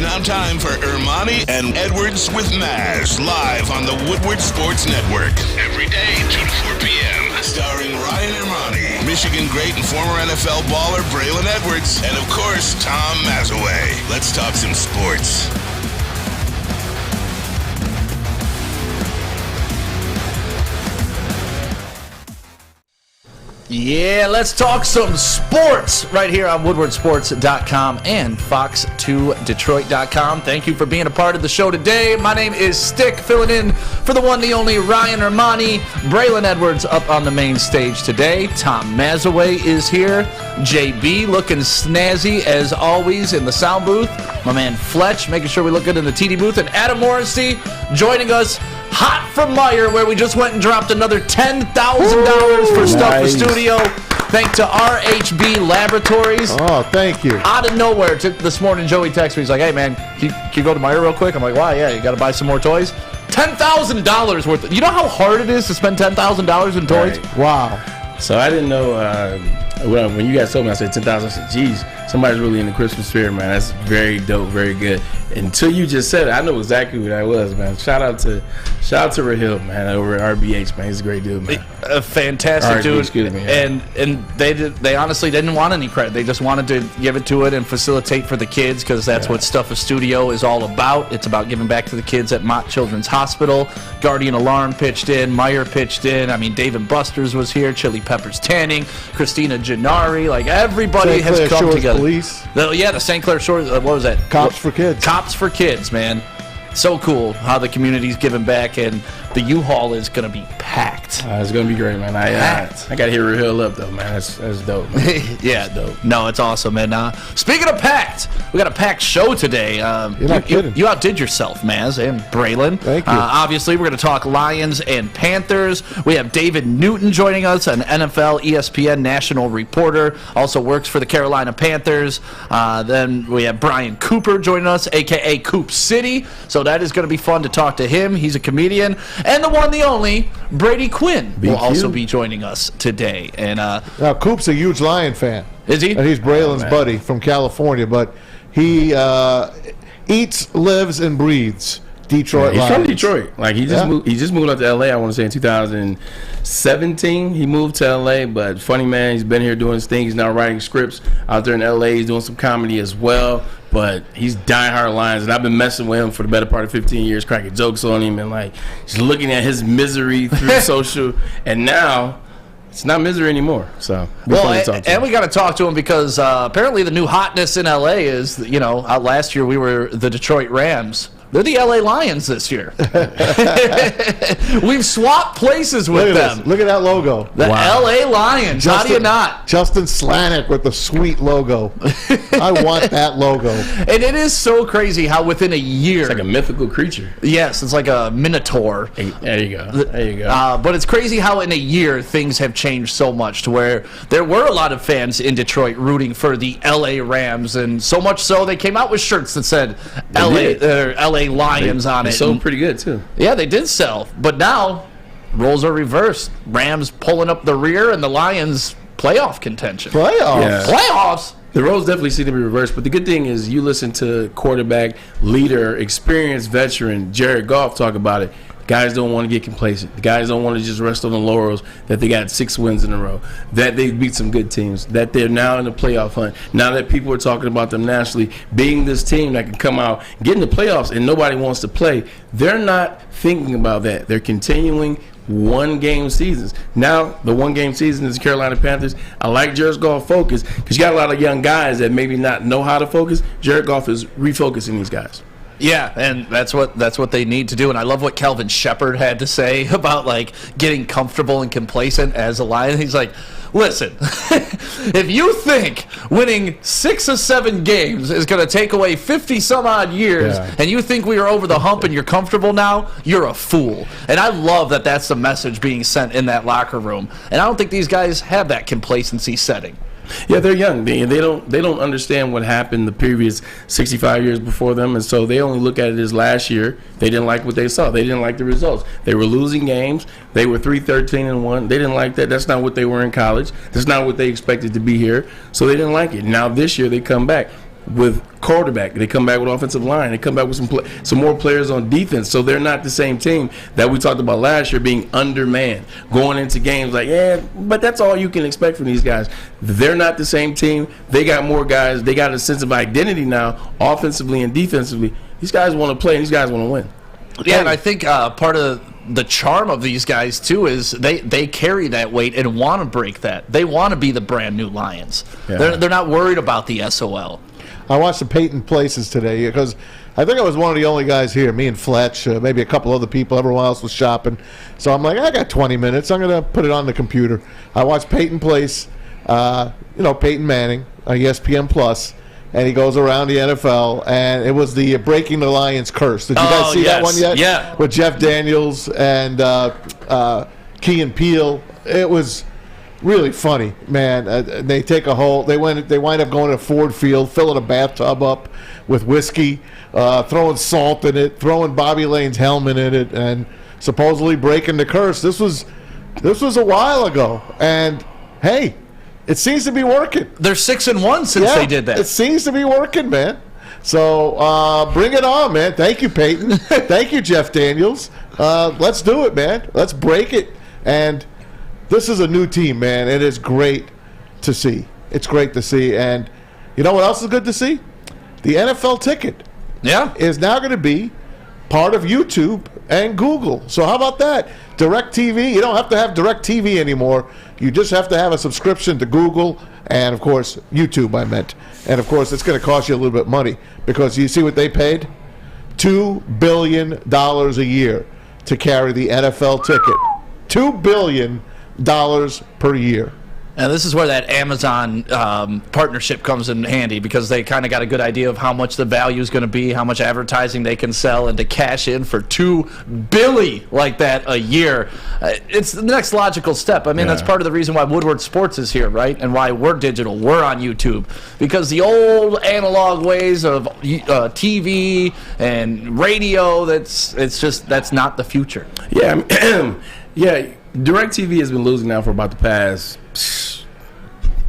now time for Ermanni and Edwards with Maz, live on the Woodward Sports Network. Every day, 2 to 4 p.m. Starring Ryan Ermanni, Michigan great and former NFL baller Braylon Edwards, and of course, Tom Mazawey. Let's talk some sports. Yeah, let's talk some sports right here on WoodwardSports.com and Fox2Detroit.com. Thank you for being a part of the show today. My name is Stick, filling in for the one, the only Ryan Ermanni. Braylon Edwards up on the main stage today. Tom Mazawey is here. JB looking snazzy as always in the sound booth. My man Fletch making sure we look good in the TD booth. And Adam Morrissey joining us hot from Meyer, where we just went and dropped another $10,000 for stuff for studio. Thanks to RHB Laboratories. Oh, thank you. Out of nowhere, this morning Joey texted me. He's like, hey, man, can you go to Meyer real quick? I'm like, why? Yeah, you got to buy some more toys. $10,000 worth. You know how hard it is to spend $10,000 in toys? Right. Wow. So I didn't know when you guys told me, I said 10,000. I said, geez, somebody's really in the Christmas spirit, man. That's very dope, very good. Until you just said it, I know exactly who that was, man. Shout out to Rahil, man, over at RBH, man. He's a great dude, man. A fantastic dude. Excuse me, yeah. And they honestly didn't want any credit. They just wanted to give it to it and facilitate for the kids, because that's what Stuff a Studio is all about. It's about giving back to the kids at Mott Children's Hospital. Guardian Alarm pitched in. Meyer pitched in. I mean, Dave and Buster's was here. Chili Peppers Tanning. Christina Gennari. Like, everybody has come together. Police. The St. Clair Shores. What was that? Cops for Kids. Cops for Kids, man. So cool how the community's giving back, and the U-Haul is going to be packed. It's going to be great, man. I got to hit Rahil up, though, man. That's dope, man. Yeah, that's dope. No, it's awesome. And speaking of packed, we got a packed show today. You're not kidding. You outdid yourself, Maz and Braylon. Thank you. Obviously, we're going to talk Lions and Panthers. We have David Newton joining us, an NFL ESPN national reporter, also works for the Carolina Panthers. Then we have Brian Cooper joining us, a.k.a. Coop City. So that is going to be fun to talk to him. He's a comedian. And the one, the only, Brady Quinn will also be joining us today. And now, Coop's a huge Lion fan. Is he? And he's Braylon's buddy from California, but he eats, lives, and breathes Detroit He's Lions. from Detroit. Like, he just moved up to L.A., I want to say, in 2017. He moved to L.A., but funny man, he's been here doing his thing. He's now writing scripts out there in L.A. He's doing some comedy as well, but he's diehard Lions, and I've been messing with him for the better part of 15 years, cracking jokes on him and, like, just looking at his misery through social, and now it's not misery anymore. So, and we got to talk to him because apparently the new hotness in L.A. is, last year we were the Detroit Rams. They're the L.A. Lions this year. We've swapped places with them. Look at that logo. The L.A. Lions. How do you not? Justin Slanik with the sweet logo. I want that logo. And it is so crazy how within a year. It's like a mythical creature. Yes, it's like a minotaur. There you go. But it's crazy how in a year things have changed so much to where there were a lot of fans in Detroit rooting for the L.A. Rams, and so much so they came out with shirts that said L.A. Lions on it. They sold pretty good too. Yeah, they did sell. But now roles are reversed. Rams pulling up the rear and the Lions playoff contention. Playoffs? The roles definitely seem to be reversed, but the good thing is you listen to quarterback, leader, experienced veteran Jared Goff talk about it. Guys don't want to get complacent. The guys don't want to just rest on the laurels that they got 6 wins in a row, that they beat some good teams, that they're now in the playoff hunt. Now that people are talking about them nationally being this team that can come out, get in the playoffs, and nobody wants to play, they're not thinking about that. They're continuing one-game seasons. Now, the one-game season is Carolina Panthers. I like Jared Goff's focus because you got a lot of young guys that maybe not know how to focus. Jared Goff is refocusing these guys. Yeah, and that's what they need to do. And I love what Calvin Shepard had to say about, like, getting comfortable and complacent as a Lion. He's like, listen, if you think winning 6 or 7 games is going to take away 50-some-odd years, and you think we are over the hump and you're comfortable now, you're a fool. And I love that that's the message being sent in that locker room. And I don't think these guys have that complacency setting. Yeah, they're young. They don't understand what happened the previous 65 years before them, and so they only look at it as last year. They didn't like what they saw. They didn't like the results. They were losing games. They were 3-13-1. They didn't like that. That's not what they were in college. That's not what they expected to be here. So they didn't like it. Now this year they come back. with quarterback. They come back with offensive line. They come back with some more players on defense. So they're not the same team that we talked about last year being undermanned, going into games like, but that's all you can expect from these guys. They're not the same team. They got more guys. They got a sense of identity now, offensively and defensively. These guys want to play, and these guys want to win. Yeah, and I think part of the charm of these guys, too, is they carry that weight and want to break that. They want to be the brand new Lions. Yeah. They're not worried about the SOL. I watched the Peyton Places today because I think I was one of the only guys here, me and Fletch, maybe a couple other people. Everyone else was shopping. So I'm like, I got 20 minutes. I'm going to put it on the computer. I watched Peyton Place, Peyton Manning, ESPN Plus, and he goes around the NFL, and it was the Breaking the Lions curse. Did you guys see that one yet? Yeah. With Jeff Daniels and Key and Peele. It was really funny, man. They take a whole. They wind up going to Ford Field, filling a bathtub up with whiskey, throwing salt in it, throwing Bobby Lane's helmet in it, and supposedly breaking the curse. This was a while ago, and hey, it seems to be working. They're 6-1 since they did that. It seems to be working, man. So bring it on, man. Thank you, Peyton. Thank you, Jeff Daniels. Let's do it, man. Let's break it. And this is a new team, man. It is great to see. It's great to see. And you know what else is good to see? The NFL ticket is now going to be part of YouTube and Google. So how about that? DirecTV, you don't have to have DirecTV anymore. You just have to have a subscription to Google and, of course, YouTube, I meant. And, of course, it's going to cost you a little bit of money because you see what they paid? $2 billion a year to carry the NFL ticket. $2 billion per year. And this is where that Amazon partnership comes in handy because they kind of got a good idea of how much the value is going to be, how much advertising they can sell, and to cash in for $2 billion like that a year. It's the next logical step. I mean, that's part of the reason why Woodward Sports is here, right? And why we're digital. We're on YouTube. Because the old analog ways of TV and radio, that's not the future. Yeah, yeah. DirecTV has been losing now for about the past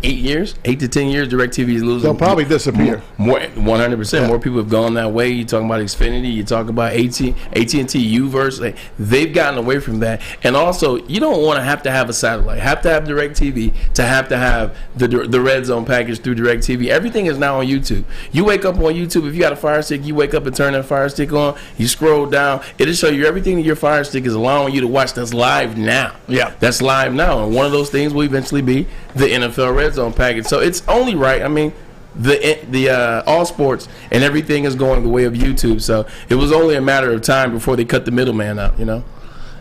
8 to 10 years. DirecTV is losing. They'll probably disappear. More 100%. Yeah. More people have gone that way. You talking about Xfinity. You talk about AT&T Uverse. Like, they've gotten away from that. And also, you don't want to have a satellite. Have to have DirecTV to have the Red Zone package through DirecTV. Everything is now on YouTube. You wake up on YouTube. If you got a Fire Stick, you wake up and turn that Fire Stick on. You scroll down. It'll show you everything that your Fire Stick is allowing you to watch that's live now. Yeah. That's live now. And one of those things will eventually be the NFL Red Zone package. So it's only right. I mean, the all sports and everything is going the way of YouTube. So it was only a matter of time before they cut the middleman out, you know?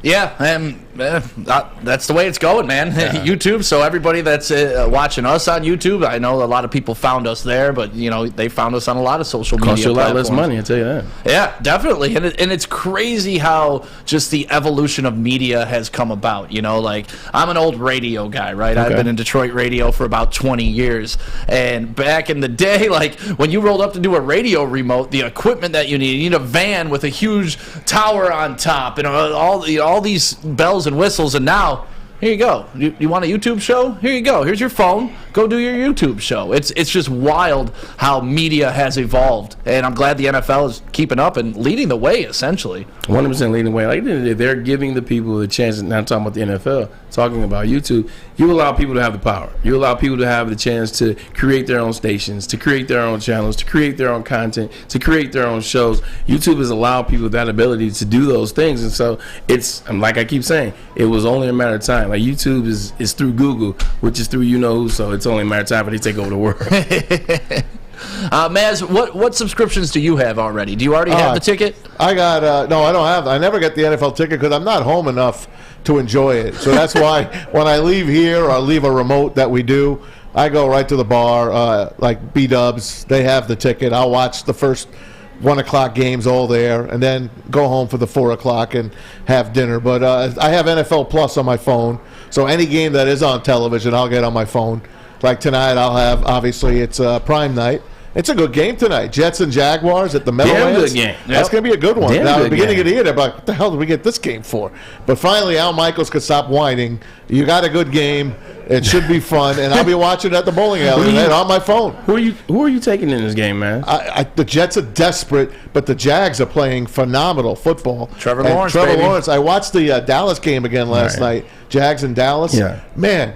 Yeah, and that's the way it's going, man. Yeah. YouTube. So everybody that's watching us on YouTube, I know a lot of people found us there, but they found us on a lot of social media. Cost you a lot less money, I tell you that. Yeah, definitely, and it's crazy how just the evolution of media has come about. Like I'm an old radio guy, right? Okay. I've been in Detroit radio for about 20 years, and back in the day, like when you rolled up to do a radio remote, the equipment that you need a van with a huge tower on top, and all these bells and whistles, and now here you go. You want a YouTube show? Here you go. Here's your phone. Go do your YouTube show. It's just wild how media has evolved, and I'm glad the NFL is keeping up and leading the way, essentially. 100% leading the way. Like they're giving the people the chance. Now I'm talking about the NFL, talking about YouTube. You allow people to have the power. You allow people to have the chance to create their own stations, to create their own channels, to create their own content, to create their own shows. YouTube has allowed people that ability to do those things, and so it's like I keep saying, it was only a matter of time. Like YouTube is through Google, which is through who, so it's only a matter of time for they take over the world. Maz, what subscriptions do you have already? Do you already have the ticket? I got no, I don't have. I never get the NFL ticket because I'm not home enough to enjoy it. So that's why when I leave here or I leave a remote that we do, I go right to the bar. Like B-Dubs, they have the ticket. I'll watch the first 1 o'clock games all there, and then go home for the 4 o'clock and have dinner. But I have NFL Plus on my phone, so any game that is on television, I'll get on my phone. Like tonight, I'll have, obviously, it's prime night, It's a good game tonight. Jets and Jaguars at the Damn Meadowlands. good game. That's going to be a good one. Damn Now, at the good beginning game. of the year, they're like, what the hell did we get this game for? But finally, Al Michaels could stop whining. You got a good game. It should be fun. And I'll be watching it at the bowling alley tonight on my phone. Who are you taking in this game, man? The Jets are desperate, but the Jags are playing phenomenal football. Trevor And Lawrence, Trevor baby. Lawrence. I watched the Dallas game again last night. Jags and Dallas. Yeah. Man,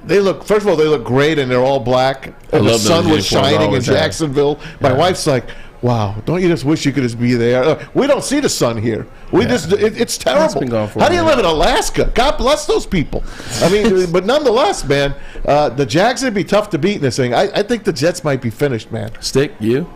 first of all, they look great, and they're all black. And the love sun those was uniforms shining all in the time. Jacksonville. My wife's like, wow, don't you just wish you could just be there? We don't see the sun here. It's terrible. been going for How a do you minute. live in Alaska? God bless those people. I mean, but nonetheless, man, the Jags would be tough to beat in this thing. I think the Jets might be finished, man. Stick, you?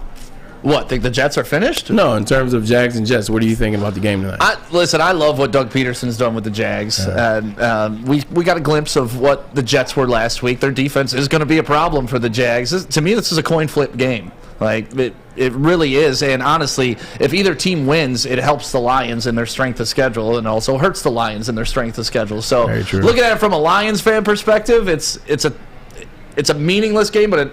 What, think the Jets are finished? No, in terms of Jags and Jets, what are you thinking about the game tonight? Listen, I love what Doug Peterson's done with the Jags. And we got a glimpse of what the Jets were last week. Their defense is going to be a problem for the Jags. To me, this is a coin flip game. Like, it really is. And honestly, if either team wins, it helps the Lions in their strength of schedule and also hurts the Lions in their strength of schedule. So Very true. looking at it from a Lions fan perspective, it's a meaningless game, but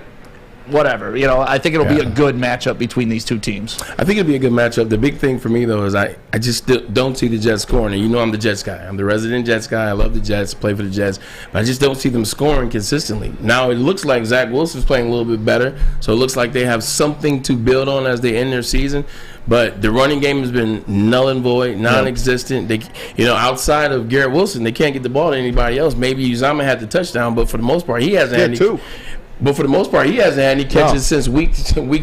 whatever. I think it'll be a good matchup between these two teams. I think it'll be a good matchup. The big thing for me, though, is I just don't see the Jets scoring. And you know I'm the Jets guy. I'm the resident Jets guy. I love the Jets, play for the Jets. But I just don't see them scoring consistently. Now, it looks like Zach Wilson's playing a little bit better, so it looks like they have something to build on as they end their season. But the running game has been null and void, non-existent. They, outside of Garrett Wilson, they can't get the ball to anybody else. Maybe Uzama had the touchdown, but for the most part, he hasn't had any. Too. But for the most part, he hasn't had any catches since week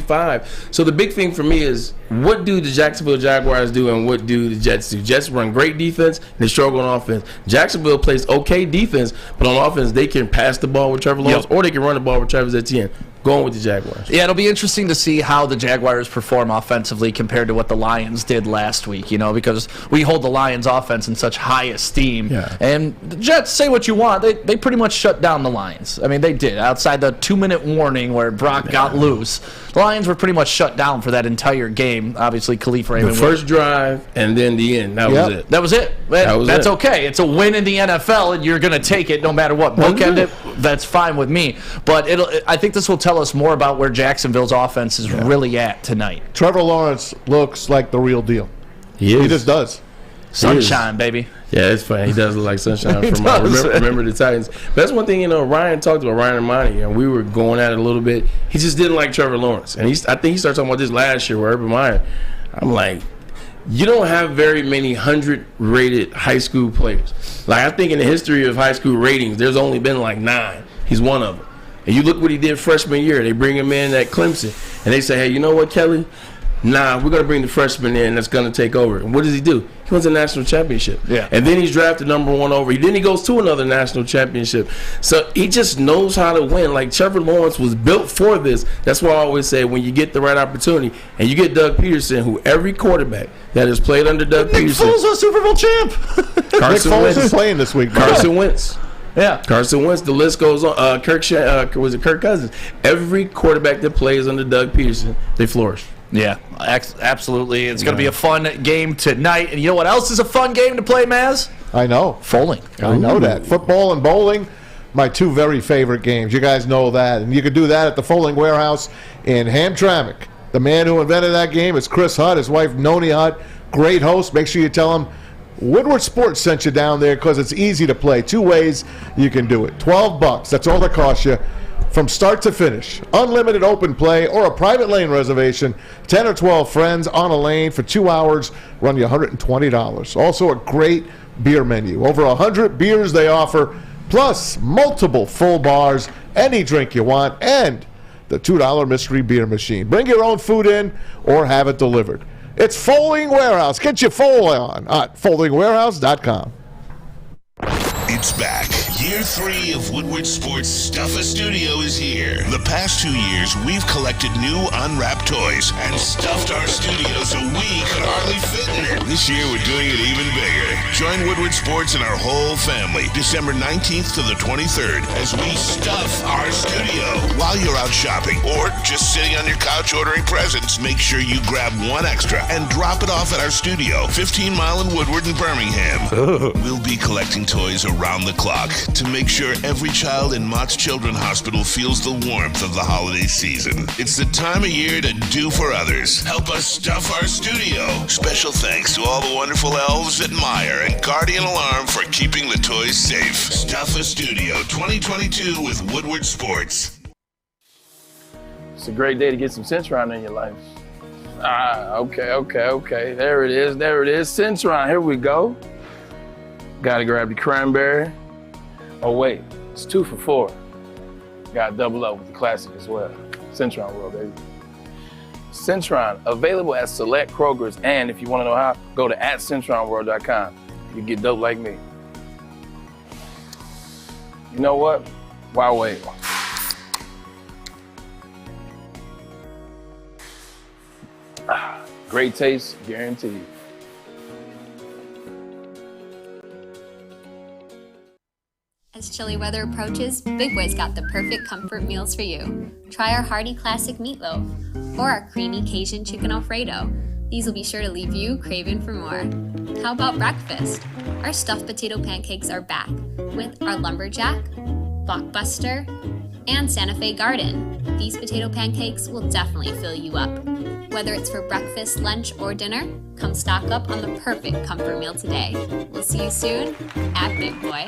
5. So the big thing for me is, what do the Jacksonville Jaguars do and what do the Jets do? Jets run great defense, and they struggle on offense. Jacksonville plays okay defense, but on offense, they can pass the ball with Trevor Lawrence or they can run the ball with Travis Etienne. Going with the Jaguars. Yeah, it'll be interesting to see how the Jaguars perform offensively compared to what the Lions did last week, because we hold the Lions offense in such high esteem. Yeah. And the Jets, say what you want, they pretty much shut down the Lions. I mean, they did. Outside the 2-minute warning where Brock got loose, the Lions were pretty much shut down for that entire game. Obviously, Khalif Raymond. The first drive and then the end. That was it. That was it. That's okay. It's a win in the NFL, and you're going to take it no matter what. Bookend it. That's fine with me. But I think this will tell us more about where Jacksonville's offense is really at tonight. Trevor Lawrence looks like the real deal. He is. He just does. Sunshine, baby. Yeah, it's funny. He does look like sunshine from does. remember the Titans. But that's one thing, Ryan talked about, Ryan Ermanni, and we were going at it a little bit. He just didn't like Trevor Lawrence. And I think he started talking about this last year with Urban Meyer. I'm like, you don't have very many 100-rated high school players. Like, I think in the history of high school ratings, there's only been like 9. He's one of them. And you look what he did freshman year. They bring him in at Clemson, and they say, hey, you know what, Kelly? Nah, we're going to bring the freshman in that's going to take over. And what does he do? He wins a national championship. Yeah. And then he's drafted number 1 over. Then he goes to another national championship. So he just knows how to win. Like, Trevor Lawrence was built for this. That's why I always say, when you get the right opportunity and you get Doug Peterson, who every quarterback that has played under Doug Peterson. Nick Foles, a Super Bowl champ. Nick Foles is playing this week. Carson Wentz. Yeah. Carson Wentz, the list goes on. Kirk Cousins? Every quarterback that plays under Doug Peterson, they flourish. Yeah, absolutely. It's going to be a fun game tonight. And you know what else is a fun game to play, Maz? I know. Bowling. I know that. Football and bowling, my 2 very favorite games. You guys know that. And you can do that at the Folding Warehouse in Hamtramck. The man who invented that game is Chris Hutt, his wife Noni Hutt. Great host. Make sure you tell him Woodward Sports sent you down there because it's easy to play. 2 ways you can do it. $12. That's all that costs you. From start to finish, unlimited open play or a private lane reservation, 10 or 12 friends on a lane for 2 hours, run you $120. Also a great beer menu. Over 100 beers they offer, plus multiple full bars, any drink you want, and the $2 mystery beer machine. Bring your own food in or have it delivered. It's Folding Warehouse. Get your fold on at foldingwarehouse.com. It's back. Year 3 of Woodward Sports Stuff a Studio is here. The past 2 years, we've collected new unwrapped toys and stuffed our studio so we could hardly fit in it. This year, we're doing it even bigger. Join Woodward Sports and our whole family December 19th to the 23rd as we stuff our studio. While you're out shopping or just sitting on your couch ordering presents, make sure you grab 1 extra and drop it off at our studio, 15 Mile in Woodward and Birmingham. We'll be collecting toys around the clock. to make sure every child in Mott's Children's Hospital feels the warmth of the holiday season. It's the time of year to do for others. Help us stuff our studio. Special thanks to all the wonderful elves at Meyer and Guardian Alarm for keeping the toys safe. Stuff a Studio 2022 with Woodward Sports. It's a great day to get some Centron in your life. Okay. There it is. Centron, here we go. Gotta grab the cranberry. Oh wait, it's 2 for $4. Gotta double up with the classic as well. Centron World, baby. Centron, available at select Kroger's, and if you wanna know how, go to @CentronWorld.com. You get dope like me. You know what? Why wait? Great taste, guaranteed. As chilly weather approaches, Big Boy's got the perfect comfort meals for you. Try our hearty classic meatloaf or our creamy Cajun chicken Alfredo. These will be sure to leave you craving for more. How about breakfast? Our stuffed potato pancakes are back with our lumberjack, blockbuster, and Santa Fe Garden. These potato pancakes will definitely fill you up. Whether it's for breakfast, lunch, or dinner, come stock up on the perfect comfort meal today. We'll see you soon at Big Boy.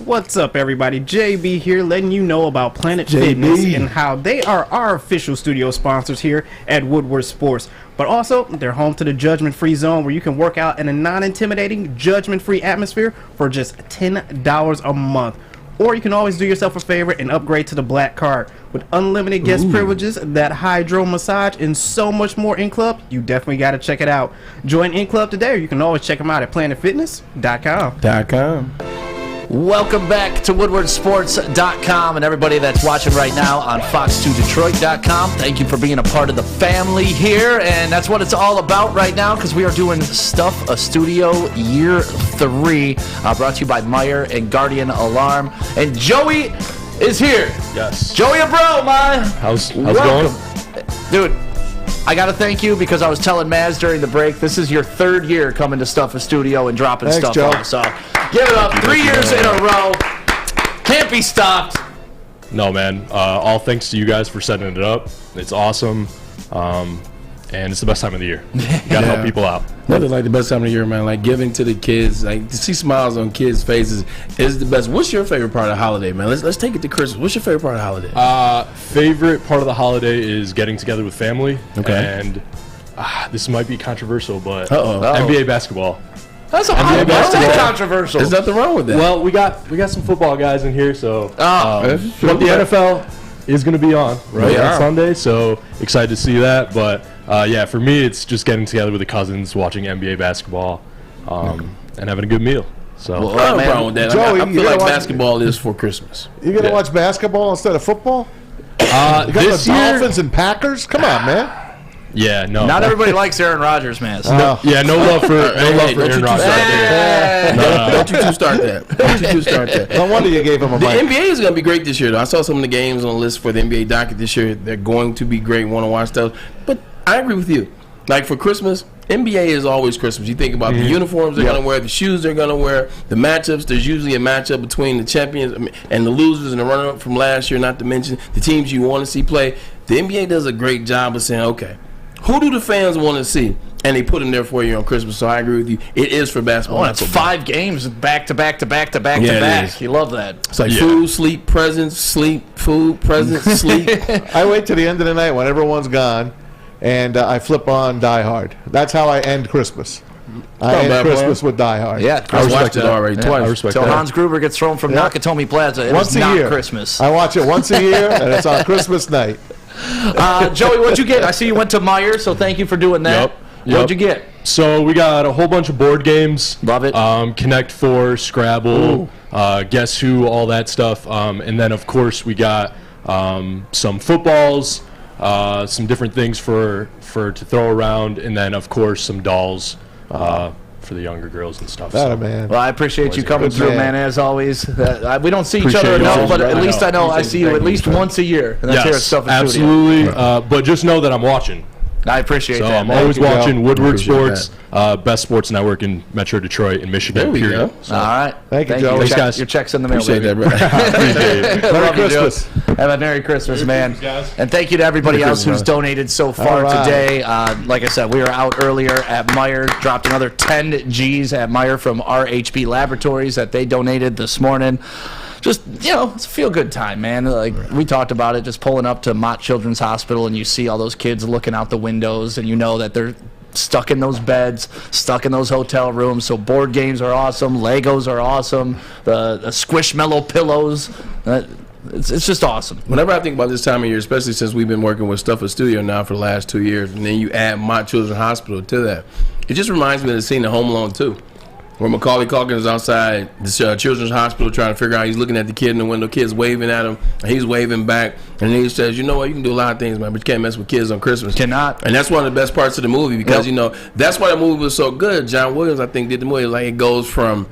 What's up, everybody? JB here, letting you know about Planet Fitness and how they are our official studio sponsors here at Woodward Sports. But also, they're home to the judgment-free zone where you can work out in a non-intimidating, judgment-free atmosphere for just $10 a month. Or you can always do yourself a favor and upgrade to the Black Card. With unlimited guest privileges, that hydro massage, and so much more in club, you definitely got to check it out. Join in club today, or you can always check them out at planetfitness.com. Welcome back to WoodwardSports.com and everybody that's watching right now on Fox2Detroit.com. Thank you for being a part of the family here, and that's what it's all about right now because we are doing Stuff a Studio Year 3, brought to you by Meyer and Guardian Alarm. And Joey is here. Yes. Joey bro, man. How's it going? Dude, I got to thank you because I was telling Maz during the break, this is your 3rd year coming to Stuff a Studio and dropping Thanks, stuff Joe. off. So give it up. 3 years in a row. Can't be stopped. No, man. All thanks to you guys for setting it up. It's awesome. And it's the best time of the year. You got to help people out. Nothing like the best time of the year, man. Like giving to the kids, like to see smiles on kids' faces is the best. What's your favorite part of the holiday, man? Let's take it to Christmas. What's your favorite part of the holiday? Favorite part of the holiday is getting together with family. Okay. And this might be controversial, but Uh-oh. NBA basketball. That's controversial. There's nothing wrong with that. Well, we got some football guys in here, so Oh. but the NFL is going to be on They on are. Sunday, so excited to see that. But yeah, for me, it's just getting together with the cousins, watching NBA basketball, and having a good meal. So I don't have a problem with that. Joey, I you feel gotta like watch- basketball is for Christmas. You gonna Yeah. watch basketball instead of football? You got this the year, Dolphins and Packers? Come on, man. yeah, no, Not everybody likes Aaron Rodgers, man. yeah, no love for Hey, don't Aaron you Rodgers. start that. Don't you two start that. Don't you two start that. No wonder you gave him a The mic. NBA is going to be great this year, though. I saw some of the games on the list for the NBA docket this year. They're going to be great. Want to watch those. But I agree with you. Like for Christmas, NBA is always Christmas. You think about the uniforms they're going to wear, the shoes they're going to wear, the matchups. There's usually a matchup between the champions and the losers and the runner-up from last year, not to mention the teams you want to see play. The NBA does a great job of saying, okay, who do the fans want to see? And they put them there for you on Christmas. So I agree with you. It is for basketball. Oh, it's 5 games back to back to back to back Yeah, to it back. is. You love that. It's like food, sleep, presents, sleep, food, presents, sleep. I wait till the end of the night when everyone's gone, and I flip on Die Hard. That's how I end Christmas. I end bad, Christmas with Die Hard. Yeah, I watched it already twice. I respect Till that. Hans Gruber gets thrown from Yeah. Nakatomi Plaza. It Once is a not year. Christmas. I watch it once a year, and it's on Christmas night. Joey, what'd you get? I see you went to Meyer, so thank you for doing that. Yep. What'd you get? So we got a whole bunch of board games. Love it. Connect Four, Scrabble, Guess Who, all that stuff. And then, of course, we got some footballs, some different things for to throw around, and then, of course, some dolls for the younger girls and stuff. Man. Well, I appreciate you coming through, man, as always. We don't see each Appreciate other you enough, always, but right? at least I know I see you at least once a year. And that's here at Yes, Stuff and Studio. absolutely. But just know that I'm watching. I appreciate So that. I'm man. always watching Woodward Appreciate Sports, best sports network in Metro Detroit and Michigan, There we period. go. So, All right. Thank you, Joe. Thanks, Check- guys. Your check's in the mail, Appreciate baby. that, bro. appreciate it. Merry Love you, Joe. Christmas. Have a Merry Christmas, man. guys. And thank you to everybody Merry else who's Christmas, donated so far All right. today. Like I said, we were out earlier at Meyer, dropped another 10 G's at Meyer from RHB Laboratories that they donated this morning. Just, it's a feel-good time, man. Like, we talked about it, just pulling up to Mott Children's Hospital, and you see all those kids looking out the windows, and you know that they're stuck in those beds, stuck in those hotel rooms. So board games are awesome, Legos are awesome, the Squishmallow pillows. It's just awesome. Whenever I think about this time of year, especially since we've been working with Stuff at Studio now for the last 2 years, and then you add Mott Children's Hospital to that, it just reminds me of the scene in Home Alone 2, where Macaulay Culkin is outside the Children's Hospital trying to figure out, he's looking at the kid in the window, kid's waving at him, and he's waving back, and then he says, you know what, you can do a lot of things, man, but you can't mess with kids on Christmas. Cannot. And that's one of the best parts of the movie, because, that's why the movie was so good. John Williams, I think, did the movie, like, it goes from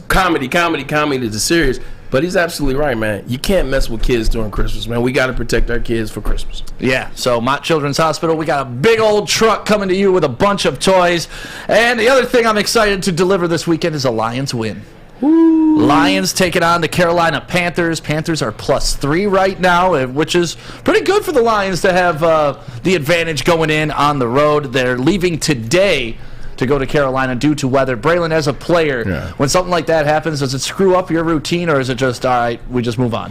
comedy to serious. But he's absolutely right, man. You can't mess with kids during Christmas, man. We got to protect our kids for Christmas. Yeah, so Mott Children's Hospital, we got a big old truck coming to you with a bunch of toys. And the other thing I'm excited to deliver this weekend is a Lions win. Woo. Lions taking on the Carolina Panthers. Panthers are +3 right now, which is pretty good for the Lions to have the advantage going in on the road. They're leaving today to go to Carolina due to weather. Braylon, as a player, when something like that happens, does it screw up your routine, or is it just, all right, we just move on?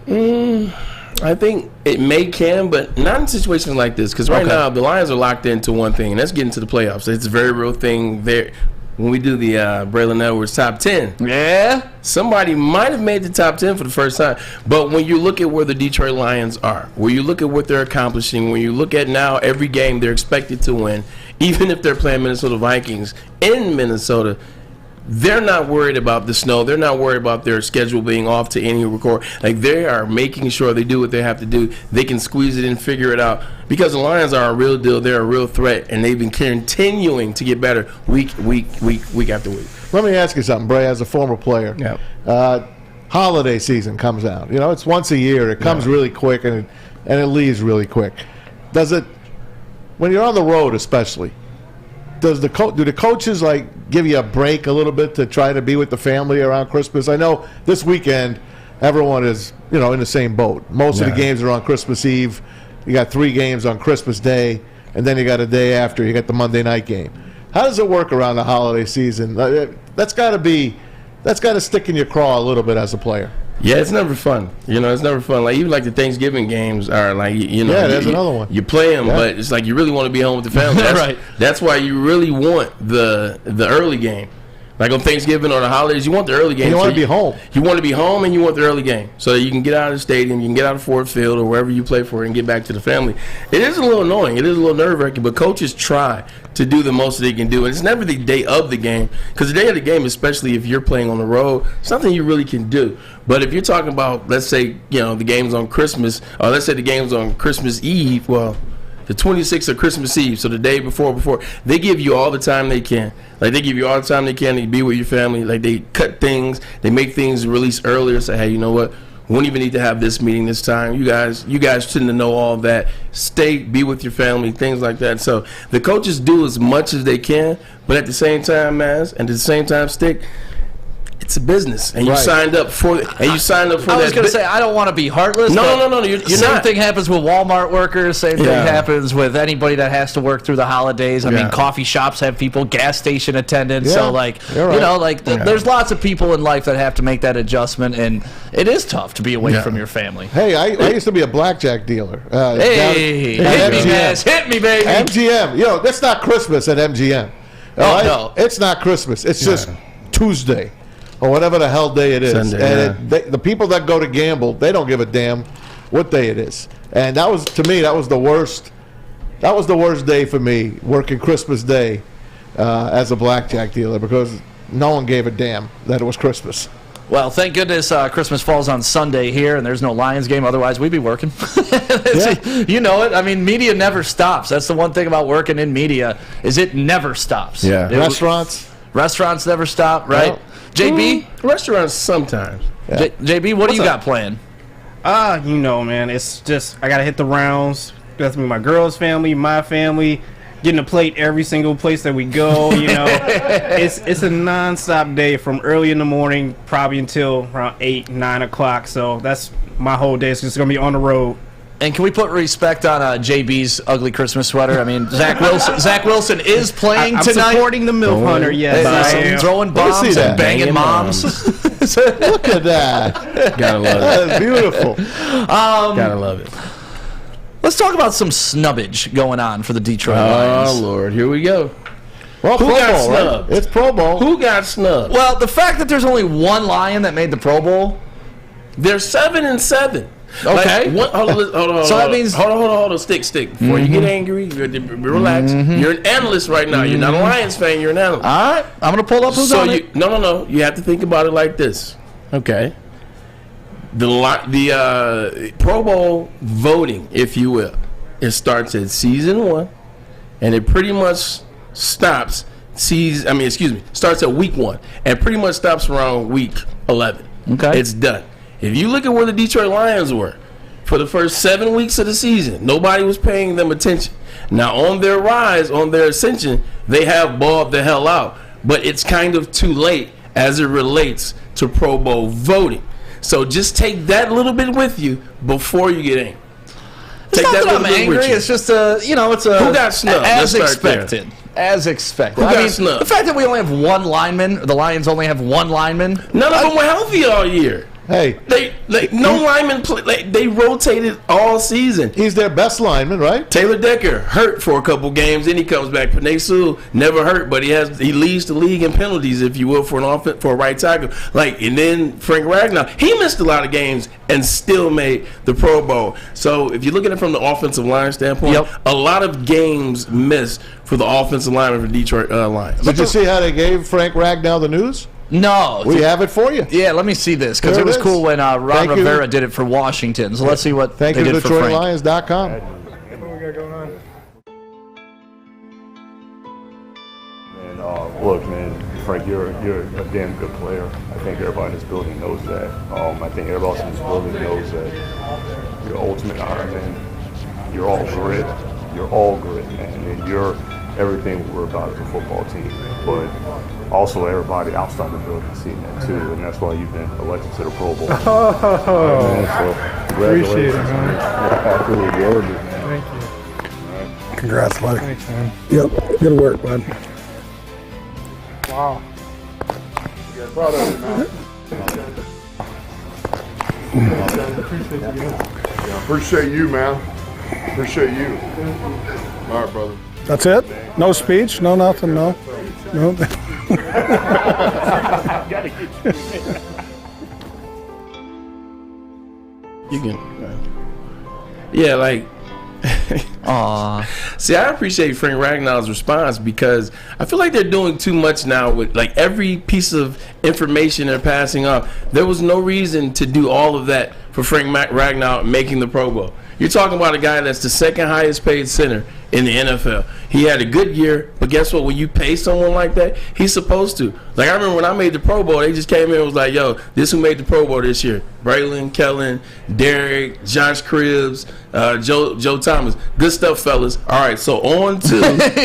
I think it can, but not in situations like this, because right now the Lions are locked into one thing, and that's getting to the playoffs. It's a very real thing there. When we do the Braylon Edwards top 10, somebody might have made the top 10 for the first time. But when you look at where the Detroit Lions are, where you look at what they're accomplishing, when you look at now every game they're expected to win, even if they're playing Minnesota Vikings in Minnesota, they're not worried about the snow. They're not worried about their schedule being off to any record. Like, they are making sure they do what they have to do. They can squeeze it in, figure it out. Because the Lions are a real deal. They're a real threat, and they've been continuing to get better week after week. Let me ask you something, Bray, as a former player. Holiday season comes out. It's once a year. It comes really quick, and it leaves really quick. Does it, when you're on the road especially, do the coaches give you a break a little bit to try to be with the family around Christmas? I know this weekend everyone is in the same boat. Most of the games are on Christmas Eve. You got 3 games on Christmas Day, and then you got a day after. You got the Monday night game. How does it work around the holiday season? That's got to stick in your craw a little bit as a player. Yeah, it's never fun. It's never fun. Like, even like the Thanksgiving games are like, there's another one. You play them, but it's like you really want to be home with the family. That's why you really want the early game. Like on Thanksgiving or the holidays, you want the early game. And you want to be home. You want to be home, and you want the early game so that you can get out of the stadium, you can get out of Ford Field or wherever you play for, and get back to the family. It is a little annoying. It is a little nerve-wracking, but coaches try to do the most that they can do. And it's never the day of the game, because the day of the game, especially if you're playing on the road, something you really can do. But if you're talking about, let's say, the game's on Christmas, or let's say the game's on Christmas Eve, well, the 26th of Christmas Eve, so the day before, they give you all the time they can. Like, they give you all the time they can to be with your family. Like, they cut things, they make things release earlier. Say, hey, you know what? We won't even need to have this meeting this time. You guys shouldn't know all that. Be with your family, things like that. So the coaches do as much as they can, but at the same time, Stick, it's a business, and you signed up for it. And you signed up for that. I was going to say, I don't want to be heartless. No. You're same not. thing happens with Walmart workers. Same thing happens with anybody that has to work through the holidays. I mean, coffee shops have people, gas station attendants. So, there's lots of people in life that have to make that adjustment, and it is tough to be away from your family. Hey, I used to be a blackjack dealer. Hit me, baby. MGM. That's not Christmas at MGM. No. It's not Christmas. It's just Tuesday. Or whatever the hell day it is. Sunday, and the people that go to gamble, they don't give a damn what day it is. And that was, to me, that was the worst. That was the worst day for me, working Christmas Day as a blackjack dealer, because no one gave a damn that it was Christmas. Well, thank goodness Christmas falls on Sunday here, and there's no Lions game. Otherwise, we'd be working. You know it. I mean, media never stops. That's the one thing about working in media, is it never stops. Yeah. Restaurants never stop, right? No. JB? Restaurants sometimes. Yeah. JB, what do you got planned? You know, man, it's just I gotta hit the rounds. That's me, my girl's family, my family, getting a plate every single place that we go. You know, it's a nonstop day from early in the morning, probably until around 8, 9 o'clock. So that's my whole day. It's just gonna be on the road. And can we put respect on JB's ugly Christmas sweater? I mean, Zach Wilson is playing I'm tonight. supporting the MILF Hunter, yes. I am. Throwing bombs and banging moms. Look at that. Gotta love it. That is beautiful. Gotta love it. Let's talk about some snubbage going on for the Detroit Lions. Oh, Lord. Here we go. Well, Who Pro got Bowl, right? snubbed? It's Pro Bowl. Who got snubbed? Well, the fact that there's only one Lion that made the Pro Bowl. They're 7-7. Okay. Hold on. So that means- hold on. Stick. Before you get angry, relax. You're an analyst right now. You're not a Lions fan. You're an analyst. All right, I'm going to pull up who's on it. No. You have to think about it like this. Okay. The Pro Bowl voting, if you will, it starts at season 1, and it pretty much starts at week 1, and pretty much stops around week 11. Okay. It's done. If you look at where the Detroit Lions were for the first 7 weeks of the season, nobody was paying them attention. Now, on their rise, on their ascension, they have balled the hell out. But it's kind of too late as it relates to Pro Bowl voting. So just take that little bit with you before you get angry. It's not that I'm angry. It's just it's a Who got snubbed? as Let's start there. expected. As expected. Who got snubbed? The fact that we only have one lineman, the Lions only have one lineman. None of them were healthy all year. Hey, No linemen play. They rotated all season. he's their best lineman, right? Taylor Decker hurt for a couple games, then he comes back. Panay Sewell never hurt, but he leads the league in penalties, if you will, for a right tackle. And then Frank Ragnow, he missed a lot of games and still made the Pro Bowl. So if you look at it from the offensive line standpoint, a lot of games missed for the offensive lineman for Detroit Lions. Did you see how they gave Frank Ragnow the news? No. We have it for you. Yeah, let me see this, because There it was it is. cool when Ron Thank you. Rivera did it for Washington. So let's see what Thank they you, did for Frank. DetroitLions.com. And look, man, Frank, you're a damn good player. I think everybody in this building knows that. I think everybody else in this building knows that you're ultimate Iron Man. You're all grit. You're all grit, man. And you're everything we're about as a football team. But also everybody outside the building seeing that too, and that's why you've been elected to the Pro Bowl. Appreciate it, man. Absolutely gorgeous, man. Thank you. Congrats, buddy. Thanks, man. Yep, good work, bud. Wow. Yeah, proud of it, man. Appreciate you, man. Appreciate you. All right, brother. That's it? No speech? No nothing? No? No? You can. Yeah, See, I appreciate Frank Ragnow's response, because I feel like they're doing too much now with every piece of information they're passing off. There was no reason to do all of that for Frank Ragnow making the Pro Bowl. You're talking about a guy that's the second highest paid center in the NFL. He had a good year, but guess what? When you pay someone like that, he's supposed to. I remember when I made the Pro Bowl, they just came in and was like, yo, this who made the Pro Bowl this year. Braylon, Kellen, Derek, Josh Cribbs, Joe Thomas. Good stuff, fellas. All right, so on to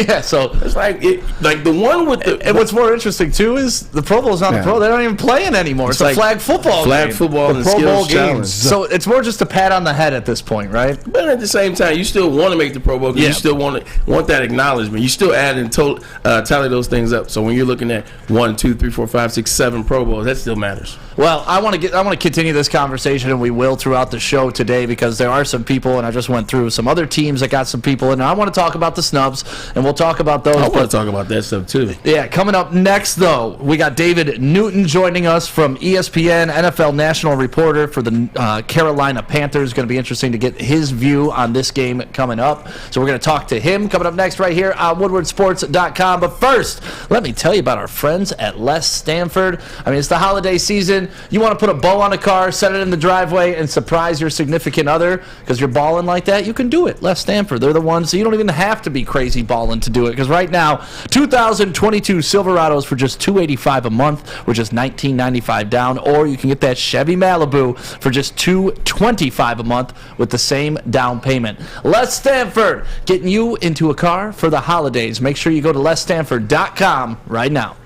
Yeah, so it's the one with the. And what's more interesting too is the Pro Bowl's not the Pro. They're not even playing anymore. It's a flag football flag game. football The and Pro skills Bowl challenge. games. So it's more just a pat on the head at this point, right? But at the same time, you still want to make the Pro Bowl because you still still want that acknowledgement. You still add and tally those things up. So when you're looking at 1, 2, 3, 4, 5, 6, 7 Pro Bowls, that still matters. Well, I want to continue this conversation, and we will throughout the show today, because there are some people, and I just went through some other teams that got some people, and I want to talk about the Snubs, and we'll talk about those. I want to talk about that stuff too. Yeah, coming up next, though, we got David Newton joining us from ESPN NFL National Reporter for the Carolina Panthers. Going to be interesting to get his view on this game coming up. So we're going to talk to him coming up next right here on WoodwardSports.com. But first, let me tell you about our friends at Les Stanford. I mean, it's the holiday season. You want to put a bow on a car, set it in the driveway, and surprise your significant other because you're balling like that? You can do it. Les Stanford, they're the ones, so you don't even have to be crazy balling to do it, because right now, 2022 Silverados for just $285 a month, or just $19.95 down, or you can get that Chevy Malibu for just $225 a month with the same down payment. Les Stanford, getting you into a car for the holidays. Make sure you go to lesstanford.com right now.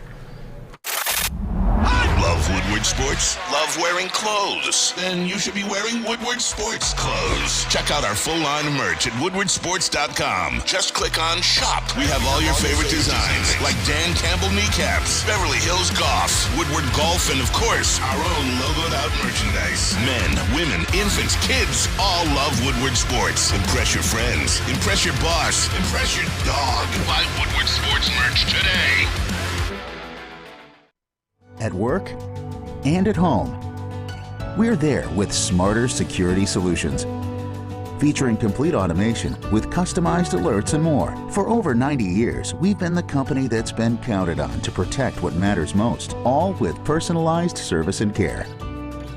Love Woodward Sports? Love wearing clothes? Then you should be wearing Woodward Sports clothes. Check out our full line of merch at woodwardsports.com. Just click on Shop. We have all your favorite designs, like Dan Campbell kneecaps, Beverly Hills Golf, Woodward Golf, and of course, our own logoed out merchandise. Men, women, infants, kids all love Woodward Sports. Impress your friends. Impress your boss. Impress your dog. Buy Woodward Sports merch today. At work and at home, we're there with smarter security solutions. Featuring complete automation with customized alerts and more. For over 90 years, we've been the company that's been counted on to protect what matters most, all with personalized service and care.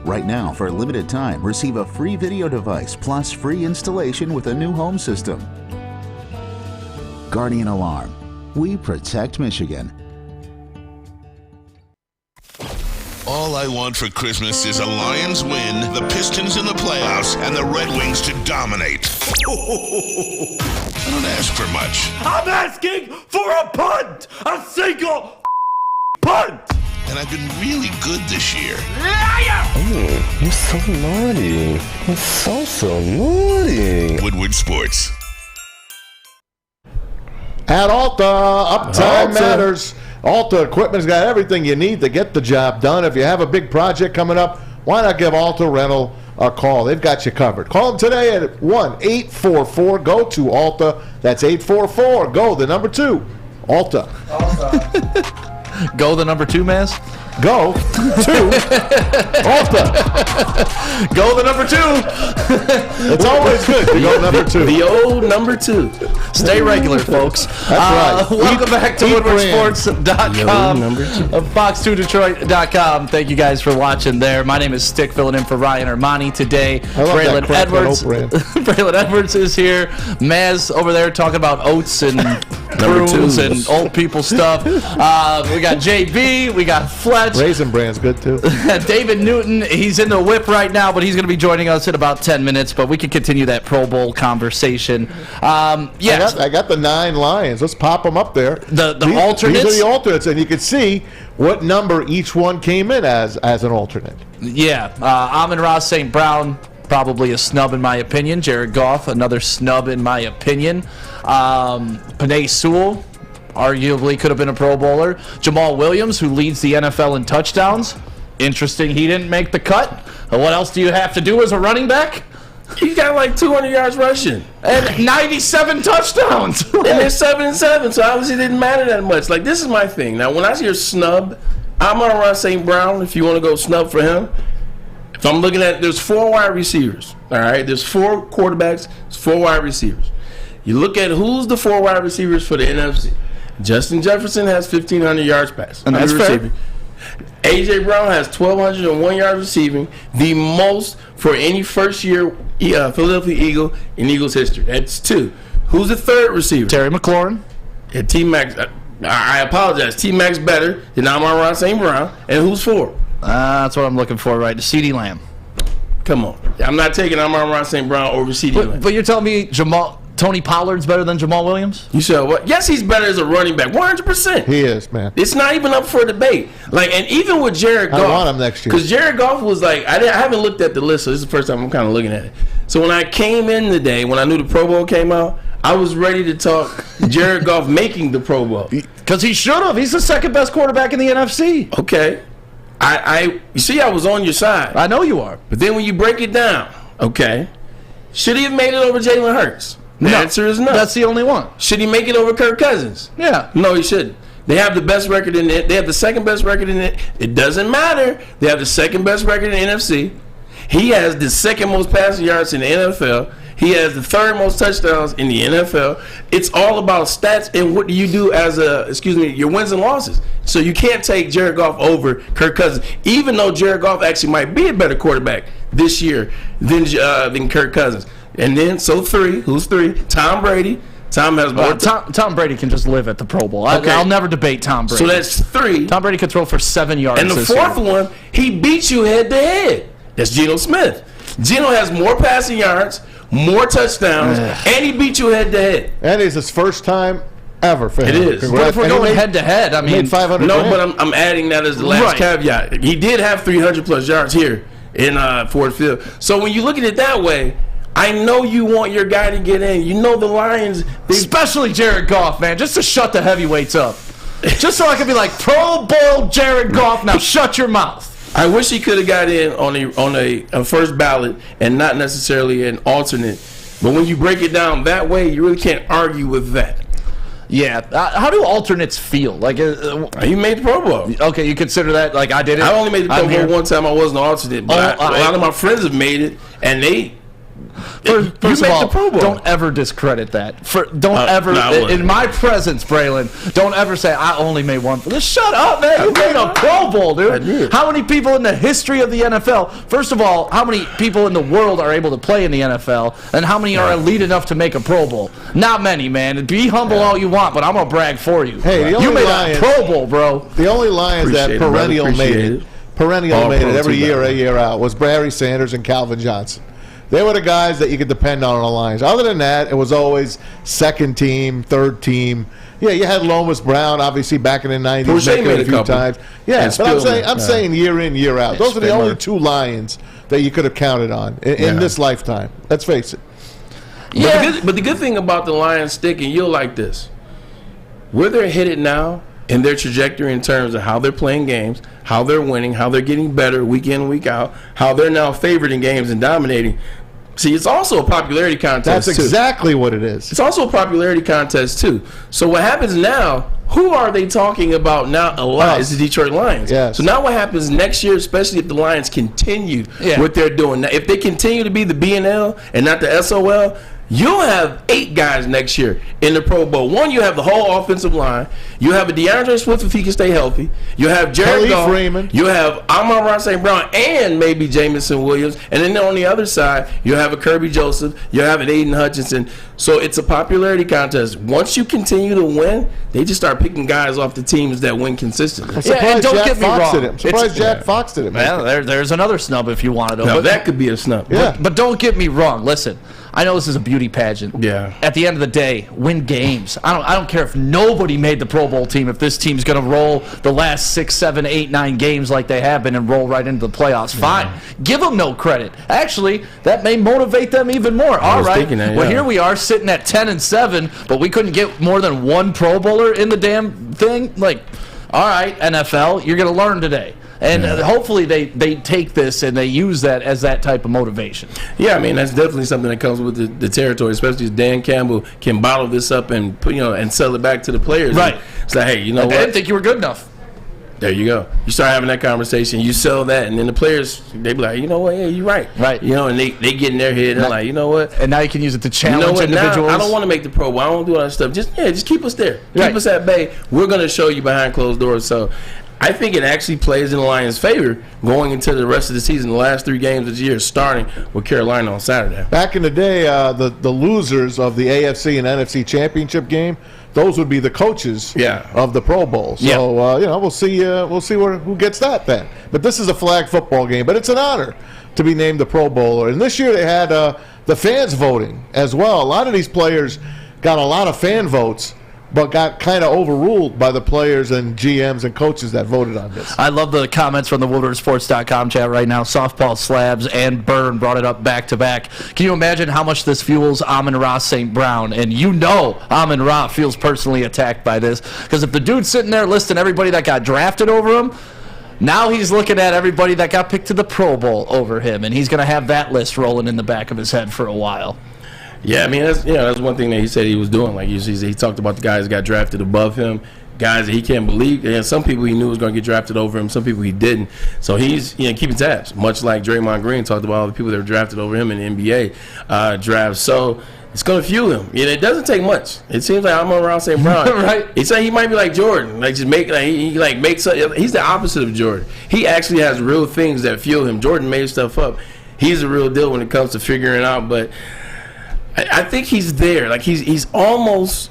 Right now, for a limited time, receive a free video device plus free installation with a new home system. Guardian Alarm. We protect Michigan. All I want for Christmas is a Lions win, the Pistons in the playoffs, and the Red Wings to dominate. I don't ask for much. I'm asking for a punt! A single punt! And I've been really good this year. Oh, you're so naughty. You're so naughty. Woodward Sports. At Alta, uptime matters. Alta Equipment's got everything you need to get the job done. If you have a big project coming up, why not give Alta Rental a call? They've got you covered. Call them today at 1-844-GO-TO Alta. That's 844-GO, the number 2. Alta. Go the number 2, Maz? Go to Alta. Go the number 2. It's always good to go number 2. The old number 2. Stay regular, folks. That's right. Welcome back to WoodwardSports.com, Fox2Detroit.com. Thank you guys for watching there. My name is Stick, filling in for Ryan Ermanni today. Braylon Edwards. Braylon Edwards is here. Maz over there talking about oats and prunes and old people stuff. We got JB. We got Fletch. Raisin Bran's good too. David Newton, he's in the whip right now, but he's going to be joining us in about 10 minutes. But we can continue that Pro Bowl conversation. Yes, I got the 9 Lions. Let's pop them up there. The alternates. These are the alternates, and you can see what number each one came in as an alternate. Yeah, Amon-Ra St. Brown, probably a snub in my opinion. Jared Goff, another snub in my opinion. Penei Sewell, arguably could have been a Pro Bowler. Jamal Williams, who leads the NFL in touchdowns. Interesting he didn't make the cut. What else do you have to do as a running back? He got like 200 yards rushing. And 97 touchdowns. And they're 7-7, so obviously it didn't matter that much. Like, this is my thing. Now, when I see your snub, Amon-Ra St. Brown, if you want to go snub for him, if I'm looking at, there's 4 wide receivers, all right? There's 4 quarterbacks, there's 4 wide receivers. You look at who's the 4 wide receivers for the NFC. Justin Jefferson has 1,500 yards passed. And that's fair. A.J. Brown has 1,201 yards receiving, the most for any first-year Philadelphia Eagle in Eagles history. That's 2. Who's the 3rd receiver? Terry McLaurin. Yeah, T-Max. I apologize. T-Max better than Amon-Ra St. Brown. And who's 4? That's what I'm looking for, right? CeeDee Lamb. Come on. I'm not taking Amon-Ra St. Brown over CeeDee Lamb. But you're telling me Tony Pollard's better than Jamal Williams? You said what? Yes, he's better as a running back. 100%. He is, man. It's not even up for debate. Like, and even with Jared Goff, I want him next year. Because Jared Goff was like, I haven't looked at the list, so this is the first time I'm kind of looking at it. So when I came in today, when I knew the Pro Bowl came out, I was ready to talk Jared Goff making the Pro Bowl. Because he should have. He's the second best quarterback in the NFC. Okay. You see, I was on your side. I know you are. But then when you break it down, okay, should he have made it over Jalen Hurts? The answer is no. That's the only one. Should he make it over Kirk Cousins? Yeah. No, he shouldn't. They have the best record in it. They have the second best record in it. It doesn't matter. They have the second best record in the NFC. He has the second most passing yards in the NFL. He has the third most touchdowns in the NFL. It's all about stats and what do you do as your wins and losses. So you can't take Jared Goff over Kirk Cousins, even though Jared Goff actually might be a better quarterback this year than Kirk Cousins. And then, who's three? Tom Brady. Tom has more. Tom Brady can just live at the Pro Bowl. Okay. I'll never debate Tom Brady. So that's 3. Tom Brady could throw for 7 yards. And the fourth one, he beat you head to head. That's Geno Smith. Geno has more passing yards, more touchdowns, and he beat you head to head. And it's his first time ever for him. It is. But if we're going head to head, I mean, 500. No, but I'm adding that as the last caveat. He did have 300 plus yards here in Ford Field. So when you look at it that way, I know you want your guy to get in. You know the Lions, especially Jared Goff, man, just to shut the heavyweights up. Just so I can be like, Pro Bowl Jared Goff, now shut your mouth. I wish he could have got in on a first ballot and not necessarily an alternate. But when you break it down that way, you really can't argue with that. Yeah. How do alternates feel? Like you made the Pro Bowl. Okay, you consider that like I did it. I only made the Pro Bowl one time. I wasn't an alternate, but a lot of my friends have made it, and they. First of all, don't ever discredit that. In my presence, Braylon, don't ever say I only made one. Just shut up, man. You made a Pro Bowl, dude. How many people in the history of the NFL? First of all, how many people in the world are able to play in the NFL, and how many are elite enough to make a Pro Bowl? Not many, man. Be humble all you want, but I'm gonna brag for you. Hey, you made a Pro Bowl, bro. The only Lions that perennial made it every year out was Barry Sanders and Calvin Johnson. They were the guys that you could depend on the Lions. Other than that, it was always second team, third team. Yeah, you had Lomas Brown, obviously, back in the 90s, making it a few times. Yeah, but I'm saying year in, year out. Those are the only two Lions that you could have counted on in this lifetime. Let's face it. Yeah. But the good thing about the Lions sticking, you'll like this. Where they're headed now and their trajectory in terms of how they're playing games, how they're winning, how they're getting better week in, week out, how they're now favored in games and dominating. See, it's also a popularity contest, That's exactly what it is. It's also a popularity contest, too. So what happens now, who are they talking about now a lot? It's the Detroit Lions. Yes. So now what happens next year, especially if the Lions continue what they're doing. Now, if they continue to be the B&L and not the SOL, you'll have 8 guys next year in the Pro Bowl. One, you have the whole offensive line. You have a DeAndre Swift if he can stay healthy. You have Jared Goff. Raymond. You have Amon-Ra St. Brown and maybe Jamison Williams. And then on the other side, you have a Kirby Joseph. You have an Aiden Hutchinson. So it's a popularity contest. Once you continue to win, they just start picking guys off the teams that win consistently. I'm surprised Jack Fox did it. I'm surprised Jack Fox did it. Well, there's another snub if you wanted to. Now, that could be a snub. Yeah. But don't get me wrong. Listen, I know this is a beauty pageant. Yeah. At the end of the day, win games. I don't care if nobody made the Pro Bowl team. If this team's going to roll the last 6, 7, 8, 9 games like they have been and roll right into the playoffs, fine. Give them no credit. Actually, that may motivate them even more. All right. Well, here we are sitting at 10-7, but we couldn't get more than one Pro Bowler in the damn thing. Like, all right, NFL, you're going to learn today. And hopefully they take this and they use that as that type of motivation. Yeah, I mean, that's definitely something that comes with the territory, especially if Dan Campbell can bottle this up and put, and sell it back to the players. Right. And it's like, hey, you know what? I didn't think you were good enough. There you go. You start having that conversation. You sell that, and then the players, they be like, you know what? Yeah, you're right. Right. And they get in their head and like, you know what? And now you can use it to challenge individuals. Now, I don't want to make the Pro Bowl. I don't do all that stuff. Just keep us there. Keep us at bay. We're going to show you behind closed doors. So I think it actually plays in the Lions' favor going into the rest of the season, the last 3 games of the year, starting with Carolina on Saturday. Back in the day, the losers of the AFC and NFC championship game, those would be the coaches of the Pro Bowl. So we'll see who gets that then. But this is a flag football game, but it's an honor to be named the Pro Bowler. And this year they had the fans voting as well. A lot of these players got a lot of fan votes. but got kind of overruled by the players and GMs and coaches that voted on this. I love the comments from the WoodwardSports.com chat right now. Softball Slabs and Burn brought it up back to back. Can you imagine how much this fuels Amon-Ra St. Brown? And you know Amon-Ra feels personally attacked by this, because if the dude's sitting there listing everybody that got drafted over him, now he's looking at everybody that got picked to the Pro Bowl over him, and he's going to have that list rolling in the back of his head for a while. Yeah, I mean, that's one thing that he said he was doing. Like, he talked about the guys that got drafted above him, guys that he can't believe. And some people he knew was going to get drafted over him, some people he didn't. So he's keeping tabs, much like Draymond Green talked about all the people that were drafted over him in the NBA draft. So it's going to fuel him. It doesn't take much. It seems like Amon-Ra St. Brown. Right. He said he might be like Jordan, like just make like he makes. He's the opposite of Jordan. He actually has real things that fuel him. Jordan made stuff up. He's a real deal when it comes to figuring it out, but I think he's there. Like he's almost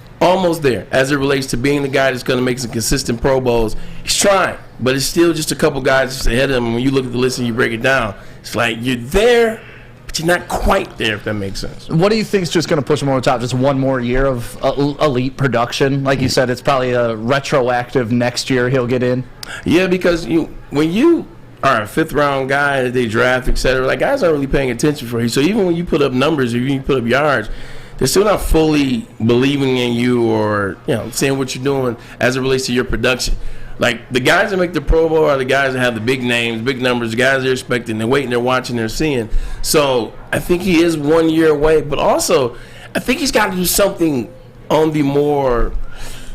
there as it relates to being the guy that's going to make some consistent Pro Bowls. He's trying, but it's still just a couple guys just ahead of him. When you look at the list and you break it down, it's like you're there, but you're not quite there, if that makes sense. What do you think is just going to push him over the top? Just one more year of elite production? Like you said, it's probably a retroactive next year he'll get in. Yeah, because when you are a fifth-round guy that they draft, et cetera, like guys aren't really paying attention for you. So even when you put up numbers or you put up yards, they're still not fully believing in you or seeing what you're doing as it relates to your production. Like the guys that make the Pro Bowl are the guys that have the big names, big numbers, the guys they're expecting, they're waiting, they're watching, they're seeing. So I think he is 1 year away, but also I think he's got to do something on the more,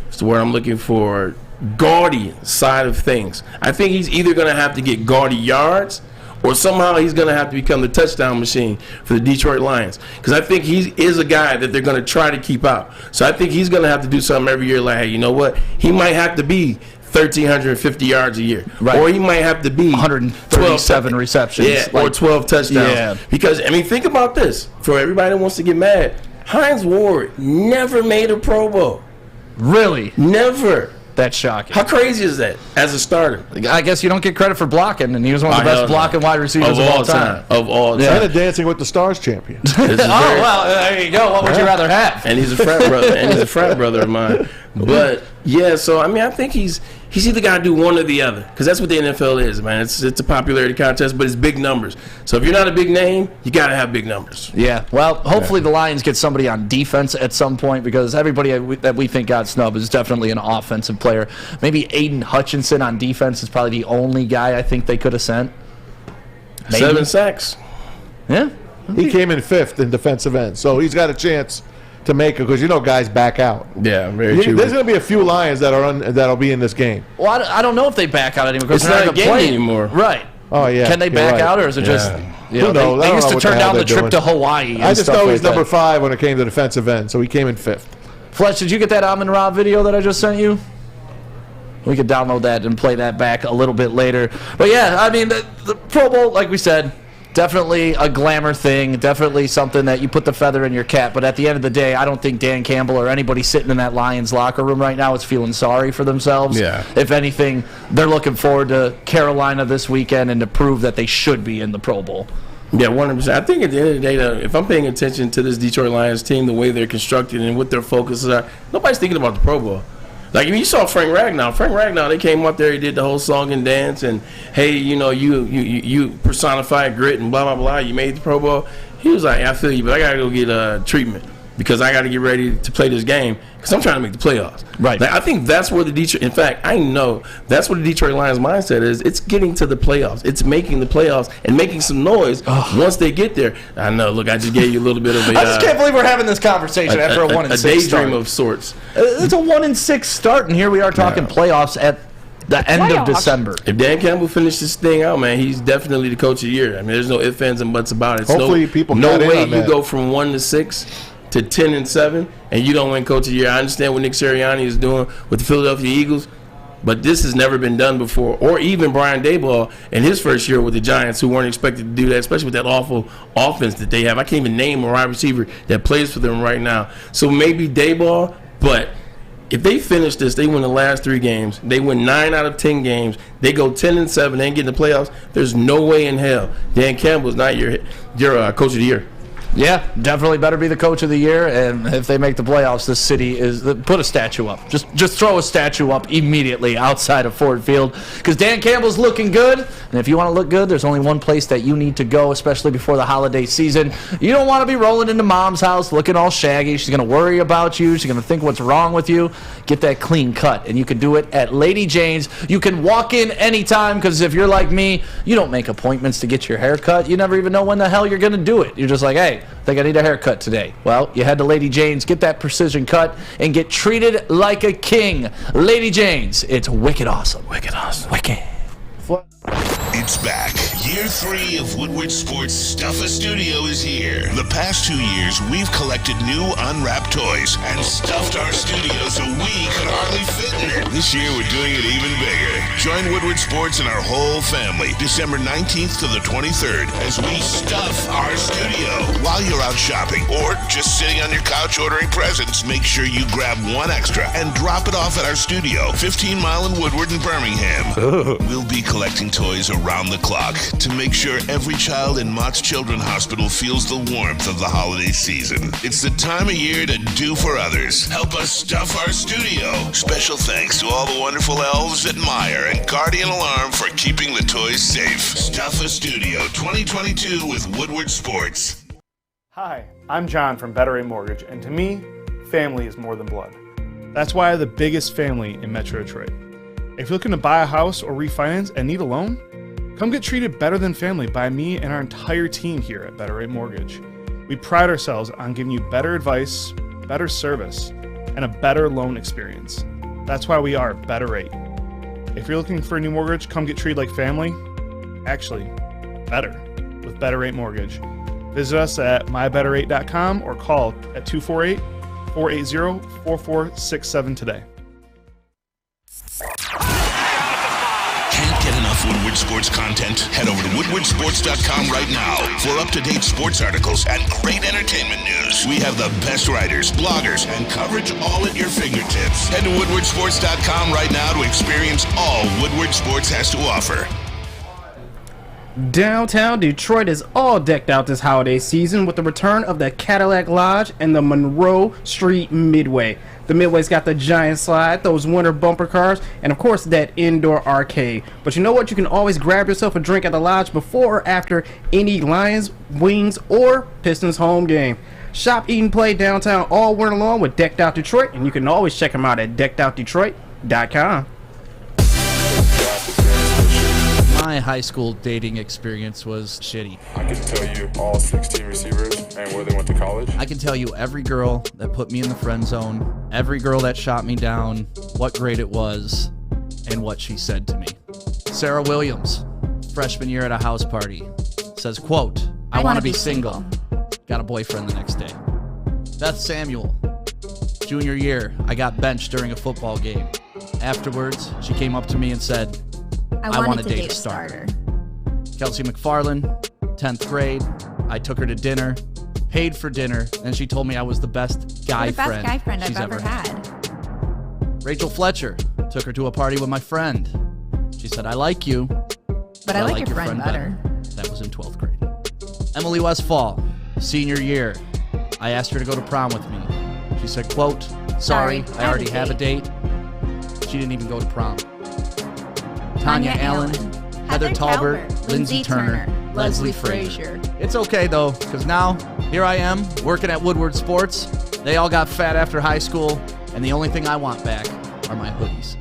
what's the word I'm looking for, gaudy side of things. I think he's either going to have to get gaudy yards or somehow he's going to have to become the touchdown machine for the Detroit Lions, because I think he is a guy that they're going to try to keep out. So I think he's going to have to do something every year like, hey, you know what? He might have to be 1,350 yards a year. Right. Or he might have to be 137 receptions. Yeah, or 12 touchdowns. Yeah. Because, I mean, think about this. For everybody that wants to get mad, Hines Ward never made a Pro Bowl. Really? Never. That's shocking. How crazy is that as a starter? I guess you don't get credit for blocking, and he was one of the best blocking wide receivers of all time. Of all time. And a Dancing with the Stars champion. Well, there you go. What would you rather have? And he's a frat brother. And he's a frat brother of mine. But yeah, so I mean, I think he's either got to do one or the other, because that's what the NFL is, man. It's a popularity contest, but it's big numbers. So if you're not a big name, you got to have big numbers. Yeah. Well, hopefully the Lions get somebody on defense at some point, because everybody that we think got snubbed is definitely an offensive player. Maybe Aiden Hutchinson on defense is probably the only guy I think they could have sent. Maybe. 7 sacks. Yeah. He came in 5th in defensive end, so he's got a chance to make it, because guys back out. Yeah, very true. There's going to be a few Lions that'll be in this game. Well, I don't know if they back out anymore, because it's not a game anymore. Right. Oh yeah. Can they back out, or is it just? Who knows? They used to turn down the trip to Hawaii. I just know he's number 5 when it came to defensive end, so he came in 5th. Fletch, did you get that Amon-Ra video that I just sent you? We could download that and play that back a little bit later. But yeah, I mean, the Pro Bowl, like we said, definitely a glamour thing, definitely something that you put the feather in your cap. But at the end of the day, I don't think Dan Campbell or anybody sitting in that Lions locker room right now is feeling sorry for themselves. Yeah. If anything, they're looking forward to Carolina this weekend and to prove that they should be in the Pro Bowl. Yeah, 100%. I think at the end of the day, if I'm paying attention to this Detroit Lions team, the way they're constructed and what their focuses are, nobody's thinking about the Pro Bowl. Like, if you saw Frank Ragnow, they came up there, he did the whole song and dance, and hey, you personified grit and blah, blah, blah, you made the Pro Bowl. He was like, I feel you, but I got to go get treatment, because I got to get ready to play this game, because I'm trying to make the playoffs. Right. Like, I think that's where in fact, I know that's what the Detroit Lions mindset is. It's getting to the playoffs. It's making the playoffs and making some noise once they get there. I know, look, I just gave you a little bit of a... I just can't believe we're having this conversation after a 1-6 start. A daydream of sorts. It's a 1-6 start, and here we are talking playoffs at the end of December. If Dan Campbell finishes this thing out, man, he's definitely the coach of the year. I mean, there's no ifs, ands, and buts about it. Hopefully people no got in way on you that. go from 1-6 to 10-7, and you don't win coach of the year. I understand what Nick Sirianni is doing with the Philadelphia Eagles, but this has never been done before. Or even Brian Daboll in his first year with the Giants, who weren't expected to do that, especially with that awful offense that they have. I can't even name a wide receiver that plays for them right now. So maybe Daboll, but if they finish this, they win the last 3 games. They win 9 out of 10 games. They go 10-7. They ain't getting the playoffs. There's no way in hell Dan Campbell's not your coach of the year. Yeah, definitely better be the coach of the year. And if they make the playoffs, this city is put a statue up. Just throw a statue up immediately outside of Ford Field because Dan Campbell's looking good. And if you want to look good, there's only one place that you need to go, especially before the holiday season. You don't want to be rolling into mom's house looking all shaggy. She's going to worry about you. She's going to think what's wrong with you. Get that clean cut, and you can do it at Lady Jane's. You can walk in anytime because if you're like me, you don't make appointments to get your hair cut. You never even know when the hell you're going to do it. You're just like, hey, I think I need a haircut today. Well, you head to Lady Jane's, get that precision cut, and get treated like a king. Lady Jane's, it's wicked awesome. Wicked awesome. Wicked. It's back. Year 3 of Woodward Sports Stuff-A Studio is here. The past 2 years, we've collected new unwrapped toys and stuffed our studio so we could hardly fit in it. This year, we're doing it even bigger. Join Woodward Sports and our whole family December 19th to the 23rd as we stuff our studio. While you're out shopping or just sitting on your couch ordering presents, make sure you grab one extra and drop it off at our studio, 15 Mile in Woodward in Birmingham. We'll be collecting toys around the clock to make sure every child in Mott's Children's Hospital feels the warmth of the holiday season. It's the time of year to do for others. Help us stuff our studio. Special thanks to all the wonderful elves at Meyer and Guardian Alarm for keeping the toys safe. Stuff-A Studio 2022 with Woodward Sports. Hi, I'm John from Better Rate Mortgage, and to me, family is more than blood. That's why I have the biggest family in Metro Detroit. If you're looking to buy a house or refinance and need a loan, come get treated better than family by me and our entire team here at Better Rate Mortgage. We pride ourselves on giving you better advice, better service, and a better loan experience. That's why we are Better Rate. If you're looking for a new mortgage, come get treated like family. Actually, better with Better Rate Mortgage. Visit us at mybetterrate.com or call at 248-480-4467 today. Can't get enough Woodward Sports content? Head over to woodwardsports.com right now for up-to-date sports articles and great entertainment news. We have the best writers, bloggers, and coverage all at your fingertips. Head to woodwardsports.com right now to experience all Woodward Sports has to offer. Downtown Detroit is all decked out this holiday season with the return of the Cadillac Lodge and the Monroe Street Midway. The Midway's got the giant slide, those winter bumper cars, and of course that indoor arcade. But you know what? You can always grab yourself a drink at the Lodge before or after any Lions, Wings, or Pistons home game. Shop, eat, and play downtown all winter long with Decked Out Detroit, and you can always check them out at deckedoutdetroit.com. My high school dating experience was shitty. I can tell you all 16 receivers and where they went to college. I can tell you every girl that put me in the friend zone, every girl that shot me down, what grade it was, and what she said to me. Sarah Williams, freshman year at a house party, says, quote, I want to be single. Got a boyfriend the next day. Beth Samuel, junior year, I got benched during a football game. Afterwards, she came up to me and said, I want to date a starter. Kelsey McFarland, 10th grade. I took her to dinner, paid for dinner, and she told me I was the best guy friend I've ever had. Rachel Fletcher, took her to a party with my friend. She said, I like you, but I like your friend better. That was in 12th grade. Emily Westfall, senior year. I asked her to go to prom with me. She said, quote, sorry, I already have a date. She didn't even go to prom. Tanya Allen, Heather Talbert, Lindsay Turner, Leslie Frazier. It's okay, though, because now, here I am, working at Woodward Sports. They all got fat after high school, and the only thing I want back are my hoodies.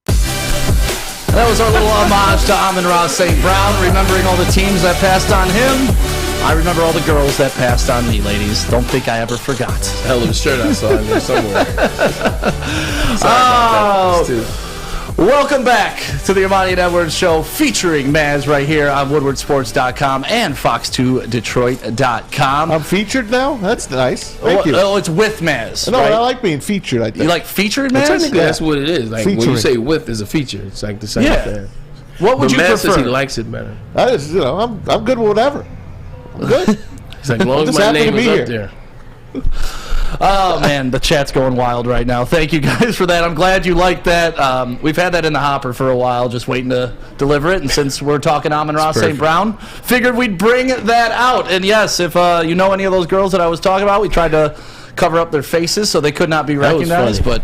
That was our little homage to Amon-Ra St. Brown, remembering all the teams that passed on him. I remember all the girls that passed on me, ladies. Don't think I ever forgot. Hell of a shirt I saw in there somewhere. Welcome back to the Ermanni and Edwards show featuring Maz right here on woodwardsports.com and fox2detroit.com. I'm featured now? That's nice. Thank you. Oh, it's with Maz. No, right? I like being featured. I think. You like featured, Maz? Technically, that's what it is. Like when you say with is a feature, it's like the same thing. What would you prefer? Says he likes it better. I'm good with whatever. I'm good. It's like as long as my name is up there. Oh, man, the chat's going wild right now. Thank you guys for that. I'm glad you liked that. We've had that in the hopper for a while, just waiting to deliver it. And since we're talking Amon-Ra St. Brown, figured we'd bring that out. And yes, if you know any of those girls that I was talking about, we tried to cover up their faces so they could not be recognized. But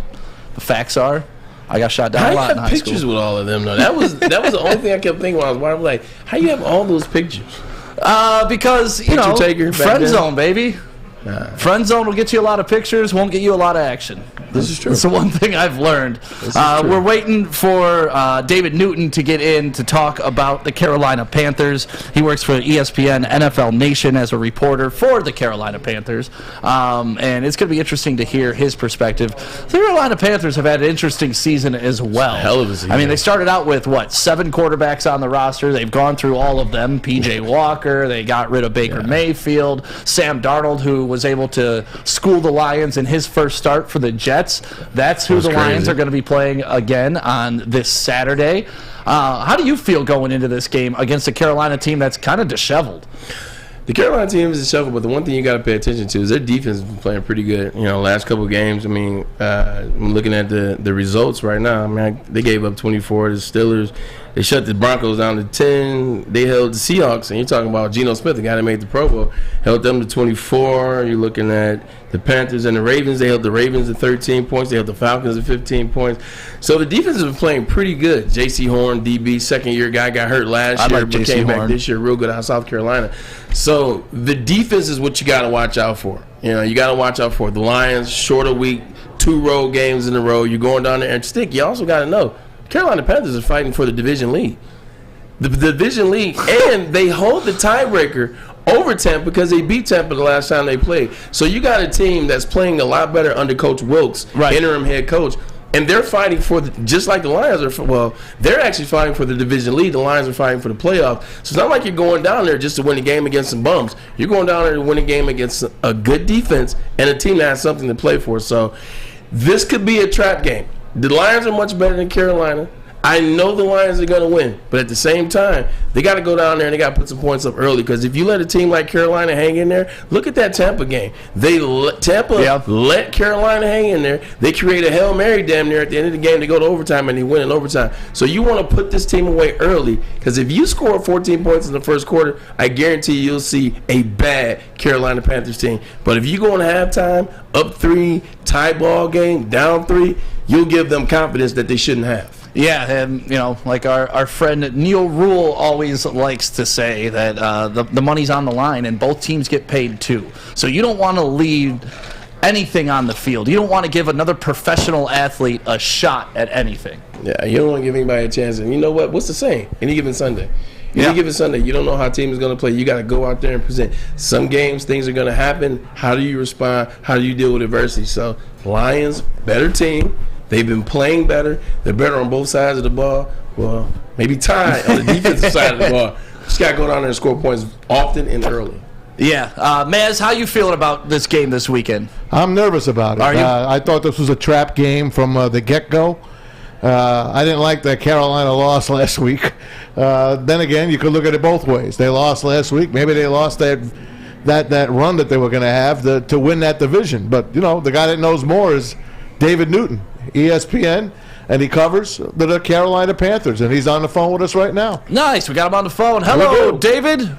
the facts are, I got shot down a lot in high school. How you have pictures with all of them, though? That was the only thing I kept thinking when I was watching. Like, how you have all those pictures? Because, friend zone, baby. Friend zone will get you a lot of pictures, won't get you a lot of action. This is true. That's the one thing I've learned. We're waiting for David Newton to get in to talk about the Carolina Panthers. He works for ESPN NFL Nation as a reporter for the Carolina Panthers. And it's going to be interesting to hear his perspective. The Carolina Panthers have had an interesting season as well. Hell of a season. I mean, they started out with, 7 quarterbacks on the roster. They've gone through all of them. P.J. Walker, they got rid of Baker Mayfield. Sam Darnold, who was able to school the Lions in his first start for the Jets. That's who the Lions are going to be playing again on this Saturday. How do you feel going into this game against a Carolina team that's kind of disheveled? The Carolina team is disheveled, but the one thing you got to pay attention to is their defense has been playing pretty good. Last couple of games. I mean, I'm looking at the results right now. I mean, they gave up 24 to the Steelers. They shut the Broncos down to 10. They held the Seahawks, and you're talking about Geno Smith, the guy that made the Pro Bowl, held them to 24. You're looking at the Panthers and the Ravens. They held the Ravens at 13 points. They held the Falcons at 15 points. So the defense has been playing pretty good. J.C. Horn, DB, second-year guy, got hurt last year, but came back this year real good out of South Carolina. So the defense is what you got to watch out for. You got to watch out for the Lions, shorter week, 2 road games in a row. You're going down there and stick. You also got to know, Carolina Panthers are fighting for the division lead. The division lead, and they hold the tiebreaker over Tampa because they beat Tampa the last time they played. So you got a team that's playing a lot better under Coach Wilkes, interim head coach, and they're fighting for just like the Lions are. They're actually fighting for the division lead. The Lions are fighting for the playoff. So it's not like you're going down there just to win a game against some bums. You're going down there to win a game against a good defense and a team that has something to play for. So this could be a trap game. The Lions are much better than Carolina. I know the Lions are going to win, but at the same time, they got to go down there and they got to put some points up early, because if you let a team like Carolina hang in there, look at that Tampa game. Tampa let Carolina hang in there. They create a Hail Mary damn near at the end of the game to go to overtime, and they win in overtime. So you want to put this team away early, because if you score 14 points in the first quarter, I guarantee you'll see a bad Carolina Panthers team. But if you go into halftime, up 3, tie ball game, down 3, you'll give them confidence that they shouldn't have. Yeah, and like our friend Neil Rule always likes to say that the money's on the line and both teams get paid too. So you don't want to leave anything on the field. You don't want to give another professional athlete a shot at anything. Yeah, you don't want to give anybody a chance. And you know what? What's the saying? Any given Sunday. Any given Sunday, you don't know how a team is going to play. You got to go out there and present. Some games, things are going to happen. How do you respond? How do you deal with adversity? So Lions, better team. They've been playing better. They're better on both sides of the ball. Well, maybe tied on the defensive side of the ball. Just got to go down there and score points often and early. Yeah. Maz, how you feeling about this game this weekend? I'm nervous about it. Are you? I thought this was a trap game from the get-go. I didn't like that Carolina loss last week. Then again, you could look at it both ways. They lost last week. Maybe they lost that run that they were going to have to win that division. But, the guy that knows more is David Newton, ESPN, and he covers the Carolina Panthers, and he's on the phone with us right now. Nice. We got him on the phone. Hello, David.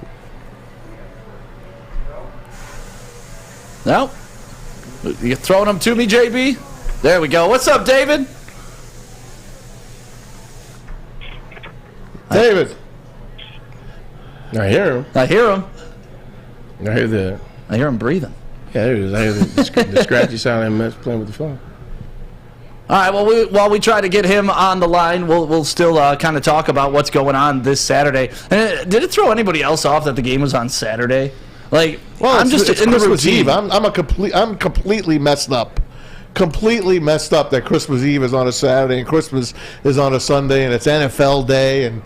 No? You throwing him to me, JB? There we go. What's up, David? David. I hear him. I hear him. I hear him breathing. Yeah, there it is. I hear the scratchy sound of him playing with the phone. All right, well, while we try to get him on the line, we'll still kind of talk about what's going on this Saturday. And did it throw anybody else off that the game was on Saturday? I'm just in the routine. I'm completely messed up. Completely messed up that Christmas Eve is on a Saturday and Christmas is on a Sunday, and it's NFL Day, and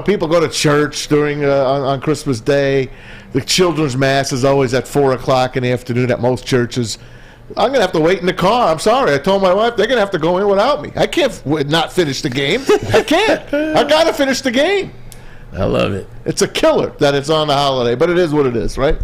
people go to church during on Christmas Day. The children's mass is always at 4:00 in the afternoon at most churches. I'm going to have to wait in the car. I'm sorry. I told my wife they're going to have to go in without me. I can't not finish the game. I can't. I got to finish the game. I love it. It's a killer that it's on the holiday, but it is what it is, right?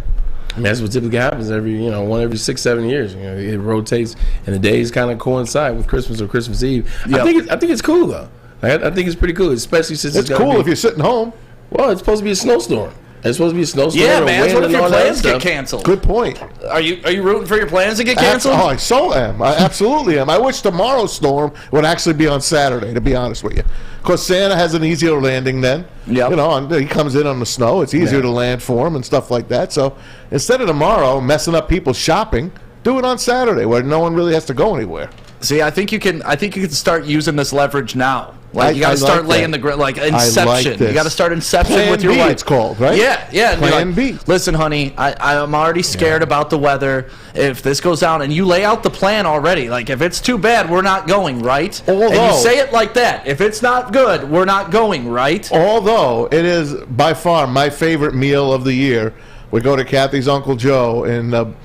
I mean, that's what typically happens every 6-7 years. It rotates, and the days kind of coincide with Christmas or Christmas Eve. Yep. I think it's cool though. I think it's pretty cool, especially since it's cool if you're sitting home. Well, it's supposed to be a snowstorm. It's supposed to be a snowstorm. Yeah, man. What if your plans get stuff. canceled? Good point. Are you rooting for your plans to get canceled? I so am. I absolutely am. I wish tomorrow's storm would actually be on Saturday, to be honest with you. Because Santa has an easier landing then. Yep. He comes in on the snow. It's easier to land for him and stuff like that. So instead of tomorrow messing up people's shopping, do it on Saturday where no one really has to go anywhere. See, I think you can start using this leverage now. Like you got to start laying the Inception. You got to start Inception Plan with your B, wife. it's called, right? Yeah. Plan B. Listen, honey, I'm already scared about the weather. If this goes down, and you lay out the plan already, like if it's too bad, we're not going, right? And you say it like that. If it's not good, we're not going, right? Although it is by far my favorite meal of the year. We go to Kathy's Uncle Joe, and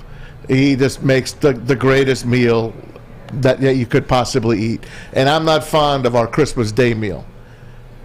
he just makes the greatest meal that you could possibly eat. And I'm not fond of our Christmas Day meal.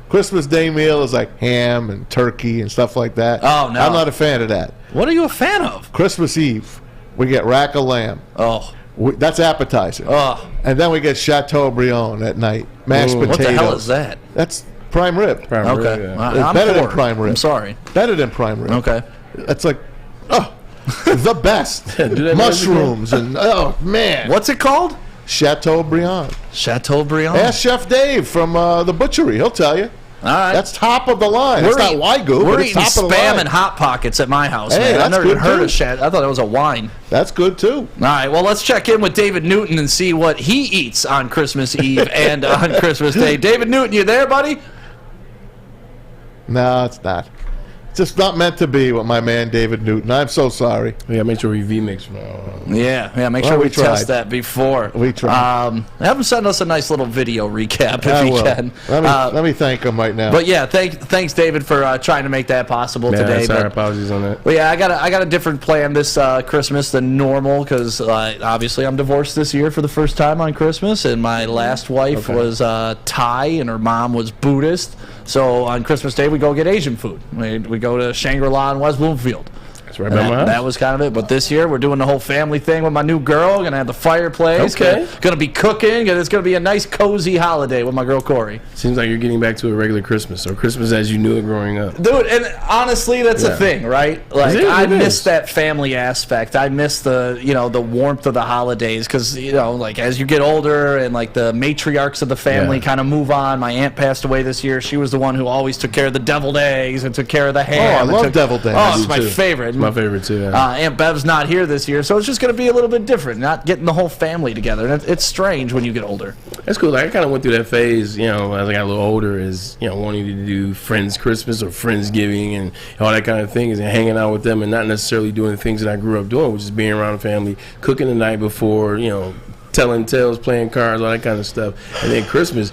Christmas Day meal is like ham and turkey and stuff like that. Oh, no. I'm not a fan of that. What are you a fan of? Christmas Eve, we get rack of lamb. Oh. That's appetizer. Oh. And then we get Chateaubriand at night. Mashed potatoes. What the hell is that? That's prime rib. Okay. It's better than prime rib. I'm sorry. Better than prime rib. Okay. That's like, the best. Mushrooms and, oh, man. What's it called? Chateaubriand. Chateaubriand? Ask Chef Dave from the butchery. He'll tell you. All right. That's top of the line. It's not Wagyu, We're but it's eating top of the Spam line. and Hot Pockets at my house, Hey, man. I've that's never even good, heard too. of Chat. I thought it was a wine. That's good, too. All right, well, let's check in with David Newton and see what he eats on Christmas Eve and on Christmas Day. David Newton, you there, buddy? No, it's not. It's just not meant to be with my man David Newton. I'm so sorry. Yeah, make sure we vmix. Yeah, make sure we test that before. We tried. Have him send us a nice little video recap I if he will. can. Let me thank him right now. But yeah, thanks David for trying to make that possible today. Sorry, but, apologies on that. Well, yeah, I got a different plan this Christmas than normal because obviously I'm divorced this year for the first time on Christmas, and my last wife was Thai and her mom was Buddhist. So on Christmas Day we go get Asian food. We go to Shangri-La in West Bloomfield. That's right by my house. That was kind of it. But this year we're doing the whole family thing with my new girl. Gonna have the fireplace. Okay. Gonna be cooking, and it's gonna be a nice cozy holiday with my girl Corey. Seems like you're getting back to a regular Christmas, or Christmas as you knew it growing up. Dude, and honestly, that's a thing, right? Like I miss is. that family aspect. I miss the the warmth of the holidays because like as you get older and like the matriarchs of the family kind of move on. My aunt passed away this year. She was the one who always took care of the deviled eggs and took care of the ham. I love deviled eggs. Oh, it's my favorite. My favorite too. Yeah. Aunt Bev's not here this year, so it's just going to be a little bit different. Not getting the whole family together, and it's strange when you get older. That's cool. Like, I kind of went through that phase, as I got a little older, is wanting to do Friends Christmas or Friendsgiving and all that kind of things, and hanging out with them, and not necessarily doing the things that I grew up doing, which is being around the family, cooking the night before, telling tales, playing cards, all that kind of stuff, and then Christmas.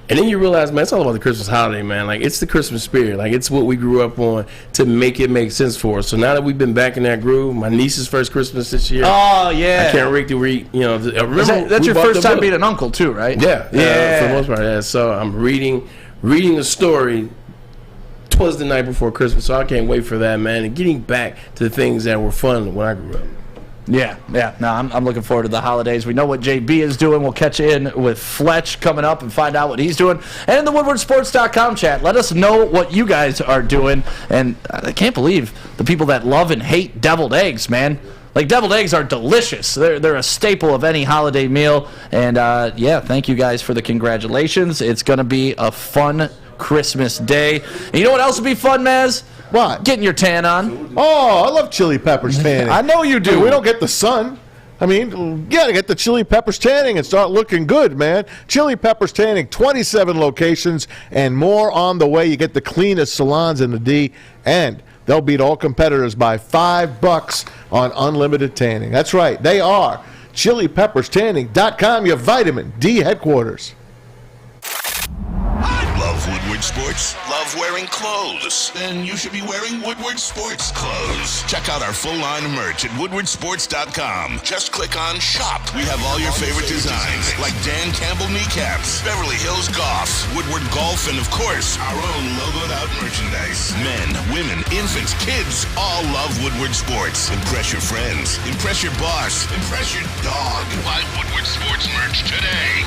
And then you realize, man, it's all about the Christmas holiday, man. Like, it's the Christmas spirit. Like, it's what we grew up on to make it make sense for us. So now that we've been back in that groove, my niece's first Christmas this year. Oh, yeah. I can't wait to read, that's your first time being an uncle, too, right? Yeah. For the most part, yeah. So I'm reading the story. Twas the night before Christmas, so I can't wait for that, man. And getting back to the things that were fun when I grew up. Yeah. No, I'm looking forward to the holidays. We know what JB is doing. We'll catch you in with Fletch coming up and find out what he's doing. And in the WoodwardSports.com chat, let us know what you guys are doing. And I can't believe the people that love and hate deviled eggs, man. Like, deviled eggs are delicious. They're a staple of any holiday meal. And, thank you guys for the congratulations. It's going to be a fun Christmas day. And you know what else will be fun, Maz? What? Getting your tan on. Oh, I love chili peppers tanning. I know you do. We don't get the sun. I mean, you got to get the chili peppers tanning and start looking good, man. Chili peppers tanning, 27 locations and more on the way. You get the cleanest salons in the D, and they'll beat all competitors by $5 on unlimited tanning. That's right. They are ChiliPeppersTanning.com, your vitamin D headquarters. Love Woodward Woodward Sports? Love wearing clothes? Then you should be wearing Woodward Sports clothes. Check out our full line of merch at woodwardsports.com. Just click on Shop. We have all your favorite designs, like Dan Campbell kneecaps, Beverly Hills Golf, Woodward Golf, and of course, our own logoed out merchandise. Men, women, infants, kids all love Woodward Sports. Impress your friends. Impress your boss. Impress your dog. Buy Woodward Sports merch today.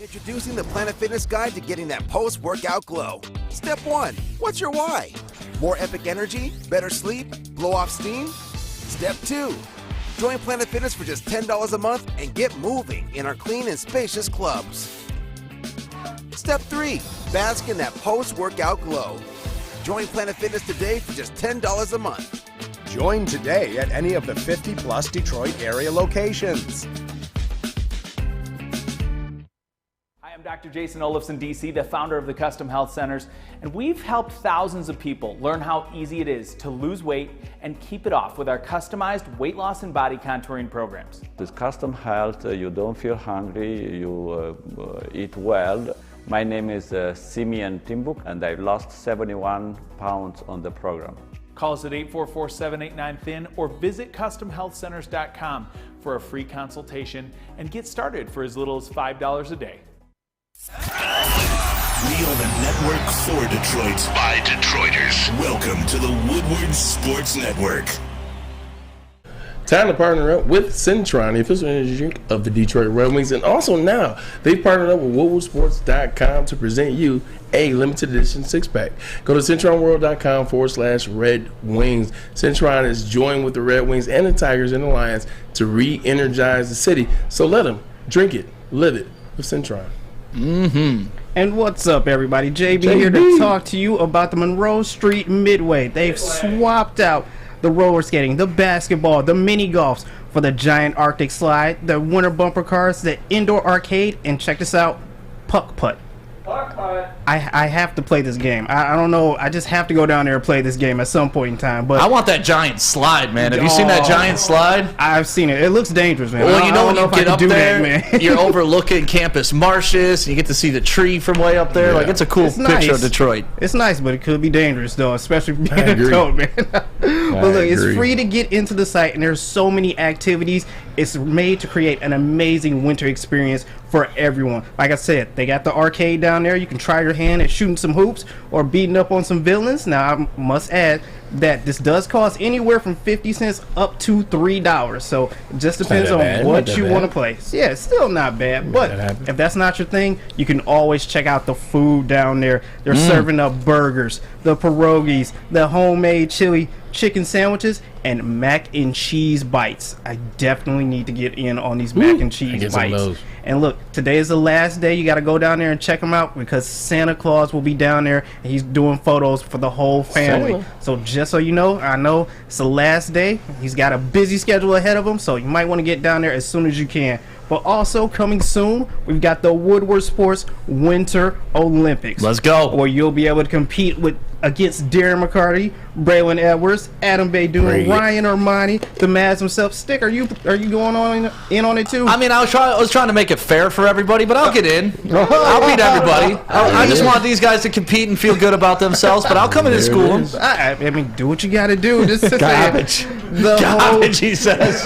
Introducing the Planet Fitness Guide to getting that post-workout glow. Step 1. What's your why? More epic energy? Better sleep? Blow off steam? Step 2. Join Planet Fitness for just $10 a month and get moving in our clean and spacious clubs. Step 3. Bask in that post-workout glow. Join Planet Fitness today for just $10 a month. Join today at any of the 50-plus Detroit area locations. I'm Dr. Jason Olafson, DC, the founder of the Custom Health Centers, and we've helped thousands of people learn how easy it is to lose weight and keep it off with our customized weight loss and body contouring programs. With Custom Health, you don't feel hungry, you eat well. My name is Simeon Timbuk, and I lost 71 pounds on the program. Call us at 844-789-THIN or visit CustomHealthCenters.com for a free consultation and get started for as little as $5 a day. We are the network for Detroit by Detroiters. Welcome to the Woodward Sports Network. Time to partner up with Centron, the official energy drink of the Detroit Red Wings. And also now, they've partnered up with WoodwardSports.com to present you a limited edition six-pack. Go to CentronWorld.com/Red Wings. Centron is joined with the Red Wings and the Tigers and the Lions to re-energize the city. So let them drink it, live it with Centron. Mm-hmm. And what's up, everybody? JB here to talk to you about the Monroe Street Midway. They've swapped out the roller skating, the basketball, the mini golfs for the giant Arctic slide, the winter bumper cars, the indoor arcade, and check this out, puck putt. I have to play this game. I don't know. I just have to go down there and play this game at some point in time. But I want that giant slide, man. Have you seen that giant slide? I've seen it. It looks dangerous, man. Well, you know when you get up there, man. you're overlooking Campus Martius, and you get to see the tree from way up there. Yeah. Like, it's a cool picture of Detroit. It's nice, but it could be dangerous, though, especially being a adult, man. But look, it's free to get into the site, and there's so many activities. It's made to create an amazing winter experience for everyone. Like I said, they got the arcade down there. You can try your hand at shooting some hoops or beating up on some villains. Now, I must add that this does cost anywhere from 50 cents up to $3. So it just depends on what you want to play. Yeah, it's still not bad. But if that's not your thing, you can always check out the food down there. They're serving up burgers, the pierogies, the homemade chili chicken sandwiches, and mac and cheese bites. I definitely need to get in on these mac and cheese bites. And look, today is the last day. You got to go down there and check them out because Santa Claus will be down there and he's doing photos for the whole family. So just so you know, I know it's the last day. He's got a busy schedule ahead of him, so you might want to get down there as soon as you can. But also coming soon, we've got the Woodward Sports Winter Olympics. Let's go. Where you'll be able to compete against Darren McCarty, Braylon Edwards, Adam Baydoun, Ryan Ermanni, the Maz himself. Stick, are you going in on it too? I mean, I was trying to make it fair for everybody, but I'll get in. I'll beat everybody. I just want these guys to compete and feel good about themselves, but I'll come in and school them. I mean, do what you got to do. Just garbage. Garbage, he says.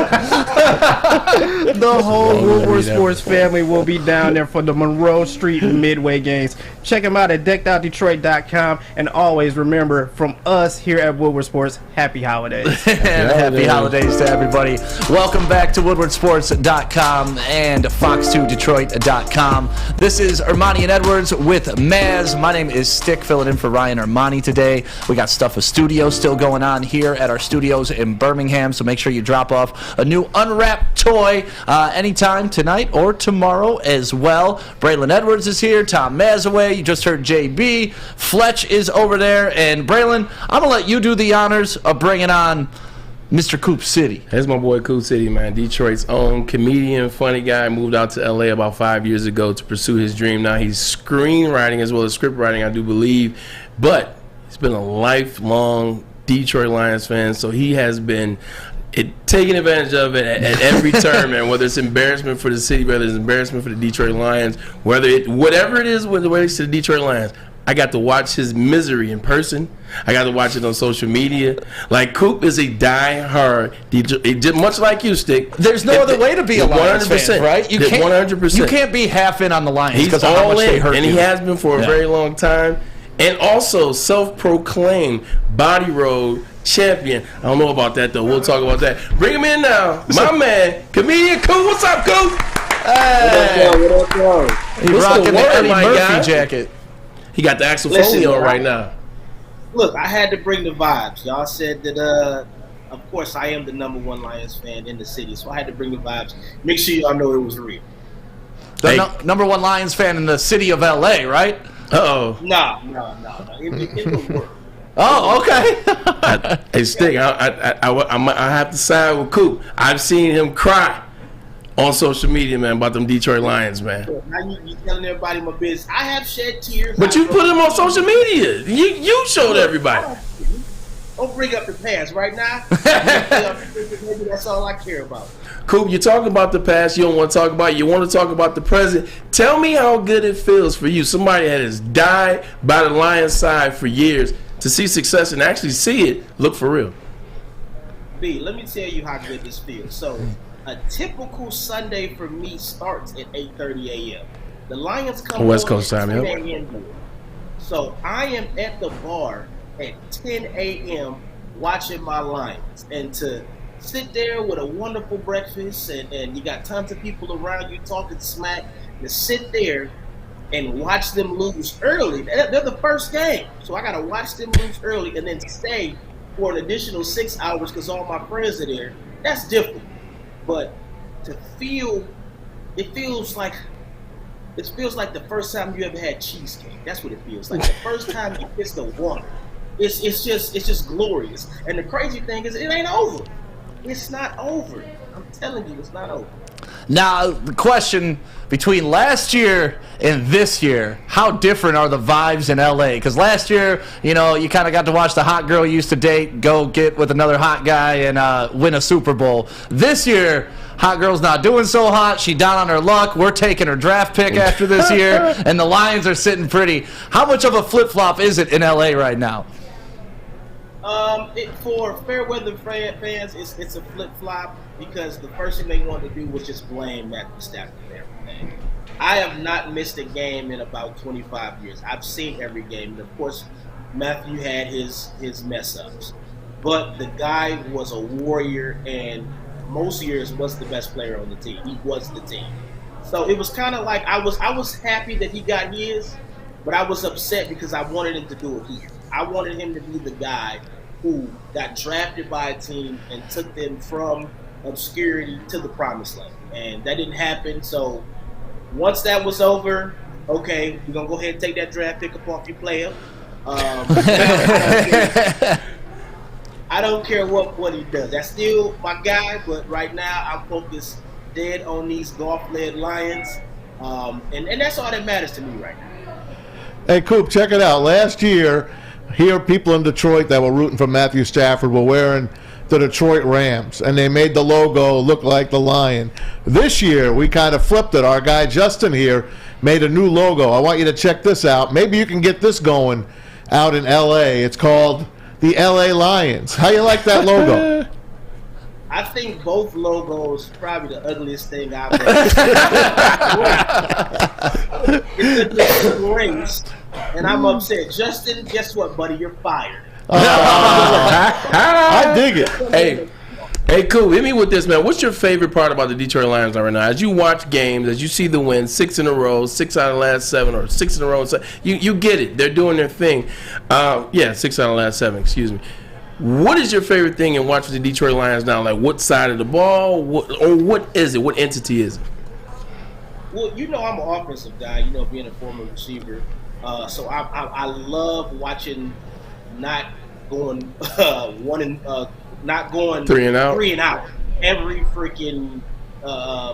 The whole Woodward Sports family will be down there for the Monroe Street Midway games. Check them out at deckedoutdetroit.com, and always remember, from us here at Woodward Sports, happy holidays. Happy holidays to everybody. Welcome back to woodwardsports.com and fox2detroit.com. This is Ermanni and Edwards with Maz. My name is Stick, filling in for Ryan Ermanni today. We got stuff of studio still going on here at our studios in Birmingham, so make sure you drop off a new unwrapped toy anytime tonight or tomorrow as well. Braylon Edwards is here, Tom Mazawey, you just heard JB, Fletch is over there, and Braylon, I'm going to let you do the honors of bringing on Mr. Coop City. That's my boy Coop City, man. Detroit's own comedian, funny guy. Moved out to LA about 5 years ago to pursue his dream. Now he's screenwriting as well as script writing, I do believe. But he's been a lifelong Detroit Lions fan, so he has been taking advantage of it at every turn, man. Whether it's embarrassment for the city, whether it's embarrassment for the Detroit Lions, whatever it is with the relates to the Detroit Lions, I got to watch his misery in person. I got to watch it on social media. Like, Coop is a die-hard Detroit, much like you, Stick. There's no other way to be a Lions fan, right? You can't 100%. You can't be half in on the Lions He's because of how much they hurt and you. he has been for a very long time. And also self-proclaimed Body Road champion. I don't know about that, though. We'll talk about that. Bring him in now. My man, comedian Coop. What's up, Coop? Hey. What up? He's rocking the Eddie Murphy jacket. He got the Axel Foley on right now. Look, I had to bring the vibes. Y'all said that, of course, I am the #1 Lions fan in the city, so I had to bring the vibes. Make sure y'all know it was real. The #1 Lions fan in the city of L.A., right? No. In the world. Oh, okay. Hey, Stick, I have to side with Coop. I've seen him cry on social media, man, about them Detroit Lions, man. Now you telling everybody my business. I have shed tears. But you put him on social media. You showed everybody. Don't bring up the past right now. Maybe that's all I care about. Coop, you're talking about the past. You don't want to talk about it. You want to talk about the present. Tell me how good it feels for you. Somebody that has died by the Lions side for years to see success and actually see it look for real. B, let me tell you how good this feels. So, a typical Sunday for me starts at 8:30 a.m. The Lions come West on Coast at time, 10 yep. a.m. So, I am at the bar at 10 a.m. watching my Lions. And to sit there with a wonderful breakfast and you got tons of people around you talking smack, to sit there and watch them lose early. They're the first game. So I got to watch them lose early and then stay for an additional 6 hours because all my friends are there. That's different. But to feel, it feels like the first time you ever had cheesecake. That's what it feels like. The first time you kiss the water. It's just glorious. And the crazy thing is it ain't over. It's not over. I'm telling you, it's not over. Now, the question between last year and this year, how different are the vibes in L.A.? Because last year, you kind of got to watch the hot girl you used to date go get with another hot guy and win a Super Bowl. This year, hot girl's not doing so hot. She down on her luck. We're taking her draft pick after this year, and the Lions are sitting pretty. How much of a flip-flop is it in L.A. right now? For fair weather fans, it's a flip flop because the first thing they wanted to do was just blame Matthew Stafford for everything. I have not missed a game in about 25 years. I've seen every game, and of course, Matthew had his mess ups, but the guy was a warrior, and most years was the best player on the team. He was the team, so it was kind of like I was happy that he got his, but I was upset because I wanted him to do it here. I wanted him to be the guy who got drafted by a team and took them from obscurity to the promised land. And that didn't happen. So once that was over, okay, we're going to go ahead and take that draft pick up off your player. I don't care what he does. That's still my guy, but right now I'm focused dead on these golf-led Lions. And that's all that matters to me right now. Hey, Coop, check it out. Last year, here, people in Detroit that were rooting for Matthew Stafford were wearing the Detroit Rams, and they made the logo look like the lion. This year, we kind of flipped it. Our guy Justin here made a new logo. I want you to check this out. Maybe you can get this going out in L.A. It's called the L.A. Lions. How you like that logo? I think both logos probably the ugliest thing I've ever seen. It's a race, and I'm upset. Justin, guess what, buddy? You're fired. I dig it. Hey, cool. Hit me with this, man. What's your favorite part about the Detroit Lions right now? As you watch games, as you see the wins, 6 in a row, 6 out of the last 7, or 6 in a row. You get it. They're doing their thing. 6 out of the last 7, excuse me. What is your favorite thing in watching the Detroit Lions now? Like, what side of the ball? What is it? What entity is it? Well, I'm an offensive guy, being a former receiver. So I love watching not going not going 3 and out. 3 and out every freaking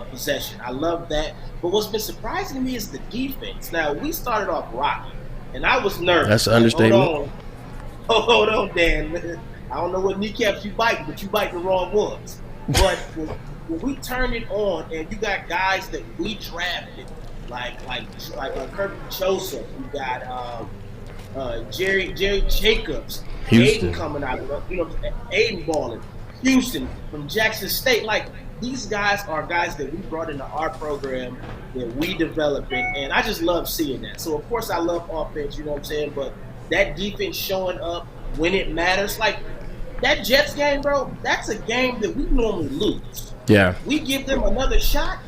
possession. I love that. But what's been surprising to me is the defense. Now, we started off rocky, and I was nervous. That's an understatement. Hold on, Dan. I don't know what kneecaps you biting, but you biting the wrong ones. But when we turn it on, and you got guys that we drafted, like Kirk Joseph, you got Jerry Jacobs, Houston. Aiden coming out, Aiden balling, Houston from Jackson State. Like, these guys are guys that we brought into our program that we developing, and I just love seeing that. So of course I love offense, you know what I'm saying, but that defense showing up when it matters, like that Jets game, bro, that's a game that we normally lose. Yeah. We give them another shot,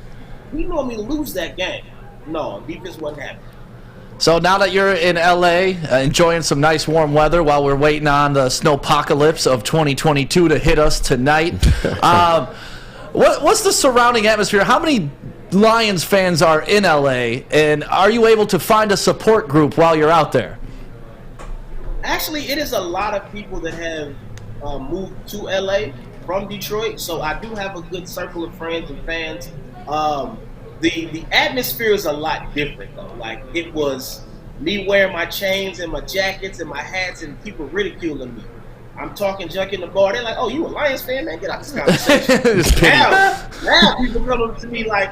we normally lose that game. No, defense wasn't happening. So now that you're in LA, enjoying some nice warm weather while we're waiting on the snowpocalypse of 2022 to hit us tonight, what's the surrounding atmosphere? How many Lions fans are in LA, and are you able to find a support group while you're out there? Actually, it is a lot of people that have moved to LA from Detroit, so I do have a good circle of friends and fans. The atmosphere is a lot different, though. Like, it was me wearing my chains and my jackets and my hats and people ridiculing me. I'm talking junk in the bar. They're like, "Oh, you a Lions fan, man? Get out this conversation." now people come up to me like,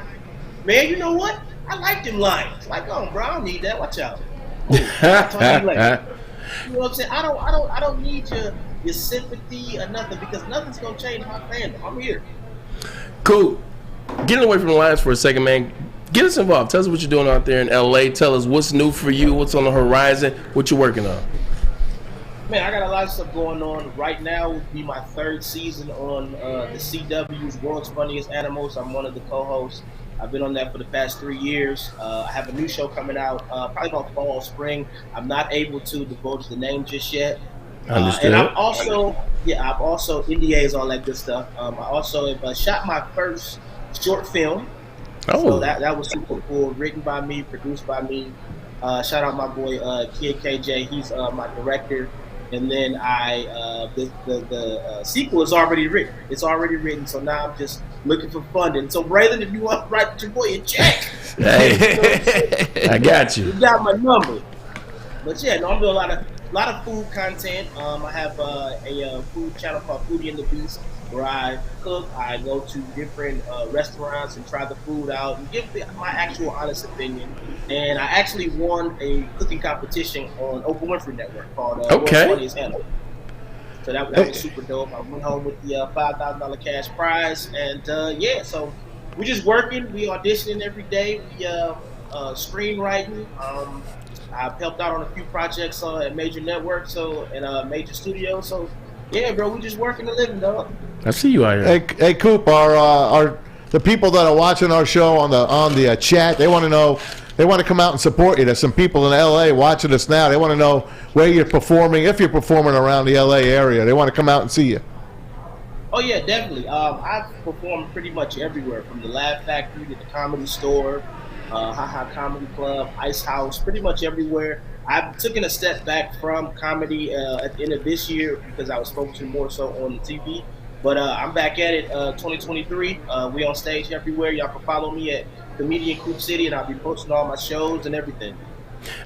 "Man, you know what? I like them Lions." Like, "Oh, bro, I don't need that. Watch out." I'll talk to you later. You know what I'm saying? I don't need your sympathy or nothing, because nothing's gonna change my fandom. I'm here. Cool. Getting away from the Lions for a second, man. Get us involved. Tell us what you're doing out there in LA. Tell us what's new for you, what's on the horizon, what you're working on. Man, I got a lot of stuff going on. Right now would be my third season on the CW's World's Funniest Animals. I'm one of the co-hosts. I've been on that for the past 3 years. I have a new show coming out probably about fall, spring. I'm not able to divulge the name just yet. Understood. And I've also NDAs, all that good stuff. I also have shot my first short film. Oh. So that was super cool. Written by me, produced by me. Shout out my boy Kid KJ. He's my director. And then the sequel is already written. It's already written, so now I'm just looking for funding. So, Braylon, if you want to write your boy a check, hey, I got you. You got my number. But yeah, no, I'm doing a lot of food content. I have a food channel called Foodie and the Beast, where I cook. I go to different restaurants and try the food out and give my actual honest opinion. And I actually won a cooking competition on Oprah Winfrey Network called World's Funniest Animals. So that was super dope. I went home with the $5,000 cash prize. And yeah, so we're just working. We auditioning every day. We screenwriting. I've helped out on a few projects at major networks, and major studios. So yeah, bro, we just working and living, dog. I see you out here. Hey, Coop, are the people that are watching our show on the chat, they want to know, they want to come out and support you. There's some people in LA watching us now. They want to know where you're performing, if you're performing around the LA area. They want to come out and see you. Oh yeah, definitely. I've performed pretty much everywhere, from the Laugh Factory to the Comedy Store, Ha Comedy Club, Ice House, pretty much everywhere. I've taken a step back from comedy at the end of this year because I was focusing more so on the TV. But I'm back at it 2023. We on stage everywhere. Y'all can follow me at Comedian Coop City, and I'll be posting all my shows and everything.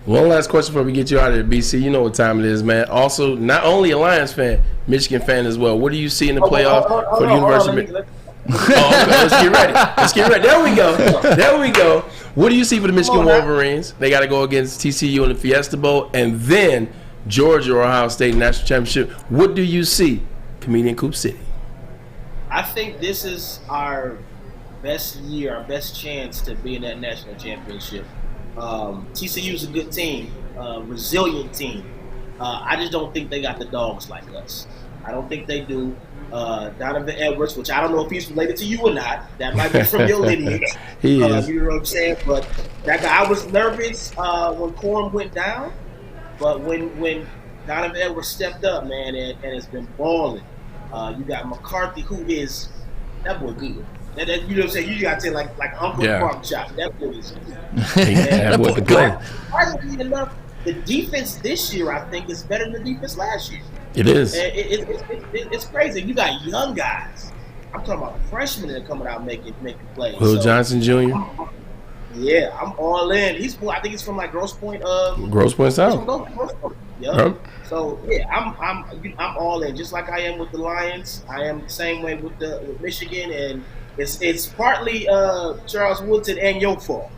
One last question before we get you out of here, BC. You know what time it is, man. Also, not only a Lions fan, Michigan fan as well. What do you see in the playoff for the University? Let's get ready. Let's get ready. There we go. There we go. What do you see for the Michigan Wolverines? They got to go against TCU in the Fiesta Bowl, and then Georgia or Ohio State National Championship. What do you see, Comedian Coop City? I think this is our best year, our best chance to be in that national championship. TCU is a good team, resilient team. I just don't think they got the dogs like us. I don't think they do. Donovan Edwards, which I don't know if he's related to you or not. That might be from your lineage. He is. You know what I'm saying? But that guy, I was nervous when Corum went down. But when Donovan Edwards stepped up, man, and it's been balling. You got McCarthy, who is that boy good. You know what I'm saying? You got to say like Uncle Park shot. That boy is good. That boy good. Surprisingly enough, the defense this year, I think, is better than the defense last year. It is. It's crazy. You got young guys. I'm talking about freshmen that are coming out making plays. Will Johnson Jr. Yeah, I'm all in. I think he's from like Grosse Pointe. Grosse Pointe South. Yeah. So yeah, I'm all in. Just like I am with the Lions, I am the same way with Michigan, and it's partly Charles Woodson and your fault.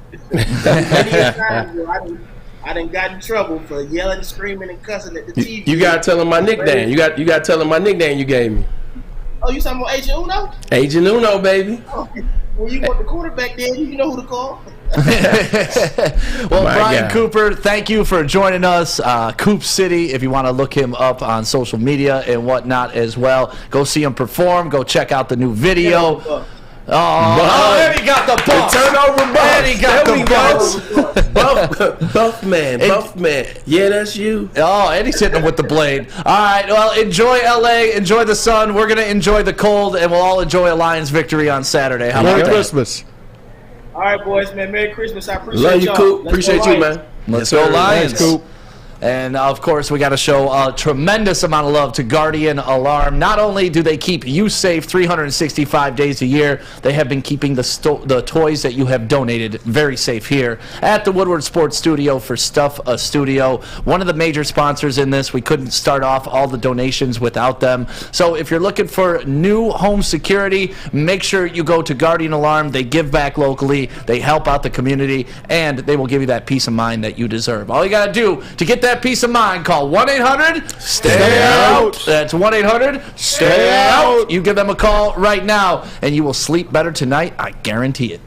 I done got in trouble for yelling, screaming, and cussing at the TV. You gotta tell him my nickname. You gotta tell him my nickname you gave me. Oh, you talking about Agent Uno? Agent Uno, baby. Oh, well, you want the quarterback there, you know who to call. Well, Brian Cooper, thank you for joining us. Coop City, if you want to look him up on social media and whatnot as well. Go see him perform. Go check out the new video. And he got the bumps. Turnover bumps. And he got the bumps. Buff man. Yeah, that's you. Oh, and he's hitting him with the blade. All right, well, enjoy L.A., enjoy the sun. We're going to enjoy the cold, and we'll all enjoy a Lions victory on Saturday. How about Merry that? Christmas. All right, boys, man. Merry Christmas. I appreciate Love you, y'all. Coop. Appreciate you, man. Let's go Lions. Thanks, Coop. And, of course, we got to show a tremendous amount of love to Guardian Alarm. Not only do they keep you safe 365 days a year, they have been keeping the toys that you have donated very safe here at the Woodward Sports Studio for Stuff a Studio. One of the major sponsors in this. We couldn't start off all the donations without them. So if you're looking for new home security, make sure you go to Guardian Alarm. They give back locally. They help out the community, and they will give you that peace of mind that you deserve. All you got to do to get that peace of mind, call 1-800-STAY-OUT. That's 1-800-STAY-OUT. You give them a call right now, and you will sleep better tonight. I guarantee it.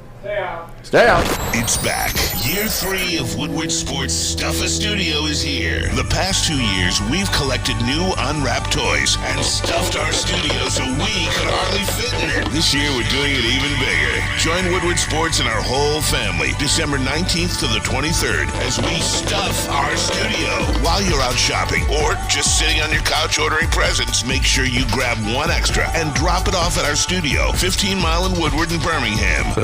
Stay out. It's back. Year 3 of Woodward Sports Stuff a Studio is here. The past 2 years, we've collected new unwrapped toys and stuffed our studio so we could hardly fit in it. This year, we're doing it even bigger. Join Woodward Sports and our whole family December 19th to the 23rd as we stuff our studio. While you're out shopping or just sitting on your couch ordering presents, make sure you grab one extra and drop it off at our studio, 15 Mile in Woodward in Birmingham.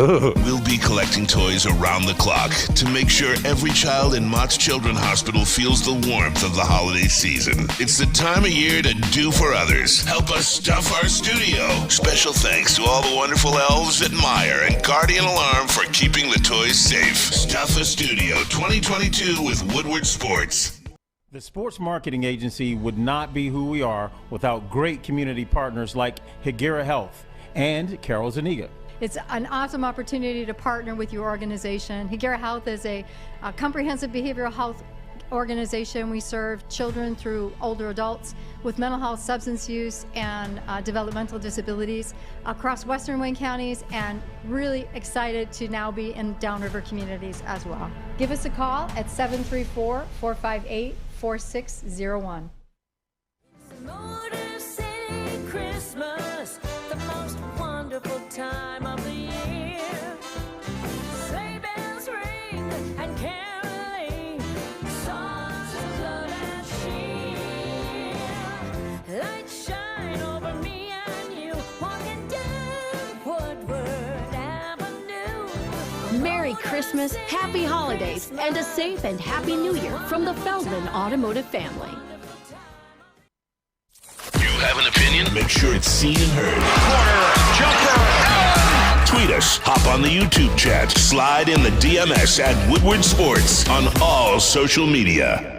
We'll be collecting toys around the clock to make sure every child in Mott's Children's Hospital feels the warmth of the holiday season. It's the time of year to do for others. Help us stuff our studio. Special thanks to all the wonderful elves at Meyer and Guardian Alarm for keeping the toys safe. Stuff a Studio 2022 with Woodward Sports. The sports marketing agency would not be who we are without great community partners like Higuera Health and Carol Zuniga. It's an awesome opportunity to partner with your organization. Higuera Health is a comprehensive behavioral health organization. We serve children through older adults with mental health, substance use, and developmental disabilities across Western Wayne counties, and really excited to now be in downriver communities as well. Give us a call at 734-458-4601. Christmas, the most wonderful time of the year. Sleigh bells ring and caroling, songs of love and cheer. Lights shine over me and you, walking down Woodward Avenue. Merry Christmas, Happy Holidays, and a safe and Happy New Year from the Feldman Automotive family. Have an opinion? Make sure it's seen and heard. Corner, jumper, tweet us, hop on the YouTube chat, slide in the DMS at Woodward Sports on all social media.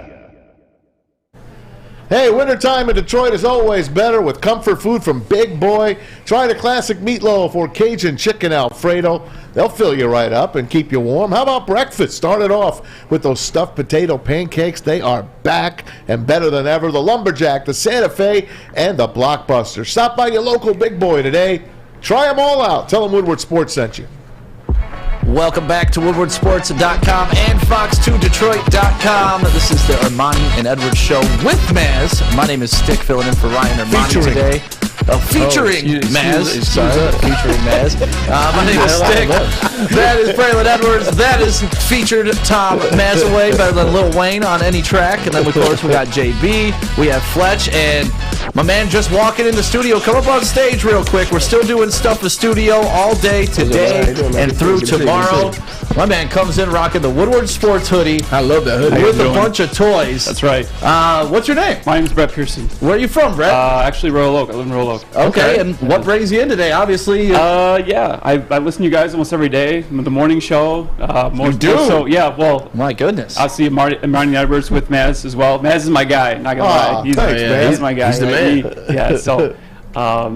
Hey, wintertime in Detroit is always better with comfort food from Big Boy. Try the classic meatloaf or Cajun chicken Alfredo. They'll fill you right up and keep you warm. How about breakfast? Start it off with those stuffed potato pancakes. They are back and better than ever. The Lumberjack, the Santa Fe, and the Blockbuster. Stop by your local Big Boy today. Try them all out. Tell them Woodward Sports sent you. Welcome back to WoodwardSports.com and Fox2Detroit.com. This is the Ermanni and Edwards show with Maz. My name is Stick, filling in for Ryan Ermanni today. Featuring Maz. Featuring Maz. My name is Stick. That is Braylon Edwards. That is featured Tom Mazawey, better than Lil Wayne on any track. And then, of course, we got JB. We have Fletch. And my man just walking in the studio. Come up on stage real quick. We're still doing Stuff the Studio all day today and through tomorrow. My man comes in rocking the Woodward sports hoodie. I love that hoodie. With a bunch of toys. That's right. What's your name? My name's Brett Pearson. Where are you from, Brett? Actually, Royal Oak. I live in Royal Oak. Okay, and what brings you in today? Obviously. Yeah, I listen to you guys almost every day. The morning show. You do? So, yeah, well. My goodness. I see Ermanni and Edwards with Maz as well. Maz is my guy. Not gonna lie. He's my guy. He's the man. So I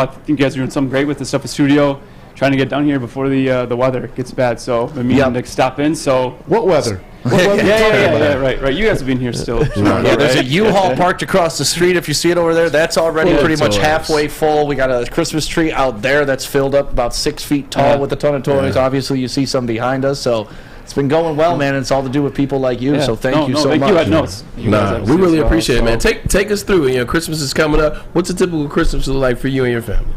think you guys are doing something great with the stuff at studio. Trying to get down here before the weather gets bad. So I'm meaning to stop in. So what weather? Yeah, right. You guys have been here still. There's a U-Haul parked across the street. If you see it over there, that's already pretty much halfway full. We got a Christmas tree out there that's filled up about 6 feet tall with a ton of toys. Obviously, you see some behind us. So it's been going well, man. And it's all to do with people like you. So thank you so much. You had notes. We really appreciate it, man. Take us through. Christmas is coming up. What's a typical Christmas look like for you and your family?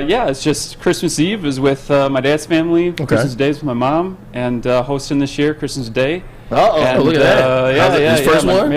It's just Christmas Eve is with my dad's family. Christmas Day is with my mom, and hosting this year Christmas Day. Look at that. His first one?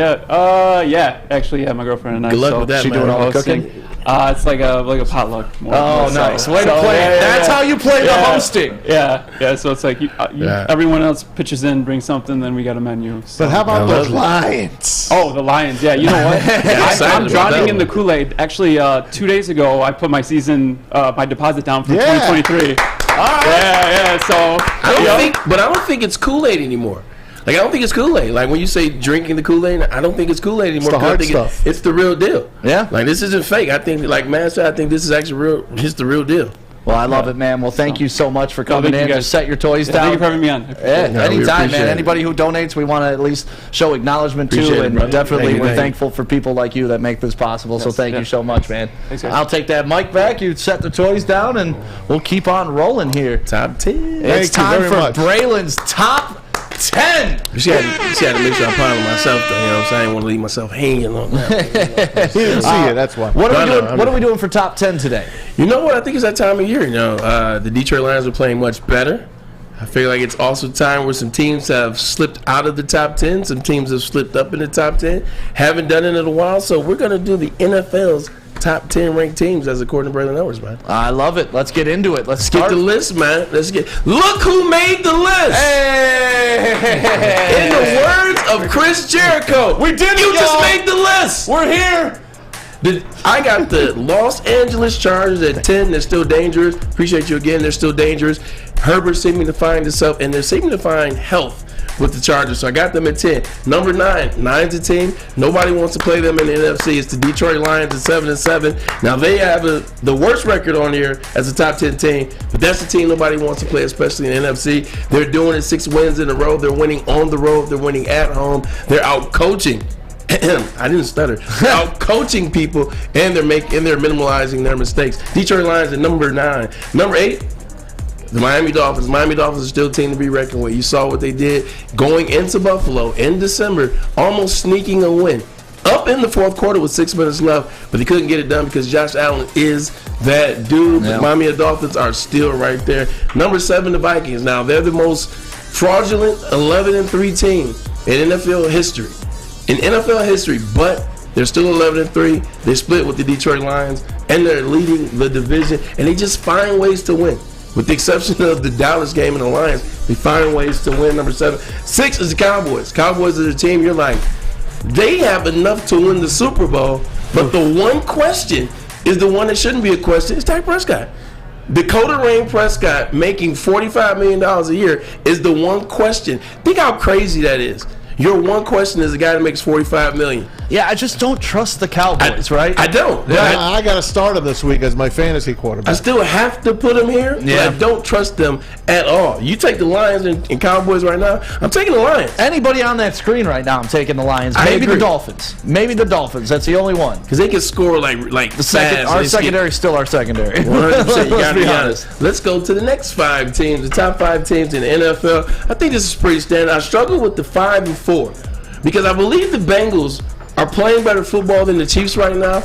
Actually, my girlfriend and I. Good luck with that, she man. doing all the cooking? It's like a potluck. Nice. Way to play it. That's how you play the hosting. Yeah. So it's like everyone else pitches in, brings something, then we got a menu. So. But how about the Lions? Oh, the Lions. Yeah, you know what? I'm drowning in the Kool-Aid. Actually, 2 days ago, I put my deposit down for 2023. All right. Yeah. So I don't think it's Kool-Aid anymore. Like, I don't think it's Kool-Aid. Like, when you say drinking the Kool-Aid, I don't think it's Kool-Aid anymore. It's the hard stuff. It's the real deal. Yeah. Like, this isn't fake. I think, like Matt said, I think this is actually real. It's the real deal. Well, I love it, man. Well, thank you so much for coming in. Just set your toys down. Thank you for having me on. Anytime, man. Anybody who donates, we want to at least show acknowledgement to, and definitely we're thankful for people like you that make this possible. So thank you so much, man. Thanks, guys. I'll take that mic back. You set the toys down, and we'll keep on rolling here. Top 10. It's time for Braylon's Top 10. She had to make sure I pile myself, though. You know what I'm saying? I didn't want to leave myself hanging on that. He didn't see it, that's why. What are we doing for Top 10 today? You know what? I think it's that time of year. The Detroit Lions are playing much better. I feel like it's also time where some teams have slipped out of the top 10. Some teams have slipped up in the top 10. Haven't done it in a while, so we're going to do the NFL's top 10 ranked teams as according to Braylon Edwards, man. I love it. Let's get into it. Let's get the list, man. Look who made the list. Hey! In the words of Chris Jericho, we did it, you just made the list. We're here. I got the Los Angeles Chargers at 10. They're still dangerous. Appreciate you again. They're still dangerous. Herbert's seeming to find himself, and they're seeming to find health with the Chargers. So I got them at 10. Number 9. 9's a team. Nobody wants to play them in the NFC. It's the Detroit Lions at 7-7. Now they have the worst record on here as a top 10 team, but that's the team nobody wants to play, especially in the NFC. They're doing it 6 wins in a row. They're winning on the road. They're winning at home. They're out coaching. I didn't stutter. Out coaching people, and they're minimalizing their mistakes. Detroit Lions at number 9. Number 8, the Miami Dolphins. Miami Dolphins are still a team to be reckoned with. You saw what they did going into Buffalo in December, almost sneaking a win. Up in the fourth quarter with 6 minutes left, but they couldn't get it done because Josh Allen is that dude. The Miami Dolphins are still right there. Number 7, the Vikings. Now, they're the most fraudulent 11-3 team in NFL history. But they're still 11-3. They split with the Detroit Lions, and they're leading the division, and they just find ways to win. With the exception of the Dallas game and the Lions, they find ways to win. Number 7. 6 is the Cowboys. Cowboys are the team you're like, they have enough to win the Super Bowl, but the one question is the one that shouldn't be a question. It's Dak Prescott. Dakota Rain Prescott making $45 million a year is the one question. Think how crazy that is. Your one question is a guy that makes $45 million. Yeah, I just don't trust the Cowboys, right? I don't. I got to start him this week as my fantasy quarterback. I still have to put him here, but I don't trust them at all. You take the Lions and Cowboys right now, I'm taking the Lions. Anybody on that screen right now, I'm taking the Lions. Maybe the Dolphins. That's the only one. Because they can score like the second. Our secondary is still our secondary. 100%. You got to be honest. Let's go to the next 5 teams, the top 5 teams in the NFL. I think this is pretty standard. I struggle with the 5 and 4 because I believe the Bengals are playing better football than the Chiefs right now.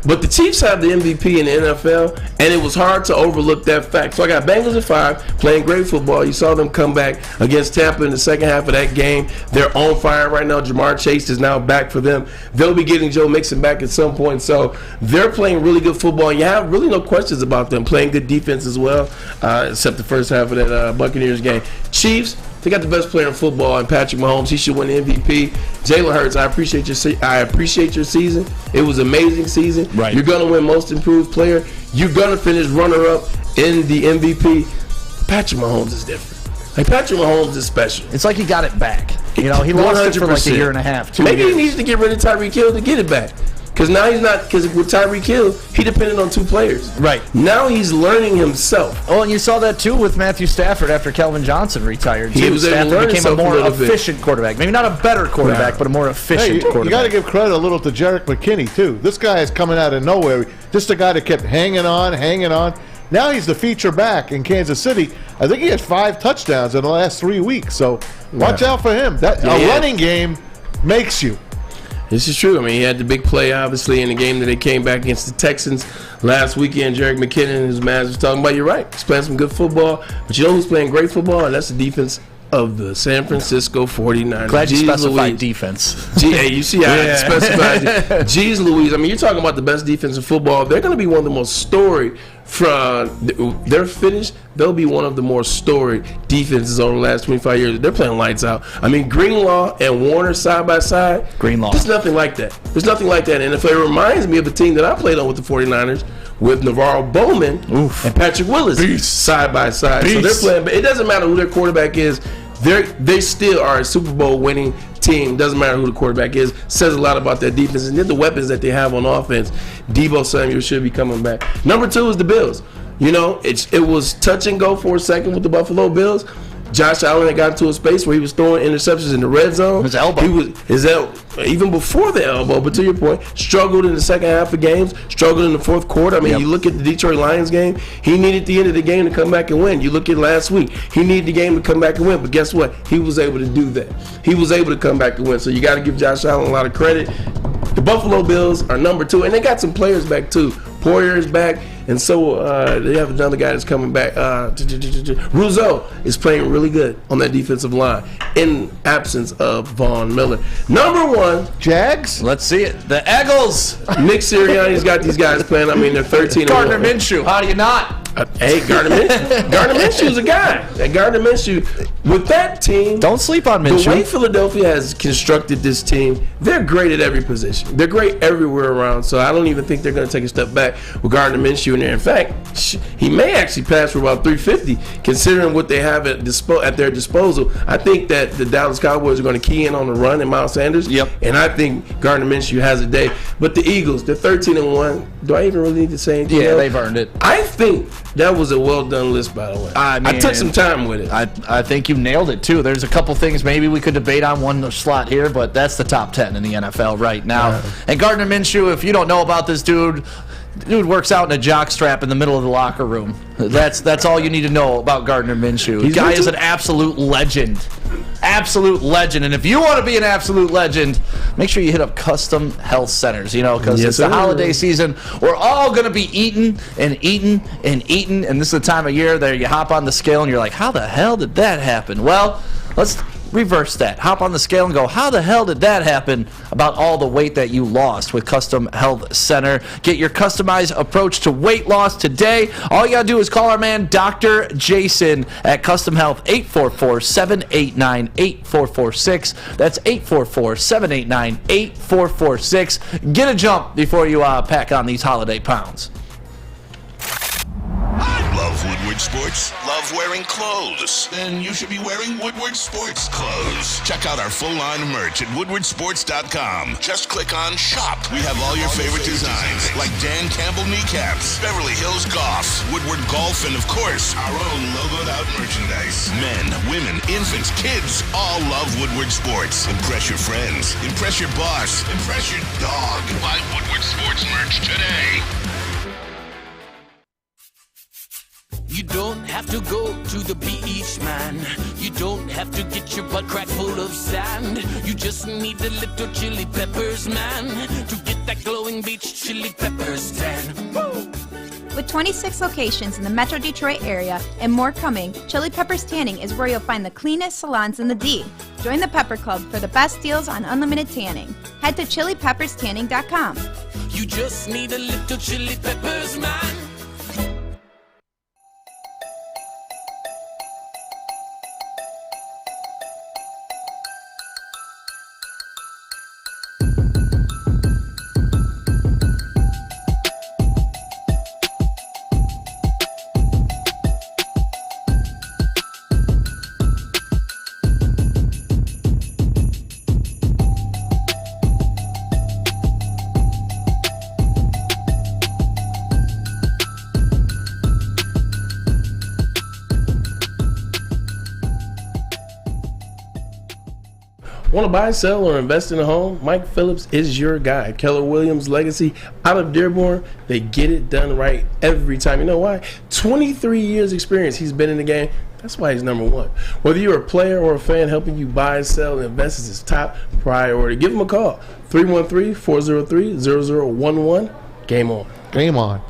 But the Chiefs have the MVP in the NFL, and it was hard to overlook that fact. So I got Bengals at 5, playing great football. You saw them come back against Tampa in the second half of that game. They're on fire right now. Jamar Chase is now back for them. They'll be getting Joe Mixon back at some point. So they're playing really good football. You have really no questions about them playing good defense as well, except the first half of that Buccaneers game. Chiefs, they got the best player in football, and Patrick Mahomes. He should win the MVP. Jalen Hurts, I appreciate your season. It was an amazing season. Right. You're gonna win Most Improved Player. You're gonna finish runner-up in the MVP. Patrick Mahomes is different. Like, Patrick Mahomes is special. It's like he got it back. You know, he lost it for like a year and a half, 2 Maybe years. he needs to get rid of Tyreek Hill to get it back. Because now he's not, because with Tyreek Hill, he depended on 2 players. Right. Now he's learning himself. Oh, and you saw that too with Matthew Stafford after Calvin Johnson retired. He was able to Stafford learn became a himself a more little bit. efficient quarterback. Maybe not a better quarterback, but a more efficient quarterback. You got to give credit a little to Jerick McKinney, too. This guy is coming out of nowhere. Just a guy that kept hanging on. Now he's the feature back in Kansas City. I think he had 5 touchdowns in the last 3 weeks. So watch out for him. A running game makes you. This is true. I mean, he had the big play, obviously, in the game that they came back against the Texans last weekend. Jerick McKinnon and his man was talking about, you're right. He's playing some good football. But you know who's playing great football? And that's the defense of the San Francisco 49ers. Glad you Jeez specified Louise. Defense. Hey, you see how I specified it. Jeez Louise. I mean, you're talking about the best defense in football. They're going to be one of the most storied they're finished. They'll be one of the more storied defenses over the last 25 years. They're playing lights out. I mean, Greenlaw and Warner side by side. Greenlaw. There's nothing like that. There's nothing like that. And if it reminds me of a team that I played on with the 49ers with Navarro Bowman and Patrick Willis side by side. So they're playing. But it doesn't matter who their quarterback is. They still are a Super Bowl winning team. Doesn't matter who the quarterback is. Says a lot about their defense and then the weapons that they have on offense. Deebo Samuel should be coming back. Number 2 is the Bills. You know, it was touch and go for a second with the Buffalo Bills. Josh Allen had got into a space where he was throwing interceptions in the red zone. His elbow. Even before the elbow, but to your point, struggled in the second half of games, struggled in the fourth quarter. I mean, you look at the Detroit Lions game, he needed the end of the game to come back and win. You look at last week, he needed the game to come back and win, but guess what? He was able to do that. He was able to come back and win, so you got to give Josh Allen a lot of credit. The Buffalo Bills are number 2, and they got some players back too. Poyer is back, and so they have another guy that's coming back. Rousseau is playing really good on that defensive line in absence of Von Miller. Number 1, Jags. Let's see it. The Eagles. Nick Sirianni's got these guys playing. I mean, they're 13. Gardner Minshew. How do you not? Hey, Gardner Minshew's a guy. And Gardner Minshew, with that team, don't sleep on Minshew. The way Philadelphia has constructed this team, they're great at every position. They're great everywhere around. So I don't even think they're going to take a step back with Gardner Minshew in there. In fact, he may actually pass for about 350, considering what they have at their disposal. I think that the Dallas Cowboys are going to key in on the run and Miles Sanders. Yep. And I think Gardner Minshew has a day. But the Eagles, they're 13-1. Do I even really need to say anything else? They've earned it. I think that was a well-done list, by the way. I took some time with it. I think you nailed it, too. There's a couple things maybe we could debate on one slot here, but that's the top 10 in the NFL right now. Yeah. And Gardner Minshew, if you don't know about this dude works out in a jock strap in the middle of the locker room. That's all you need to know about Gardner Minshew. The guy is an absolute legend. Absolute legend. And if you want to be an absolute legend, make sure you hit up Custom Health Centers, because it's the holiday season. We're all going to be eating and eating and eating, and this is the time of year that you hop on the scale and you're like, how the hell did that happen? Well, let's reverse that. Hop on the scale and go, how the hell did that happen about all the weight that you lost with Custom Health Center? Get your customized approach to weight loss today. All you got to do is call our man, Dr. Jason, at Custom Health, 844-789-8446. That's 844-789-8446. Get a jump before you pack on these holiday pounds. Love Woodward Sports? Love wearing clothes? Then you should be wearing Woodward Sports clothes. Check out our full line of merch at woodwardsports.com. Just click on Shop. We have all your favorite designs, like Dan Campbell kneecaps, Beverly Hills Golf, Woodward Golf, and of course, our own logoed out merchandise. Men, women, infants, kids all love Woodward Sports. Impress your friends. Impress your boss. Impress your dog. Buy Woodward Sports merch today. You don't have to go to the beach, man. You don't have to get your butt crack full of sand. You just need a little chili peppers, man, to get that glowing beach chili peppers tan. Woo! With 26 locations in the Metro Detroit area and more coming, Chili Peppers Tanning is where you'll find the cleanest salons in the D. Join the Pepper Club for the best deals on unlimited tanning. Head to chilipepperstanning.com. You just need a little chili peppers, man. Want to buy, sell, or invest in a home? Mike Phillips is your guy. Keller Williams Legacy out of Dearborn. They get it done right every time. You know why? 23 years experience he's been in the game. That's why he's number one. Whether you're a player or a fan, helping you buy, sell, and invest is his top priority. Give him a call. 313-403-0011. Game on. Game on.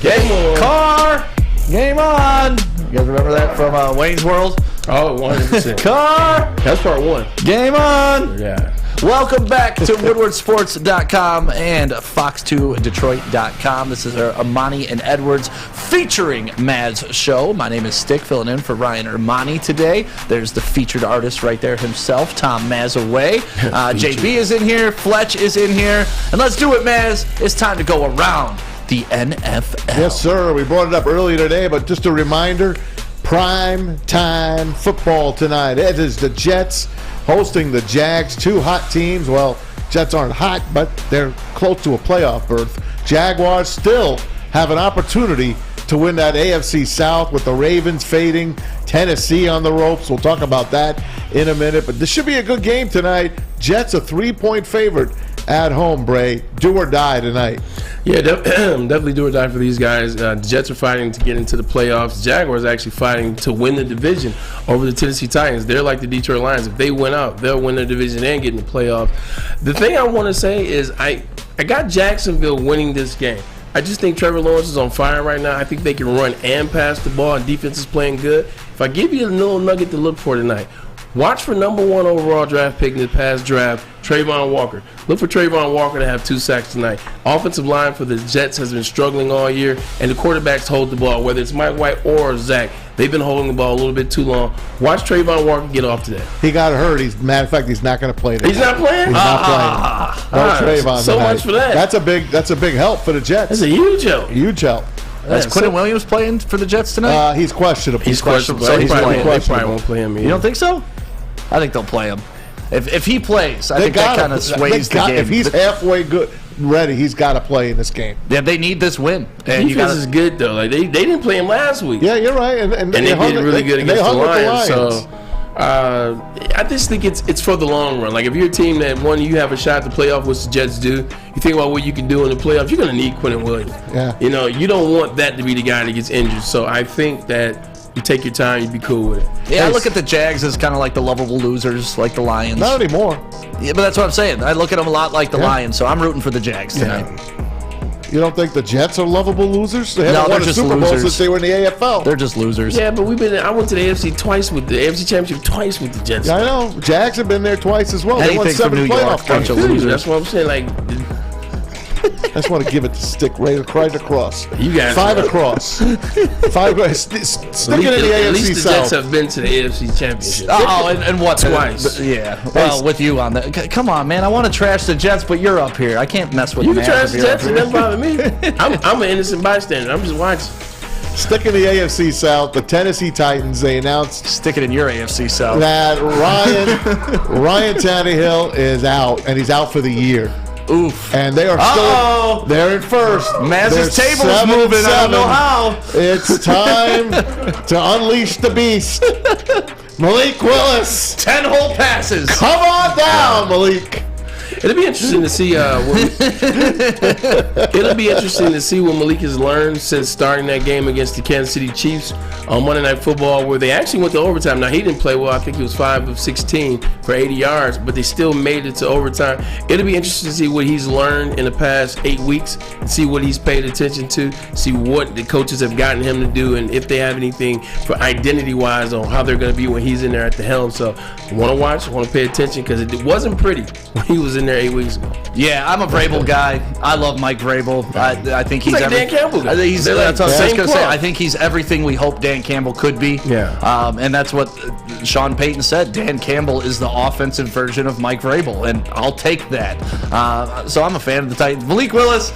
Game on. Car. Game on. You guys remember that from Wayne's World? Oh, 100%. Car. That's part one. Game on. Yeah. Welcome back to WoodwardSports.com and Fox2Detroit.com. This is our Ermanni and Edwards featuring Maz show. My name is Stick, filling in for Ryan Ermanni today. There's the featured artist right there himself, Tom Mazawey. JB is in here. Fletch is in here. And let's do it, Maz. It's time to go around the NFL. Yes, sir. We brought it up earlier today, but just a reminder, prime time football tonight. It is the Jets hosting the Jags, two hot teams. Well, Jets aren't hot, but they're close to a playoff berth. Jaguars still have an opportunity to win that AFC South with the Ravens fading, Tennessee on the ropes. We'll talk about that in a minute, but this should be a good game tonight. Jets a 3-point favorite at home, Bray. Do or die tonight. Yeah, definitely do or die for these guys. The Jets are fighting to get into the playoffs. Jaguars are actually fighting to win the division over the Tennessee Titans. They're like the Detroit Lions. If they win out, they'll win their division and get in the playoffs. The thing I want to say is I got Jacksonville winning this game. I just think Trevor Lawrence is on fire right now. I think they can run and pass the ball, and defense is playing good. If I give you a little nugget to look for tonight, watch for number 1 overall draft pick in the past draft, Trayvon Walker. Look for Trayvon Walker to have 2 sacks tonight. Offensive line for the Jets has been struggling all year, and the quarterbacks hold the ball, whether it's Mike White or Zach. They've been holding the ball a little bit too long. Watch Trayvon Walker get off today. He got hurt. Matter of fact, he's not going to play today. He's not playing? He's not playing. No Trayvon so tonight. much for that. That's a big help for the Jets. That's a huge help. Huge help. Is Quentin Williams playing for the Jets tonight? He's questionable. He's questionable. So he's probably playing. won't play him either. You don't think so? I think they'll play him. If he plays, I think that kind of sways the game. If he's halfway good, ready, he's got to play in this game. Yeah, they need this win. And defense is good though. Like they didn't play him last week. Yeah, you're right. And they did really good against the Lions. So I just think it's for the long run. Like if you're a team that you have a shot to play off, which the Jets do, you think about what you can do in the playoffs. You're going to need Quentin Williams. Yeah. You know, you don't want that to be the guy that gets injured. So I think that you take your time, you'd be cool with it. Yeah, I look at the Jags as kind of like the lovable losers, like the Lions. Not anymore. Yeah, but that's what I'm saying. I look at them a lot like the Lions, so I'm rooting for the Jags tonight. You don't think the Jets are lovable losers? They haven't won a just Super Bowl losers. since they were in the AFL. They're just losers. Yeah, but I went to the AFC Championship twice with the Jets. Yeah, I know. Jags have been there twice as well. Anything they won 7 from New York, playoff bunch games. of losers. That's what I'm saying. Like, I just want to give it to Stick right across. You guys 5 across. 5 Stick it in the AFC At least the South. Jets have been to the AFC Championship. Oh, and what? Twice. Yeah. Well, with you on that. Come on, man. I want to trash the Jets, but you're up here. I can't mess with You can Maz trash if the you're Jets, up it here. doesn't bother me. I'm an innocent bystander. I'm just watching. Stick in the AFC South. The Tennessee Titans, they announced Stick it in your AFC South. that Ryan Tannehill is out, and he's out for the year. Oof. And they are they're in first. Maz's They're table's moving. I don't know 7-7. how. It's time to unleash the beast. Malik Willis. 10 whole passes. Come on down, Malik. It'll be interesting to see. It'll be interesting to see what Malik has learned since starting that game against the Kansas City Chiefs on Monday Night Football, where they actually went to overtime. Now he didn't play well. I think he was 5 of 16 for 80 yards, but they still made it to overtime. It'll be interesting to see what he's learned in the past 8 weeks, and see what he's paid attention to, see what the coaches have gotten him to do, and if they have anything for identity-wise on how they're going to be when he's in there at the helm. So I want to watch, I want to pay attention, because it wasn't pretty when he was in there 8 weeks ago. Yeah, I'm a Vrabel guy. I love Mike Vrabel. I think he's like Dan Campbell guy. I think They're like that's what I was same going to say. club. I think he's everything we hope Dan Campbell could be. Yeah. And that's what Sean Payton said. Dan Campbell is the offensive version of Mike Vrabel, and I'll take that. So I'm a fan of the Titans. Malik Willis,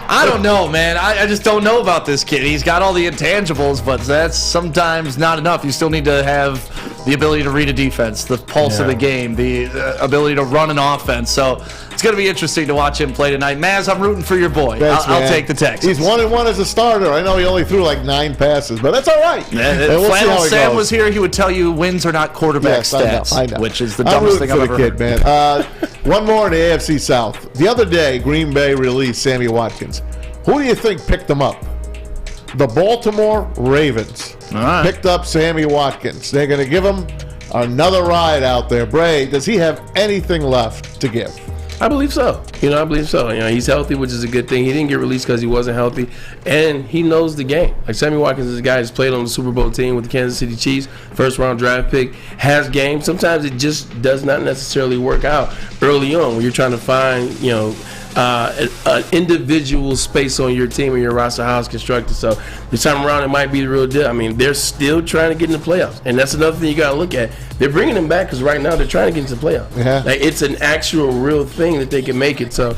I don't know, man. I just don't know about this kid. He's got all the intangibles, but that's sometimes not enough. You still need to have the ability to read a defense, the pulse of the game, the ability to run an offense. So it's going to be interesting to watch him play tonight. Maz, I'm rooting for your boy. Thanks, I'll man. take the Texans. He's 1-1 as a starter. I know he only threw like 9 passes, but that's all right. And we'll see Flannel how he Sam goes. was here. He would tell you wins are not quarterback stats, I know. which is the I'm dumbest rooting thing I've for ever the kid, heard. man. One more in the AFC South. The other day, Green Bay released Sammy Watkins. Who do you think picked him up? The Baltimore Ravens picked up Sammy Watkins. They're going to give him another ride out there. Bray, does he have anything left to give? I believe so. I believe so. He's healthy, which is a good thing. He didn't get released because he wasn't healthy, and he knows the game. Like Sammy Watkins is a guy who's played on the Super Bowl team with the Kansas City Chiefs, first-round draft pick, has game. Sometimes it just does not necessarily work out early on when you're trying to find, an individual space on your team or your roster, how it's constructed. So this time around, it might be the real deal. I mean, they're still trying to get in the playoffs, and that's another thing you got to look at. They're bringing him back because right now they're trying to get into the playoffs. Yeah. Like, it's an actual real thing that they can make it. So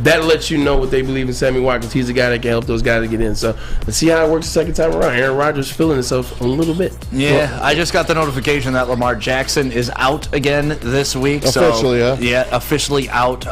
that lets you know what they believe in Sammy Watkins. He's the guy that can help those guys to get in. So let's see how it works the second time around. Aaron Rodgers feeling himself a little bit. Yeah, I just got the notification that Lamar Jackson is out again this week. Officially, so, yeah, officially out.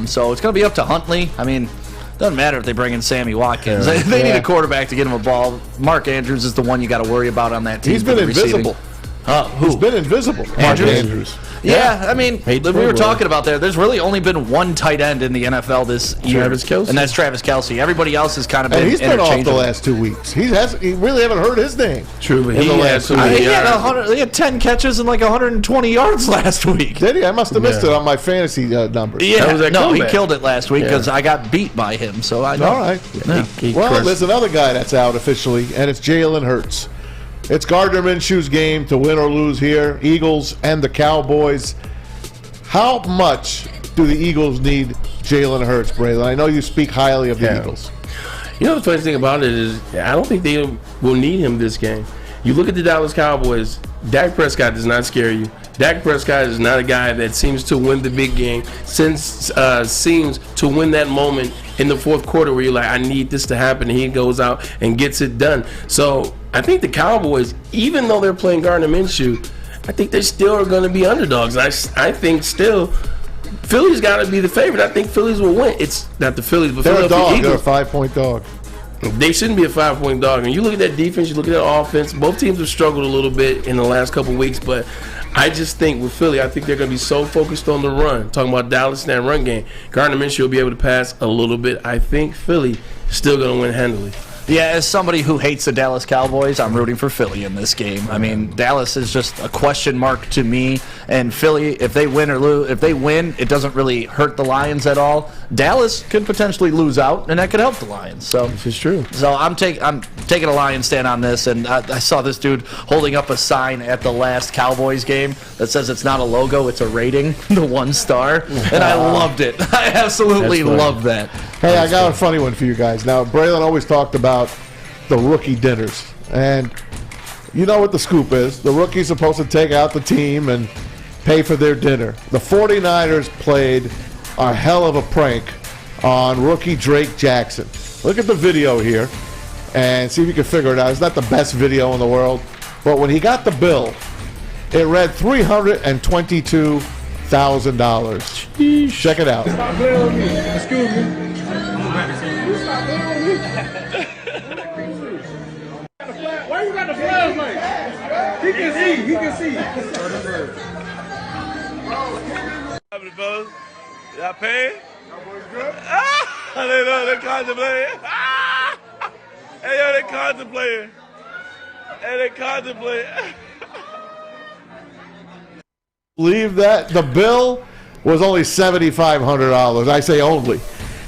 So it's going to be up to Huntley. I mean, doesn't matter if they bring in Sammy Watkins. Yeah. They need a quarterback to get him a ball. Mark Andrews is the one you got to worry about on that team. He's been invisible. Who? He's been invisible. Mark Andrews. Yeah, I mean, we were talking about there. There's really only been one tight end in the NFL this year, Travis Kelce. and that's Travis Kelce. Everybody else has kind of been And he's been off the interchangeable. last 2 weeks. He really haven't heard his name. True, but in he the had last some 2 I think weeks. he had 10 catches and like 120 yards last week. Did he? I must have missed it on my fantasy numbers. Yeah, was that no, he comeback. killed it last week Yeah. because I got beat by him. So I know. All right. Yeah. Well, there's another guy that's out officially, and it's Jalen Hurts. It's Gardner Minshew's game to win or lose here. Eagles and the Cowboys. How much do the Eagles need Jalen Hurts, Braylon? I know you speak highly of the Eagles. The funny thing about it is I don't think they will need him this game. You look at the Dallas Cowboys, Dak Prescott does not scare you. Dak Prescott is not a guy that seems to win the big game, seems to win that moment in the fourth quarter where you're like, I need this to happen, and he goes out and gets it done. So I think the Cowboys, even though they're playing Gardner Minshew, I think they still are going to be underdogs. I think still Philly's got to be the favorite. I think Phillies will win. It's not the Phillies, but They're a Philadelphia dog. They're a Eagles. 5-point dog. They shouldn't be a 5-point dog. And you look at that defense, you look at that offense. Both teams have struggled a little bit in the last couple of weeks, but I just think with Philly, I think they're going to be so focused on the run. Talking about Dallas and that run game, Gardner Minshew will be able to pass a little bit. I think Philly is still going to win handily. Yeah, as somebody who hates the Dallas Cowboys, I'm rooting for Philly in this game. I mean, Dallas is just a question mark to me, and Philly, if they win or lose, if they win, it doesn't really hurt the Lions at all. Dallas could potentially lose out, and that could help the Lions. So it's true. So I'm taking a Lions stand on this, and I saw this dude holding up a sign at the last Cowboys game that says it's not a logo, it's a rating, the 1 star, and I loved it. I absolutely loved that. Hey, I got a funny one for you guys. Now, Braylon always talked about the rookie dinners. And you know what the scoop is. The rookie's supposed to take out the team and pay for their dinner. The 49ers played a hell of a prank on rookie Drake Jackson. Look at the video here and see if you can figure it out. It's not the best video in the world, but when he got the bill, it read $322,000. Check it out. Stop playing with me. Excuse me. Why you got the flashlight? He can see. He can see. Y'all paying? Y'all boys good? They contemplating. Hey, yo, they contemplating. Believe that the bill was only $7,500. I say only,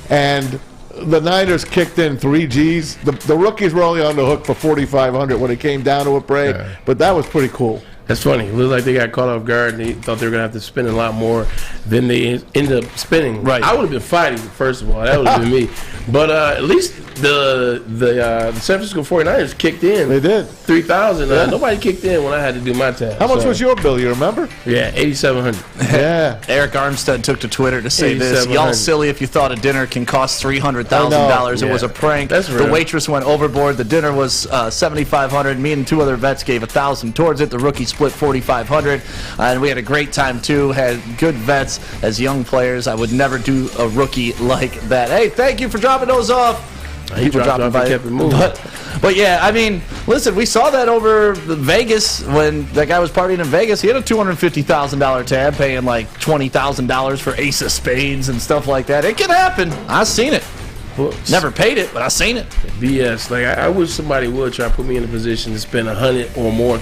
and the Niners kicked in 3 G's. The rookies were only on the hook for $4,500 when it came down to it, Bray. Yeah. But that was pretty cool. That's funny. It looked like they got caught off guard and they thought they were going to have to spend a lot more than they ended up spending. Right. I would have been fighting, first of all. That would have been me. But at least the San Francisco 49ers kicked in. They did. $3,000. Yeah. Nobody kicked in when I had to do my task. How much was your bill, you remember? Yeah, $8,700. Yeah. Eric Armstead took to Twitter to say this. 8,700. Y'all silly if you thought a dinner can cost $300,000. It was a prank. That's The real. waitress went overboard. The dinner was $7,500. Me and 2 other vets gave $1,000 towards it. The rookie split $4,500. And we had a great time, too. Had good vets as young players. I would never do a rookie like that. Hey, thank you for dropping those off. He dropped off and kept it moving. But yeah, I mean, listen, we saw that over Vegas when that guy was partying in Vegas. He had a $250,000 tab paying like $20,000 for Ace of Spades and stuff like that. It can happen. I've seen it. Never paid it, but I've seen it. BS. Like I wish somebody would try to put me in a position to spend $100,000 or more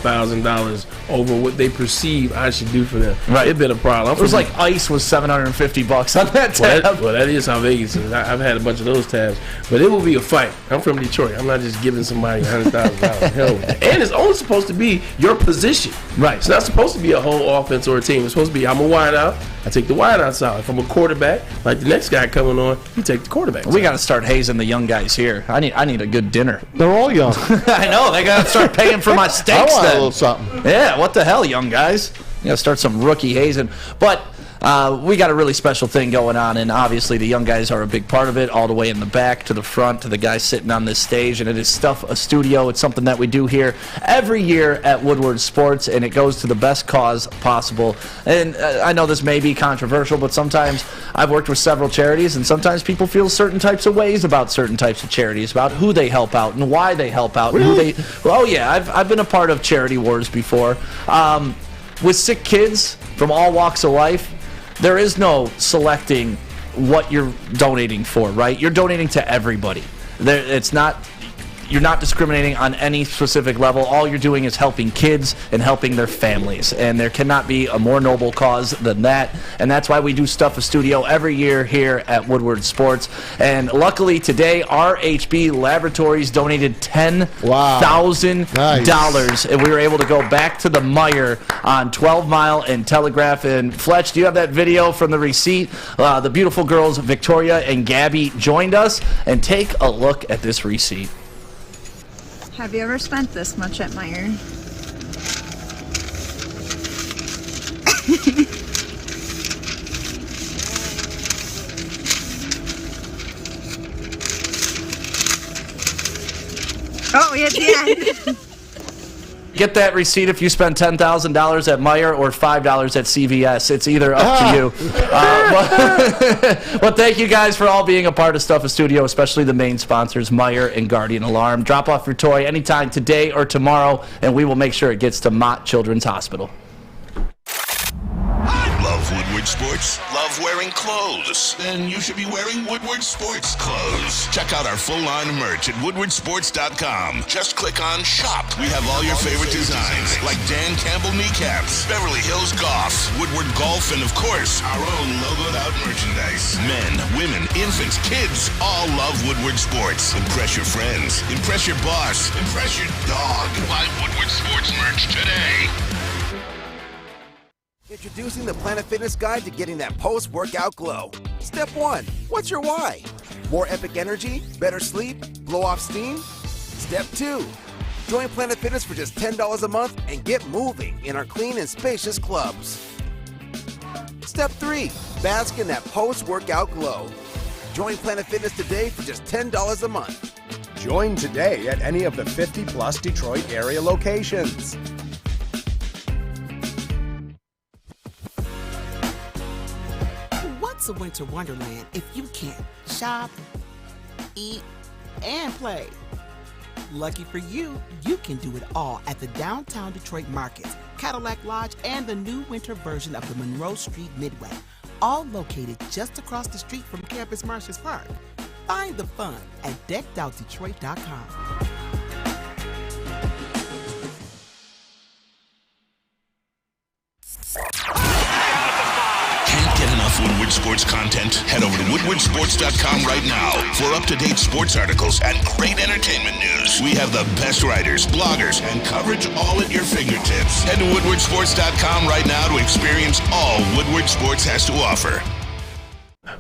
over what they perceive I should do for them. Right. It's been a problem. It was like ice was $750 on that tab. Well, that is how Vegas is. I've had a bunch of those tabs, but it will be a fight. I'm from Detroit. I'm not just giving somebody $100,000. Hell, and it's only supposed to be your position. Right. It's not supposed to be a whole offense or a team. It's supposed to be I'm a wideout. I take the wideouts out. If I'm a quarterback, like the next guy coming on, you take the quarterback. We got to start hazing the young guys here. I need a good dinner. They're all young. I know. They got to start paying for my steaks I want then. a little something. Yeah, what the hell, young guys? You got to start some rookie hazing. But we got a really special thing going on, and obviously the young guys are a big part of it, all the way in the back to the front to the guys sitting on this stage, and it is Stuff a Studio. It's something that we do here every year at Woodward Sports, and it goes to the best cause possible. And I know this may be controversial, but sometimes I've worked with several charities, and sometimes people feel certain types of ways about certain types of charities, about who they help out and why they help out. Really? And who they, oh yeah, I've been a part of charity wars before. With sick kids from all walks of life, there is no selecting what you're donating for, right? You're donating to everybody. You're not discriminating on any specific level. All you're doing is helping kids and helping their families. And there cannot be a more noble cause than that. And that's why we do Stuff a Studio every year here at Woodward Sports. And luckily today, RHB Laboratories donated $10,000. And we were able to go back to the Meijer on 12 Mile and Telegraph. And Fletch, do you have that video from the receipt? The beautiful girls, Victoria and Gabby, joined us. And take a look at this receipt. Have you ever spent this much at Meijer? Oh, yeah. Get that receipt if you spend $10,000 at Meijer or $5 at CVS. It's either up to you. But thank you guys for all being a part of Stuff a Studio, especially the main sponsors, Meijer and Guardian Alarm. Drop off your toy anytime today or tomorrow, and we will make sure it gets to Mott Children's Hospital. Love Woodward Sports? Love wearing clothes? Then you should be wearing Woodward Sports clothes. Check out our full line of merch at woodwardsports.com. Just click on Shop. We have all your favorite designs, like Dan Campbell kneecaps, Beverly Hills Golf, Woodward Golf, and of course, our own logoed out merchandise. Men, women, infants, kids, all love Woodward Sports. Impress your friends. Impress your boss. Impress your dog. Buy Woodward Sports merch today. Introducing the Planet Fitness Guide to getting that post-workout glow. Step 1. What's your why? More epic energy? Better sleep? Blow off steam? Step 2. Join Planet Fitness for just $10 a month and get moving in our clean and spacious clubs. Step 3. Bask in that post-workout glow. Join Planet Fitness today for just $10 a month. Join today at any of the 50-plus Detroit area locations. What's a winter wonderland if you can't shop, eat, and play? Lucky for you, you can do it all at the Downtown Detroit Markets, Cadillac Lodge, and the new winter version of the Monroe Street Midway. all located just across the street from Campus Martius Park. Find the fun at deckedoutdetroit.com. Can't get enough Woodward Sports content? Head over to woodwardsports.com right now for up-to-date sports articles and great entertainment news. We have the best writers, bloggers, and coverage all at your fingertips. Head to woodwardsports.com right now to experience all Woodward Sports has to offer.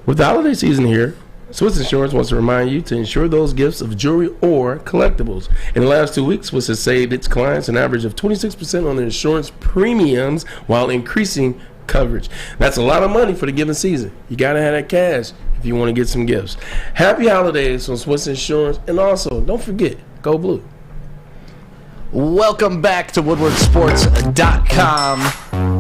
With the holiday season here, Swiss Insurance wants to remind you to insure those gifts of jewelry or collectibles. In the last 2 weeks, Swiss has saved its clients an average of 26% on their insurance premiums while increasing coverage. That's a lot of money for the given season. You got to have that cash if you want to get some gifts. Happy holidays from Swiss Insurance, and also don't forget, go blue. Welcome back to WoodwardSports.com.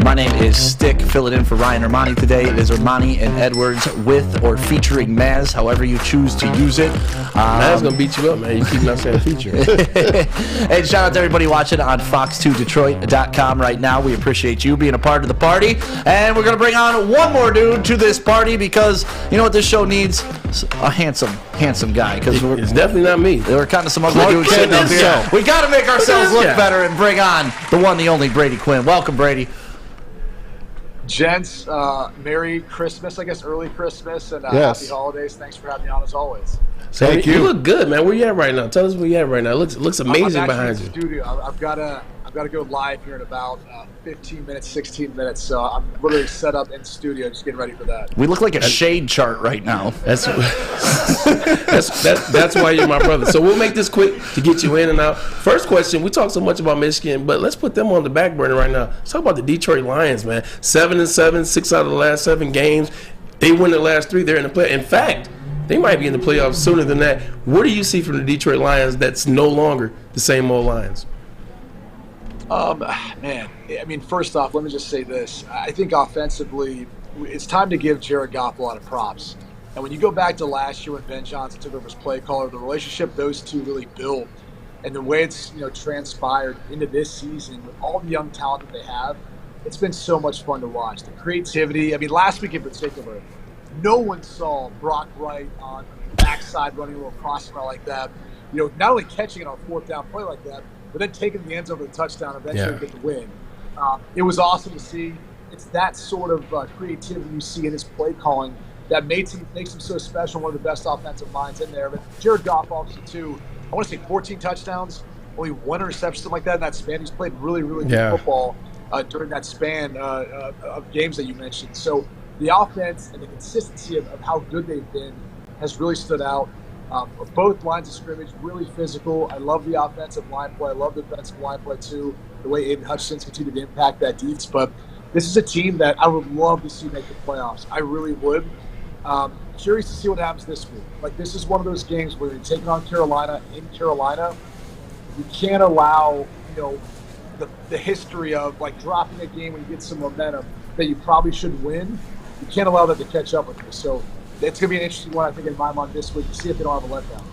My name is Stick, filling in for Ryan Ermanni today. It is Ermanni and Edwards with or featuring Maz, however you choose to use it. Maz's going to beat you up, man. You keep not saying feature. And shout out to everybody watching on Fox2Detroit.com right now. We appreciate you being a part of the party. And we're going to bring on one more dude to this party because you know what this show needs? A handsome guy. Because it's definitely not me. There were kind of some ugly dudes sitting up here. We got to make ourselves look better and bring on the one, the only Brady Quinn. Welcome, Brady. Gents, Merry Christmas, I guess early Christmas, and Yes. Happy Holidays. Thanks for having me on as always. Thank you. You look good, man. Where you at right now? Tell us where you at right now. It looks amazing I'm behind actually you. in the studio. I've got to go live here in about 15 minutes, 16 minutes. So I'm literally set up in the studio, just getting ready for that. We look like a shade chart right now. That's why you're my brother. So we'll make this quick to get you in and out. First question, we talk so much about Michigan, but let's put them on the back burner right now. Let's talk about the Detroit Lions, man. 7-7, 6 out of the last 7 games. They win the last 3. They're in the play. In fact, they might be in the playoffs sooner than that. What do you see from the Detroit Lions that's no longer the same old Lions? Man, I mean, first off, let me just say this. I think offensively, it's time to give Jared Goff a lot of props. And when you go back to last year when Ben Johnson took over as play caller, the relationship those two really built, and the way it's transpired into this season with all the young talent that they have, it's been so much fun to watch. The creativity. I mean, last week in particular, no one saw Brock Wright on the backside running a little crossing route like that. Not only catching it on a 4th down play like that, but then taking the end zone for the touchdown and eventually get the win. It was awesome to see. It's that sort of creativity you see in his play calling that makes him so special, one of the best offensive minds in there. But Jared Goff also, too, I want to say 14 touchdowns, only 1 interception, something like that in that span. He's played really, really good football during that span of games that you mentioned. So the offense and the consistency of how good they've been has really stood out. Both lines of scrimmage, really physical. I love the offensive line play. I love the defensive line play, too, the way Aiden Hutchinson's continued to impact that defense. But this is a team that I would love to see make the playoffs. I really would. Curious to see what happens this week. Like, this is one of those games where you're taking on Carolina in Carolina. You can't allow, the history of, like, dropping a game when you get some momentum that you probably should win. You can't allow that to catch up with you. So it's going to be an interesting one, I think, in my mind this week to see if they don't have a letdown.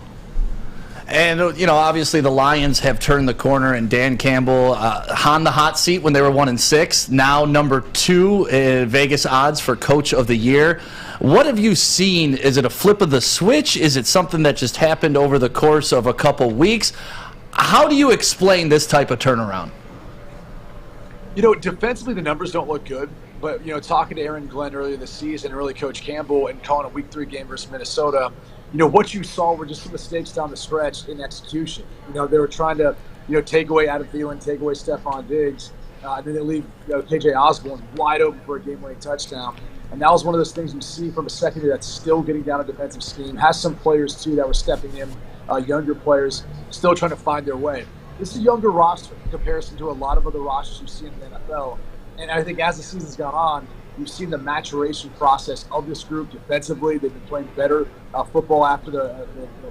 And, obviously the Lions have turned the corner, and Dan Campbell on the hot seat when they were 1-6, now number 2 in Vegas odds for Coach of the Year. What have you seen? Is it a flip of the switch? Is it something that just happened over the course of a couple weeks? How do you explain this type of turnaround? Defensively, the numbers don't look good. But, talking to Aaron Glenn earlier this season, and really Coach Campbell, and calling a Week 3 game versus Minnesota, what you saw were just some mistakes down the stretch in execution. They were trying to, take away Adam Thielen, take away Stephon Diggs, and then they leave KJ Osborne wide open for a game-winning touchdown. And that was one of those things you see from a secondary that's still getting down a defensive scheme, has some players, too, that were stepping in, younger players, still trying to find their way. This is a younger roster in comparison to a lot of other rosters you see in the NFL. And I think as the season's gone on, you've seen the maturation process of this group defensively. They've been playing better football after the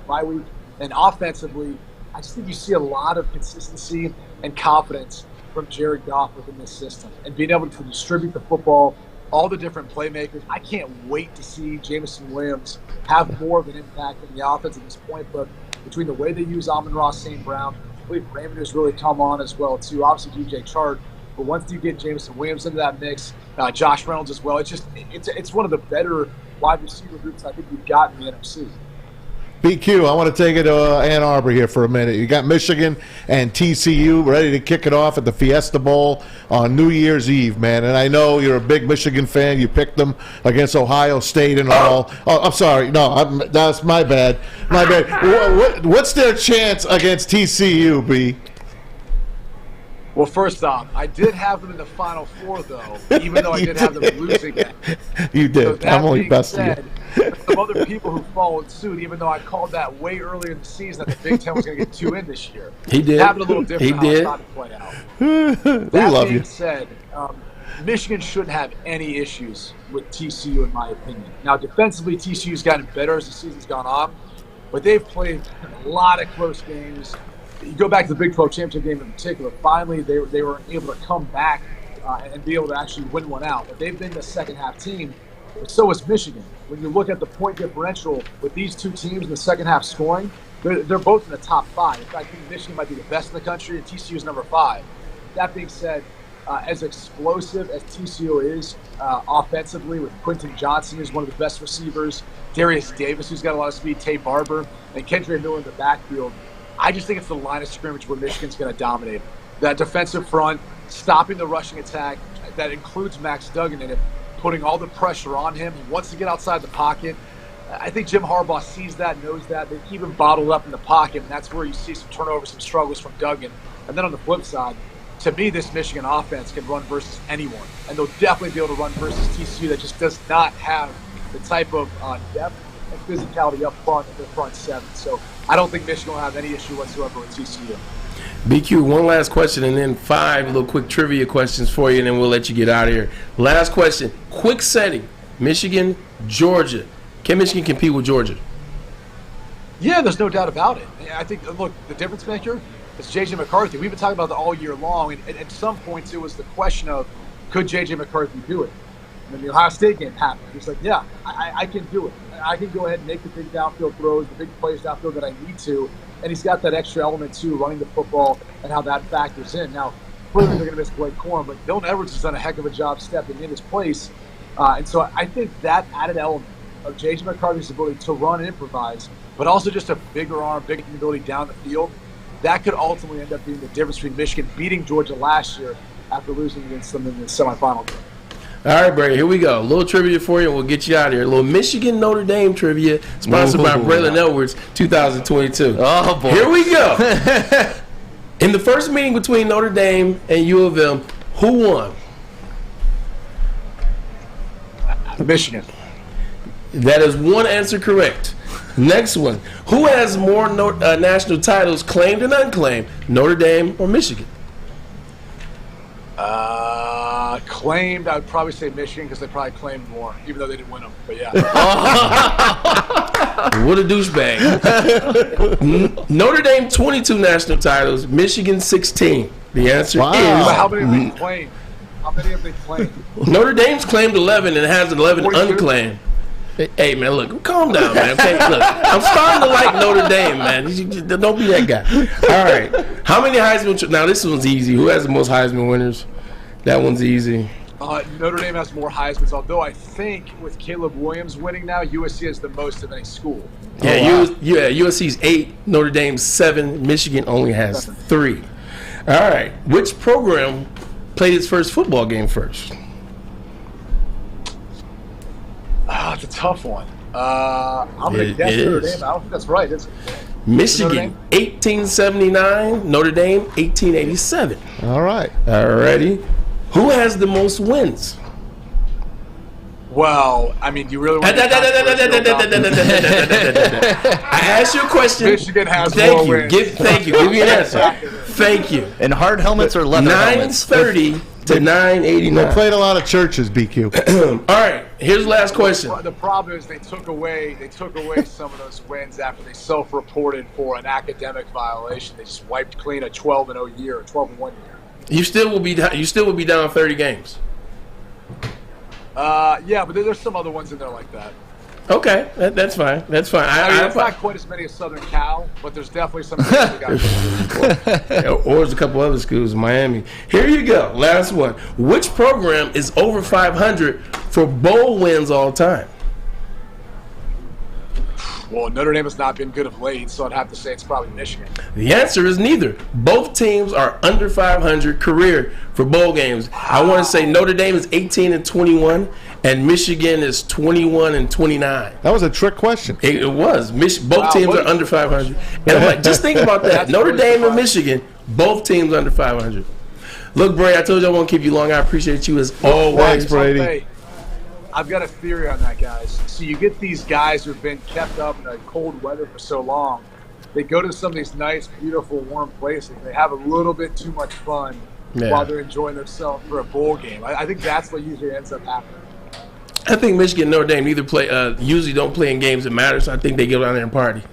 bye week. And offensively, I just think you see a lot of consistency and confidence from Jared Goff within this system. And being able to distribute the football, all the different playmakers. I can't wait to see Jameson Williams have more of an impact in the offense at this point. But between the way they use Amon-Ra, St. Brown, I believe Raymond has really come on as well, too. Obviously, DJ Chark. But once you get Jameson Williams into that mix, Josh Reynolds as well, it's one of the better wide receiver groups I think we've got in the NFC. BQ, I want to take it to Ann Arbor here for a minute. You got Michigan and TCU ready to kick it off at the Fiesta Bowl on New Year's Eve, man. And I know you're a big Michigan fan. You picked them against Ohio State and all. Oh, I'm sorry. No, that's my bad. My bad. What's their chance against TCU, B? Well, first off, I did have them in the Final Four, though, even though I did have them losing it. You did. So I'm only besting you. Some other people who followed suit, even though I called that way earlier in the season that the Big Ten was going to get 2 in this year. He did. It happened a little different He did. how I thought it play out. We love That you. being said, Michigan shouldn't have any issues with TCU, in my opinion. Now, defensively, TCU's gotten better as the season's gone on, but they've played a lot of close games. You go back to the Big 12 championship game in particular, finally they were able to come back and be able to actually win one out. But they've been the second-half team, but so is Michigan. When you look at the point differential with these two teams in the second-half scoring, they're both in the top 5. In fact, I think Michigan might be the best in the country, and TCU is number 5. That being said, as explosive as TCU is offensively, with Quentin Johnson, who's one of the best receivers, Darius Davis, who's got a lot of speed, Tay Barber, and Kendra Miller in the backfield, I just think it's the line of scrimmage where Michigan's going to dominate. That defensive front, stopping the rushing attack, that includes Max Duggan in it, putting all the pressure on him. He wants to get outside the pocket. I think Jim Harbaugh sees that, knows that. They keep him bottled up in the pocket, and that's where you see some turnovers, some struggles from Duggan. And then on the flip side, to me, this Michigan offense can run versus anyone. And they'll definitely be able to run versus TCU that just does not have the type of depth and physicality up front in their front 7. So I don't think Michigan will have any issue whatsoever with TCU. BQ, one last question and then 5 little quick trivia questions for you, and then we'll let you get out of here. Last question. Quick setting. Michigan, Georgia. Can Michigan compete with Georgia? Yeah, there's no doubt about it. I think, look, the difference maker is J.J. McCarthy. We've been talking about that all year long, and at some points it was the question of, could J.J. McCarthy do it? When the Ohio State game happened, he was like, yeah, I can do it. I can go ahead and make the big downfield throws, the big plays downfield that I need to. And he's got that extra element, too, running the football and how that factors in. Now, clearly they're going to miss Blake Corum, but Braylon Edwards has done a heck of a job stepping in his place. And so I think that added element of J.J. McCarthy's ability to run and improvise, but also just a bigger arm, bigger ability down the field, that could ultimately end up being the difference between Michigan beating Georgia last year after losing against them in the semifinal game. All right, Brady, here we go. A little trivia for you, and we'll get you out of here. A little Michigan Notre Dame trivia, sponsored by Braylon Edwards, 2022. Oh, boy. Here we go. In the first meeting between Notre Dame and U of M, who won? Michigan. That is one answer correct. Next one. Who has more national titles claimed and unclaimed, Notre Dame or Michigan? Claimed, I would probably say Michigan because they probably claimed more, even though they didn't win them. But yeah. What a douchebag. Notre Dame 22 national titles, Michigan 16. The answer is. How many have they claimed? How many have they claimed? Notre Dame's claimed 11 and has 11 42? unclaimed. Hey, man, look, calm down, man. Okay, look, I'm starting to like Notre Dame, man. Don't be that guy. All right. How many Heisman? Now, this one's easy. Who has the most Heisman winners? That one's easy. Notre Dame has more Heismans, although I think with Caleb Williams winning now, USC has the most of any school. Yeah, USC's 8, Notre Dame's 7, Michigan only has 3. All right. Which program played its first football game first? It's a tough one. I'm going to guess Notre Dame. I don't think that's right. Michigan, 1879. Notre Dame, 1887. All right. All righty. Who has the most wins? Well, I mean, you really want I asked you a question. Michigan has more wins. Thank you. Give me an answer. Thank you. And hard helmets or leather helmets? 930 to 989. They played a lot of churches, BQ. All right. Here's the last question. The problem is they took away some of those wins after they self-reported for an academic violation. They just wiped clean a 12-0 year, a 12-1 year. You still will be down 30 games. Yeah, but there's some other ones in there like that. Okay, that's fine. That's fine. It's not quite as many as Southern Cal, but there's definitely some. Or there's a couple other schools in Miami. Here you go. Last one. Which program is over 500 for bowl wins all time? Well, Notre Dame has not been good of late, so I'd have to say it's probably Michigan. The answer is neither. Both teams are under 500 career for bowl games. I want to say Notre Dame is 18-21, and Michigan is 21-29. That was a trick question. It was. Both teams are under 500. And I'm like, just think about that. Notre Dame and Michigan, both teams under 500. Look, Brady, I told you I won't keep you long. I appreciate you as always. Thanks, Brady. Hey, I've got a theory on that, guys. So you get these guys who've been kept up in the cold weather for so long. They go to some of these nice, beautiful, warm places. They have a little bit too much fun while they're enjoying themselves for a bowl game. I think that's what usually ends up happening. I think Michigan and Notre Dame usually don't play in games that matter, so I think they go down there and party.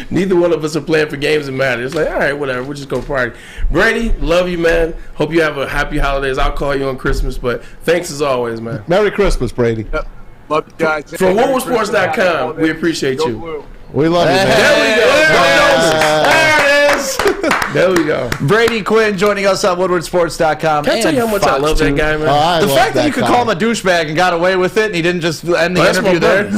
Neither one of us are playing for games that matter. It's like, all right, whatever, we'll just go party. Brady, love you, man. Hope you have a happy holidays. I'll call you on Christmas, but thanks as always, man. Merry Christmas, Brady. Yep. Love you guys. From WoodwardSports.com, we appreciate you. We love you, man. There we go. There it is. There we go. Brady Quinn joining us on WoodwardSports.com. Can I tell you how much I love that guy, man? The fact that you could call him a douchebag and got away with it, and he didn't just end the interview there.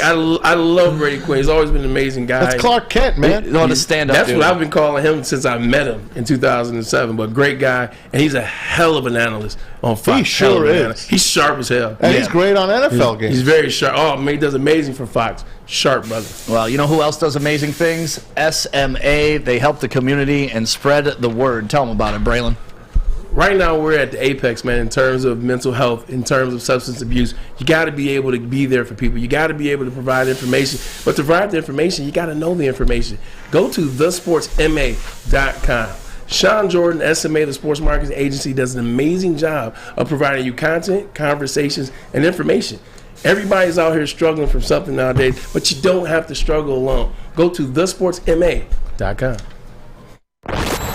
I love Brady Quinn. He's always been an amazing guy. That's Clark Kent, man. To stand up. That's what I've been calling him since I met him in 2007. But great guy, and he's a hell of an analyst on Fox. He sure is. He's sharp as hell, and he's great on NFL games. He's very sharp. Oh man, he does amazing for Fox. Sharp, brother. Well, you know who else does amazing things? SMA. They help the community and spread the word. Tell them about it, Braylon. Right now, we're at the apex, man, in terms of mental health, in terms of substance abuse. You got to be able to be there for people. You got to be able to provide information. But to provide the information, you got to know the information. Go to thesportsma.com. Sean Jordan, SMA, the sports marketing agency, does an amazing job of providing you content, conversations, and information. Everybody's out here struggling from something nowadays, but you don't have to struggle alone. Go to thesportsma.com.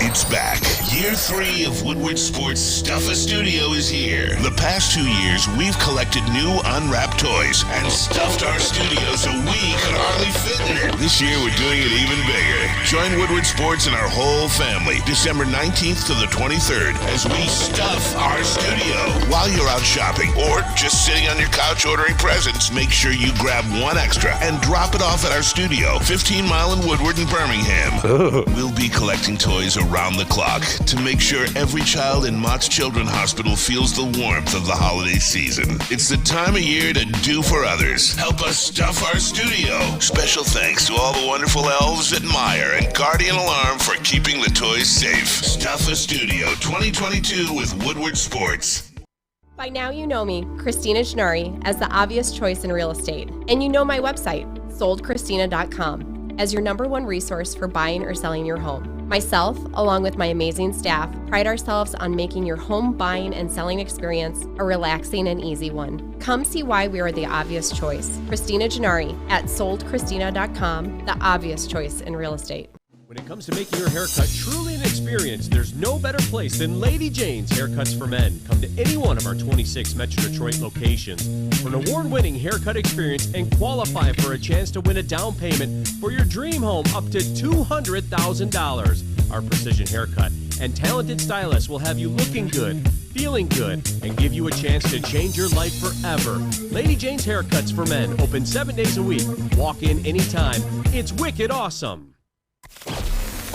It's back. Year 3 of Woodward Sports Stuff a Studio is here. The past 2 years, we've collected new unwrapped toys and stuffed our studio so we could hardly fit in it. This year, we're doing it even bigger. Join Woodward Sports and our whole family December 19th to the 23rd as we stuff our studio. While you're out shopping or just sitting on your couch ordering presents, make sure you grab one extra and drop it off at our studio, 15 Mile in Woodward in Birmingham. We'll be collecting toys around the clock to make sure every child in Mott's Children's Hospital feels the warmth of the holiday season. It's the time of year to do for others. Help us stuff our studio. Special thanks to all the wonderful elves at Meyer and Guardian Alarm for keeping the toys safe. Stuff a Studio 2022 with Woodward Sports. By now you know me, Christina Gennari, as the obvious choice in real estate. And you know my website, soldchristina.com, as your #1 resource for buying or selling your home. Myself, along with my amazing staff, pride ourselves on making your home buying and selling experience a relaxing and easy one. Come see why we are the obvious choice. Christina Gennari at soldchristina.com, the obvious choice in real estate. When it comes to making your haircut truly an experience, there's no better place than Lady Jane's Haircuts for Men. Come to any one of our 26 Metro Detroit locations for an award-winning haircut experience and qualify for a chance to win a down payment for your dream home up to $200,000. Our precision haircut and talented stylists will have you looking good, feeling good, and give you a chance to change your life forever. Lady Jane's Haircuts for Men, open 7 days a week. Walk in anytime. It's wicked awesome.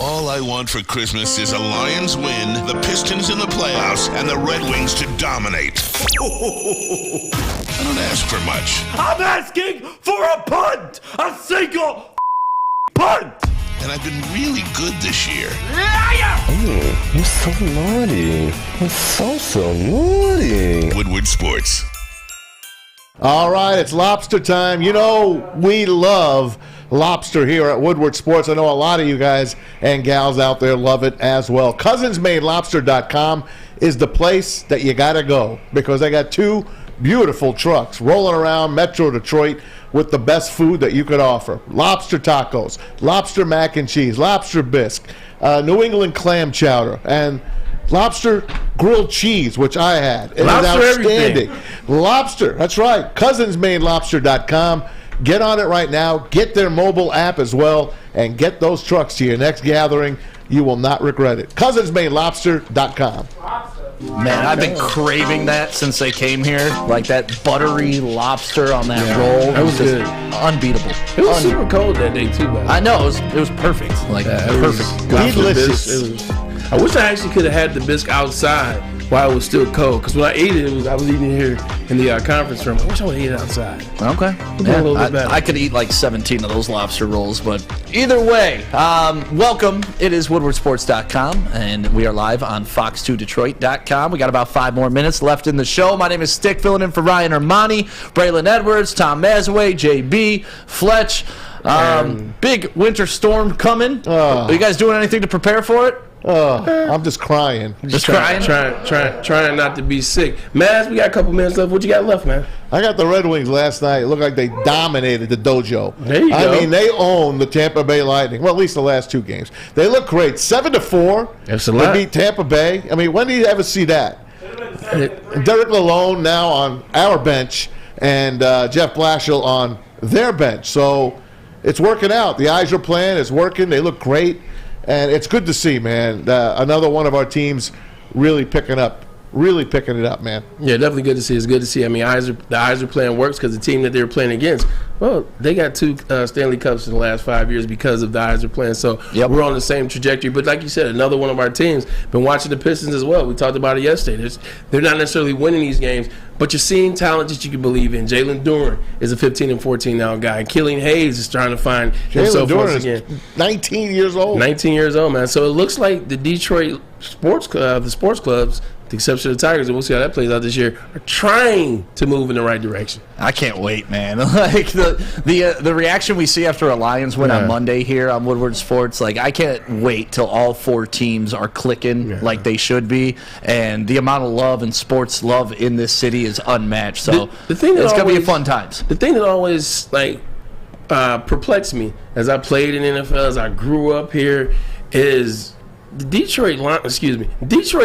All I want for Christmas is a Lions win, the Pistons in the playoffs, and the Red Wings to dominate. I don't ask for much. I'm asking for a punt! A single punt! And I've been really good this year. Oh, you're so naughty. You're so naughty. Woodward Sports. All right, it's lobster time. You know, we love lobster here at Woodward Sports. I know a lot of you guys and gals out there love it as well. CousInsMadeLobster.com is the place that you got to go because they got 2 beautiful trucks rolling around Metro Detroit with the best food that you could offer. Lobster tacos, lobster mac and cheese, lobster bisque, New England clam chowder, and lobster grilled cheese, which I had. It Lobster is outstanding. everything. Lobster, that's right. CousInsMainLobster.com. Get on it right now. Get their mobile app as well, and get those trucks to your next gathering. You will not regret it. CousInsMainLobster.com. Man, I've been craving that since they came here. Like that buttery lobster on that roll. That was just good. Unbeatable. It was super cold that day too, man. I know, it was perfect. Like, perfect. Delicious. I wish I actually could have had the bisque outside while it was still cold. Because when I ate it, I was eating it here in the conference room. I wish I would have ate it outside. Okay. A little bit better. I could eat like 17 of those lobster rolls, but either way, welcome. It is WoodwardSports.com, and we are live on Fox2Detroit.com. We got about 5 more minutes left in the show. My name is Stick, filling in for Ryan Ermanni, Braylon Edwards, Tom Mazawey, JB, Fletch. Big winter storm coming. Are you guys doing anything to prepare for it? I'm just crying. Just crying? Trying not to be sick. Maz, we got a couple minutes left. What you got left, man? I got the Red Wings last night. It looked like they dominated the dojo. There you go. I mean, they own the Tampa Bay Lightning. Well, at least the last 2 games. They look great. 7-4. That's a lot. They beat Tampa Bay. I mean, when do you ever see that? Derek Lalonde now on our bench, and Jeff Blashill on their bench. So it's working out. The Eisner plan is working. They look great. And it's good to see, man. Another one of our teams really picking it up, man. Yeah, definitely good to see. It's good to see. I mean, the Eisner plan works because the team that they were playing against, well, they got 2 Stanley Cups in the last 5 years because of the Eisner plan. So we're on the same trajectory. But like you said, another one of our teams. Been watching the Pistons as well. We talked about it yesterday. They're not necessarily winning these games, but you're seeing talent that you can believe in. Jalen Duren is a 15-14 now guy. Killian Hayes is trying to find himself once again. Jalen Duren is 19 years old. 19 years old, man. So it looks like the Detroit sports clubs, with the exception of the Tigers, and we'll see how that plays out this year, are trying to move in the right direction. I can't wait, man. Like the reaction we see after a Lions win on Monday here on Woodward Sports, like I can't wait till all 4 teams are clicking like they should be, and the amount of love and sports love in this city is unmatched. So the thing it's gonna be fun times. The thing that always perplexed me as I played in NFL, as I grew up here, is the Detroit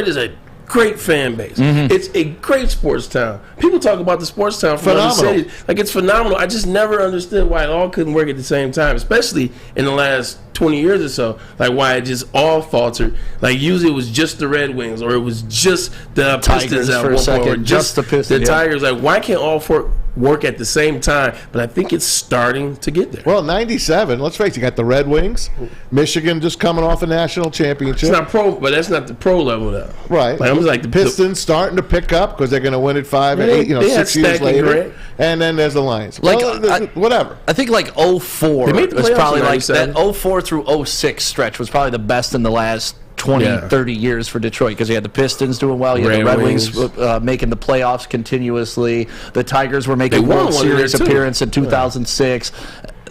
is a great fan base. It's a great sports town. People talk about the sports town from other cities. Like, it's phenomenal. I just never understood why it all couldn't work at the same time, especially in the last 20 years or so. Like, why it just all faltered. Like, usually it was just the Red Wings, or it was just the Pistons at one point, or just the Pistons. The Tigers. Like, why can't all 4 work at the same time? But I think it's starting to get there. Well, 97, let's face it, you got the Red Wings, Michigan just coming off a national championship. It's not pro, but that's not the pro level though. Right. Like, almost like the Pistons starting to pick up because they're going to win it 5 and 8, 6 years later. And then there's the Lions. Whatever. I think like 04 was probably like that 04 through 06 stretch was probably the best in the last 20, 30 years for Detroit, because you had the Pistons doing well, you had the Red Wings making the playoffs continuously, the Tigers were making World Series appearance in 2006.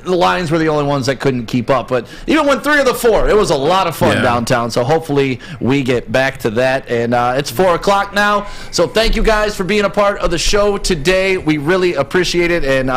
The Lions were the only ones that couldn't keep up. But even when 3 of the 4, it was a lot of fun downtown. So hopefully we get back to that. And it's 4 o'clock now. So thank you guys for being a part of the show today. We really appreciate it. And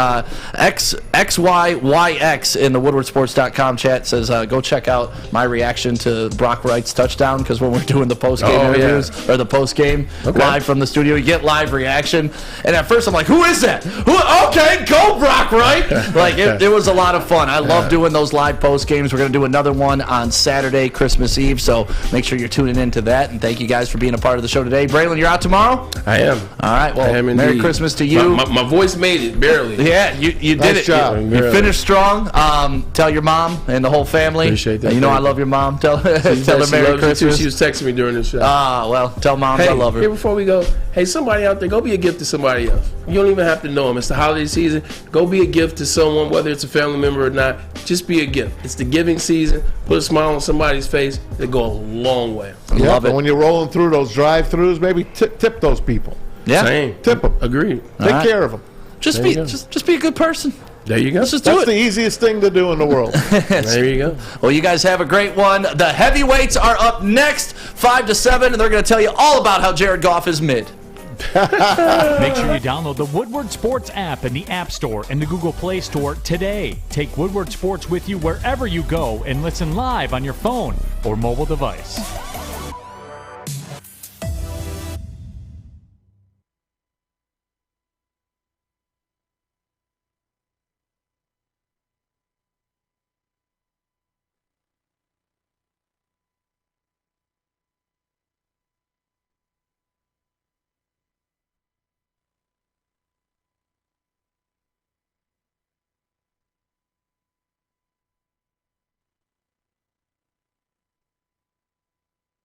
XYYX in the WoodwardSports.com chat says, go check out my reaction to Brock Wright's touchdown, because when we're doing the post-game interviews, or the post-game live from the studio, you get live reaction. And at first I'm like, who is that? Okay, go Brock Wright. Like, it was a lot of fun. I love doing those live post games. We're going to do another one on Saturday, Christmas Eve, so make sure you're tuning into that. And thank you guys for being a part of the show today. Braylon, you're out tomorrow? I am. All right, well, Merry Christmas to you. My voice made it, barely. Yeah, you did it. Job. You finished strong. Tell your mom and the whole family. Appreciate that. You know I love your mom. Tell her Merry Christmas. She was texting me during the show. Well, tell mom I love her. Here, before we go, hey, somebody out there, go be a gift to somebody else. You don't even have to know them. It's the holiday season. Go be a gift to someone, whether it's a family member or not. Just be a gift. It's the giving season. Put a smile on somebody's face. They go a long way. Love it. And when you're rolling through those drive-thrus, maybe tip those people. Yeah. Same. Tip them. Agreed. Take care of them. Just be a good person. There you go. Let's just do That's the easiest thing to do in the world. There you go. Well, you guys have a great one. The heavyweights are up next, 5 to 7, and they're going to tell you all about how Jared Goff is mid. Make sure you download the Woodward Sports app in the App Store and the Google Play Store today. Take Woodward Sports with you wherever you go and listen live on your phone or mobile device.